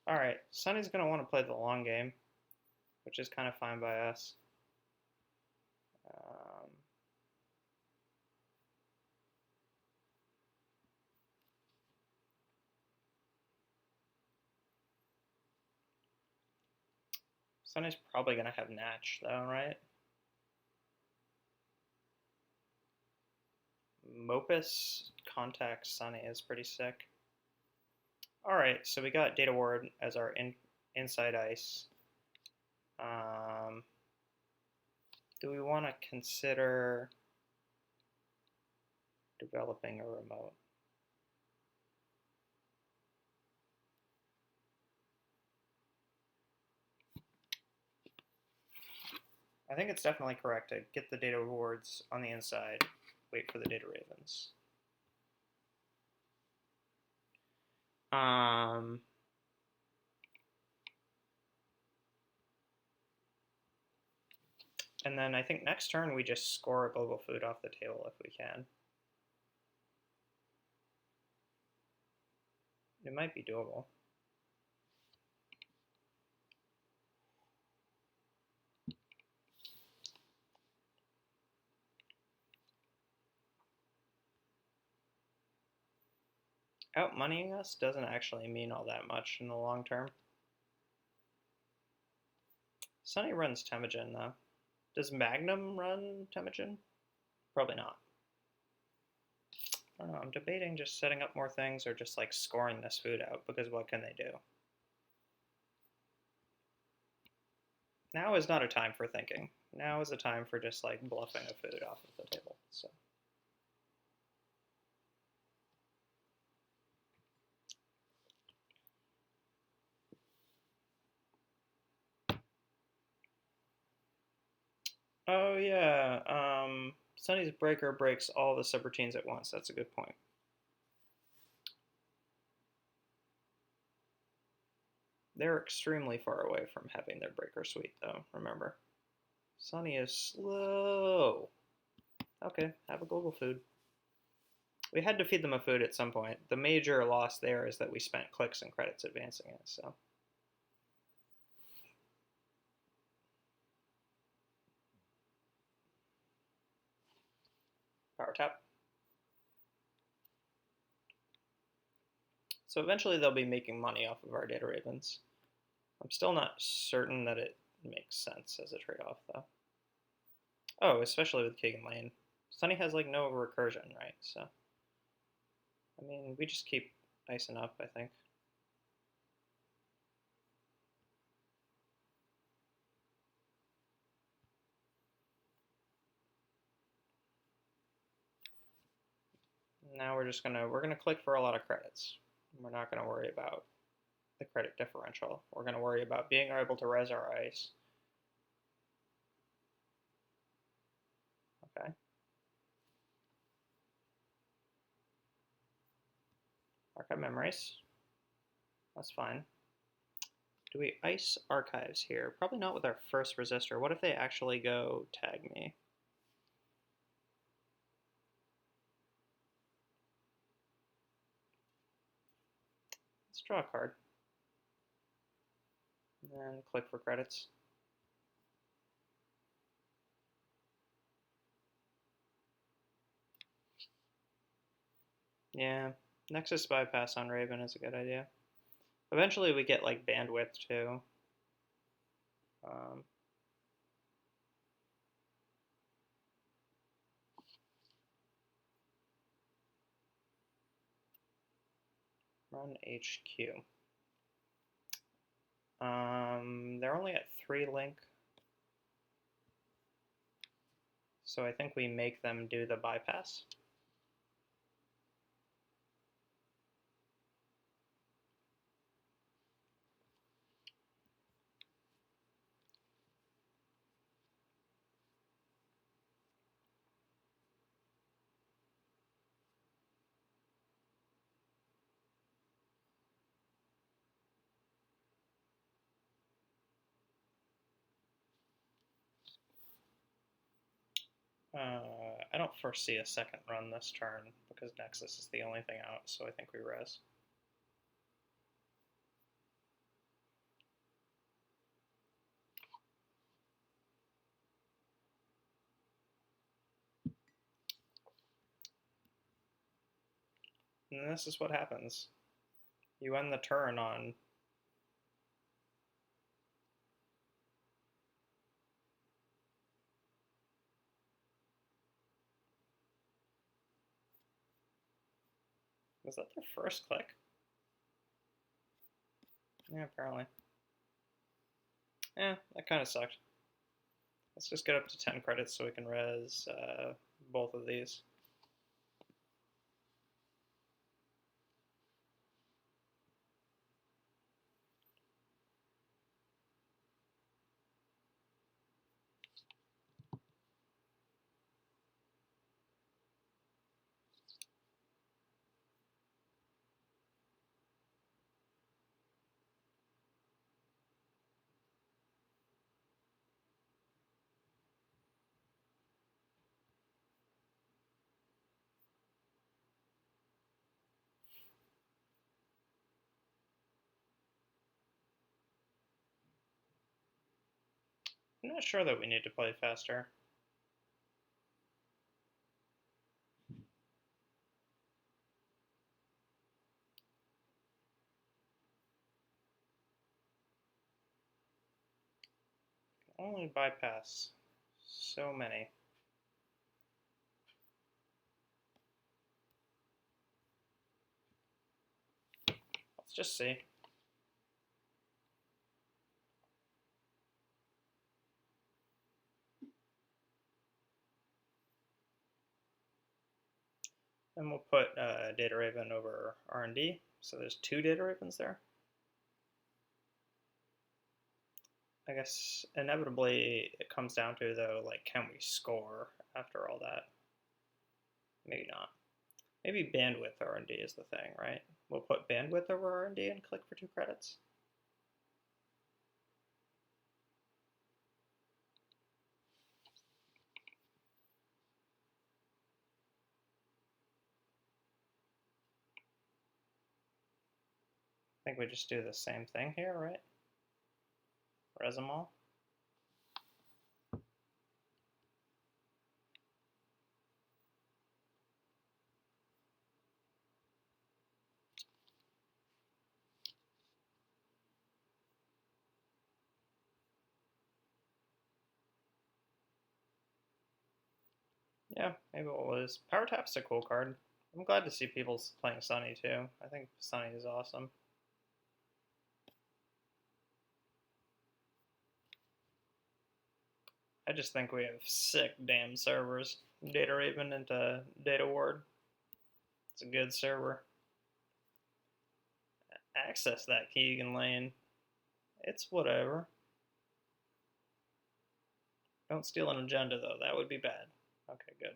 Alright, Sunny's going to want to play the long game, which is kind of fine by us. Sunny's probably going to have Natch, though, right? Mopus contacts Sunny is pretty sick. Alright, so we got Data Ward as our inside ice. Do we want to consider developing a remote? I think it's definitely correct to get the Data Wards on the inside, wait for the Data Ravens. And then I think next turn we just score a global food off the table if we can. It might be doable. Outmoneying us doesn't actually mean all that much in the long term. Sunny runs Temujin, though. Does Magnum run Temujin? Probably not. I don't know, I'm debating just setting up more things or just, like, scoring this food out, because what can they do? Now is not a time for thinking. Now is a time for just, like, bluffing a food off of the table, so... Oh, yeah. Sunny's breaker breaks all the subroutines at once. That's a good point. They're extremely far away from having their breaker suite, though, remember. Sunny is slow. Okay, have a global food. We had to feed them a food at some point. The major loss there is that we spent clicks and credits advancing it, so... Power tap. So eventually they'll be making money off of our data ravens. I'm still not certain that it makes sense as a trade-off, though. Oh, especially with Kagan Lane. Sunny has, like, no recursion, right? So, I mean, we just keep icing up, I think. Now we're gonna click for a lot of credits. We're not gonna worry about the credit differential. We're gonna worry about being able to res our ice. Okay. Archive memories. That's fine. Do we ice archives here? Probably not with our first resistor. What if they actually go tag me? Let's draw a card. And click for credits. Yeah, Nexus bypass on Raven is a good idea. Eventually we get like bandwidth too. Run HQ. They're only at 3 link. So I think we make them do the bypass. I don't foresee a second run this turn because Nexus is the only thing out, so I think we res. And this is what happens. You end the turn on... Was that their first click? Yeah, apparently. Yeah, that kind of sucked. Let's just get up to 10 credits so we can res both of these. I'm not sure that we need to play faster. Only bypass so many. Let's just see. And we'll put Data Raven over R&D. So there's 2 Data Ravens there. I guess inevitably it comes down to, though, like, can we score after all that? Maybe not. Maybe bandwidth R&D is the thing, right? We'll put bandwidth over R&D and click for 2 credits. I think we just do the same thing here, right? Res them all. Yeah, maybe we'll lose. Power Tap's a cool card. I'm glad to see people playing Sunny too. I think Sunny is awesome. I just think we have sick damn servers. Data Raven into Data Ward. It's a good server. Access that Keegan lane. It's whatever. Don't steal an agenda, though. That would be bad. Okay, good.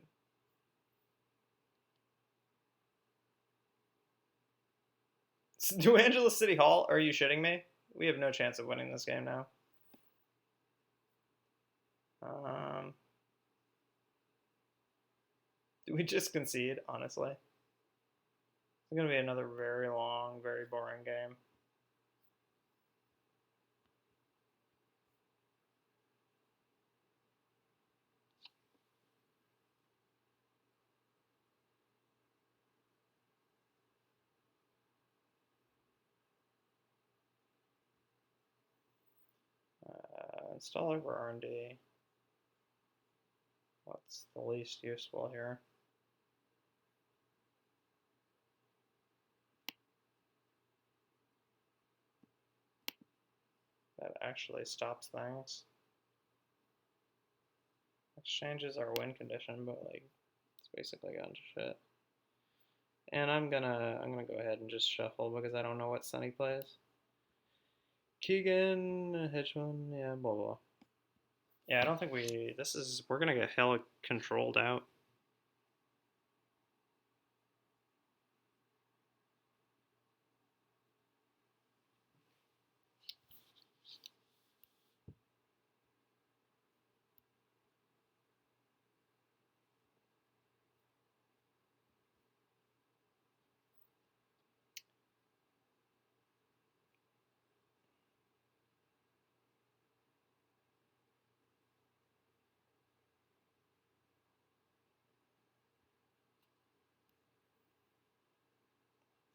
New Angeles City Hall? Are you shitting me? We have no chance of winning this game now. Do we just concede, honestly? It's going to be another very long, very boring game. Install over R&D. What's the least useful here? That actually stops things. Exchanges our win condition, but like it's basically gone to shit. And I'm gonna go ahead and just shuffle because I don't know what Sunny plays. Keegan, Hedgeman, yeah, blah blah. Yeah, I don't think we're gonna get hella controlled out.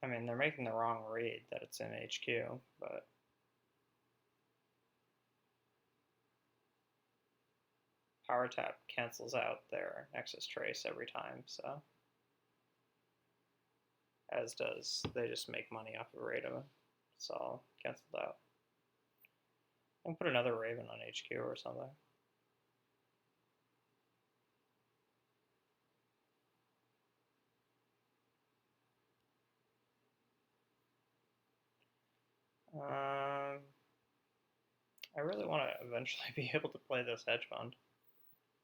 I mean, they're making the wrong read that it's in HQ, but power tap cancels out their Nexus Trace every time, so as does they just make money off of Raven. It's all canceled out. I can put another Raven on HQ or something. I really want to eventually be able to play this hedge fund,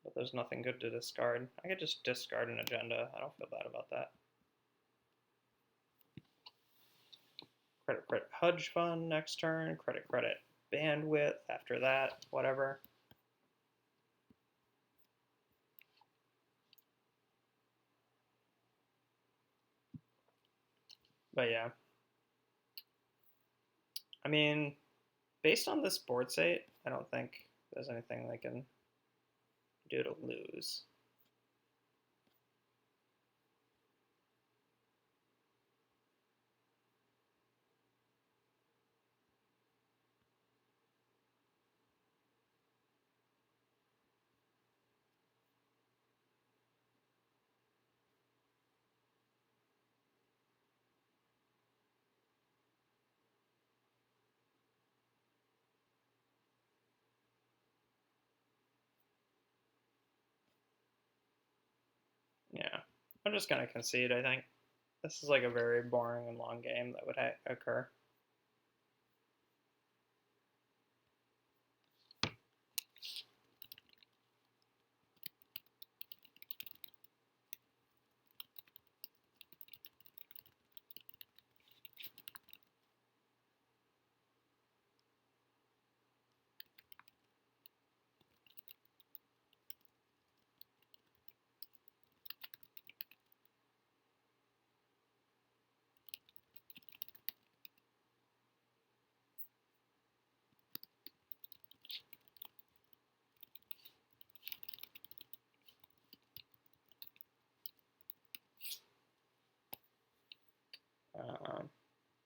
but there's nothing good to discard. I could just discard an agenda. I don't feel bad about that. Credit hedge fund next turn. Credit bandwidth after that. Whatever. But yeah. I mean, based on this board state, I don't think there's anything they can do to lose. Yeah, I'm just gonna concede, I think. This is like a very boring and long game that would occur.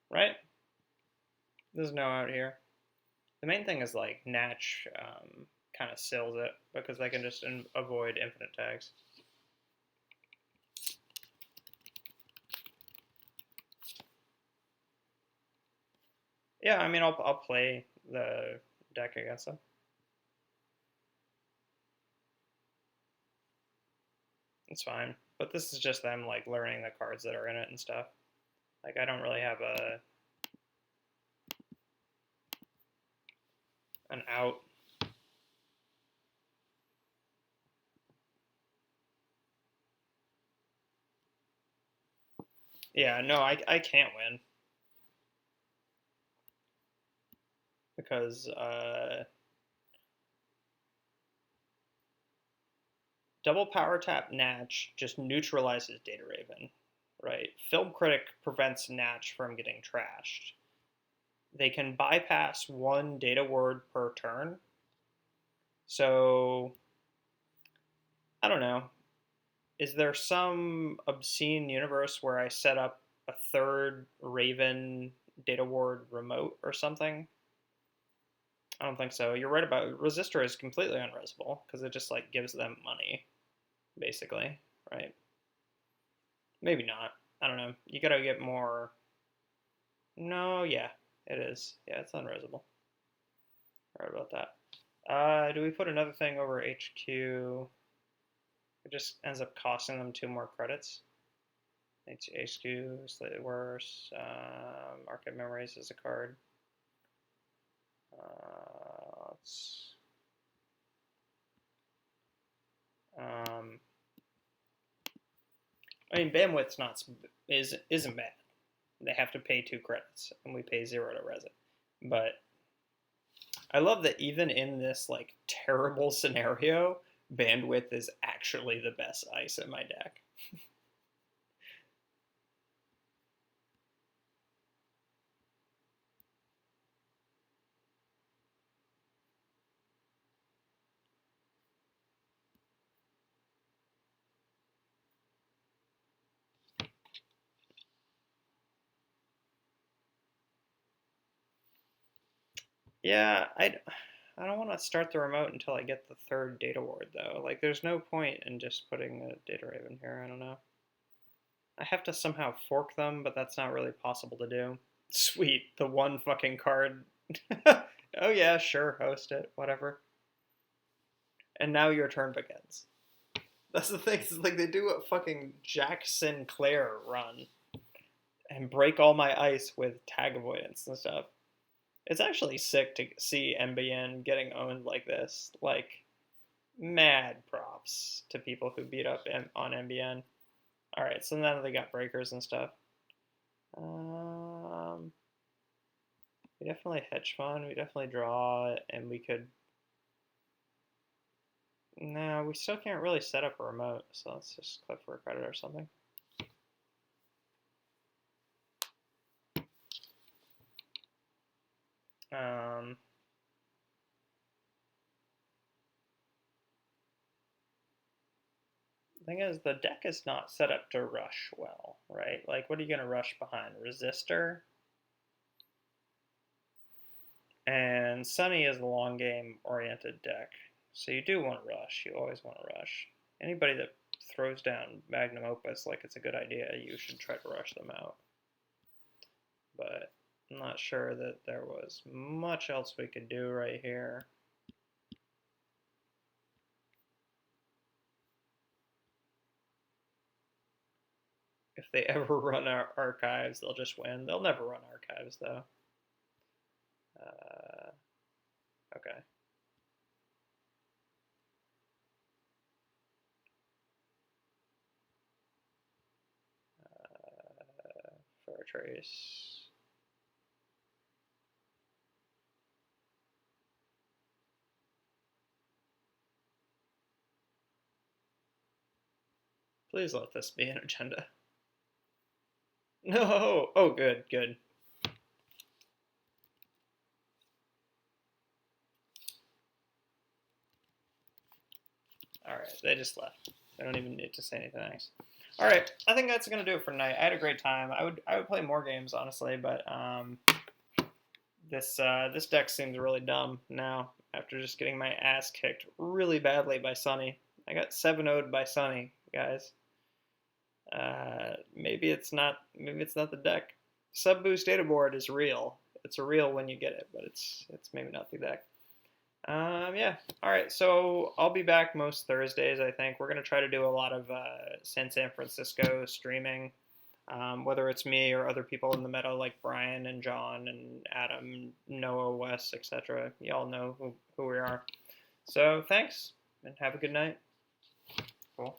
Right? There's no out here. The main thing is like Natch kind of seals it because they can just avoid infinite tags. Yeah, I mean, I'll play the deck against them. It's fine. But this is just them like learning the cards that are in it and stuff. Like I don't really have an out. Yeah, no, I can't win because double power tap Natch just neutralizes Data Raven, right? Film Critic prevents Natch from getting trashed. They can bypass one data word per turn. So I don't know. Is there some obscene universe where I set up a third Raven data ward remote or something? I don't think so. You're right about Resistor is completely unresable because it just like gives them money, basically, right? Maybe not. I don't know. You gotta get more. No, yeah, it is. Yeah, it's unresable. Right about that. Do we put another thing over HQ? It just ends up costing them 2 more credits. HQ, slightly worse. Market Memories is a card. Let's. I mean, bandwidth's not isn't bad. They have to pay 2 credits, and we pay 0 to res it. But I love that even in this like terrible scenario, bandwidth is actually the best ice in my deck. Yeah, I don't want to start the remote until I get the third data ward though. Like, there's no point in just putting a data raven here. I don't know. I have to somehow fork them, but that's not really possible to do. Sweet, the one fucking card. Oh yeah, sure, host it, whatever. And now your turn begins. That's the thing. It's like they do a fucking Jack Sinclair run and break all my ice with tag avoidance and stuff. It's actually sick to see MBN getting owned like this. Like, mad props to people who beat up on MBN. All right, so now they got breakers and stuff. We definitely hedge fund. We definitely draw, and we could. No, we still can't really set up a remote, so let's just click for a credit or something. Thing is, the deck is not set up to rush well, right? Like, what are you going to rush behind? Resistor? And Sunny is a long game oriented deck. So you do want to rush. You always want to rush. Anybody that throws down Magnum Opus like it's a good idea, you should try to rush them out. But I'm not sure that there was much else we could do right here. If they ever run our archives, they'll just win. They'll never run archives, though. Okay. For a trace. Please let this be an agenda. No! Oh, good, good. Alright, they just left. They don't even need to say anything nice. Alright, I think that's gonna do it for tonight. I had a great time. I would play more games, honestly, but this deck seems really dumb now after just getting my ass kicked really badly by Sunny. I got 7-0'd by Sunny, guys. Maybe it's not the deck. Sub boost data board is real. It's real when you get it, but it's maybe not the deck. Yeah. All right. So I'll be back most Thursdays, I think. We're going to try to do a lot of San Francisco streaming, whether it's me or other people in the meta like Brian and John and Adam, Noah, Wes, etc. Y'all know who we are. So thanks and have a good night. Cool.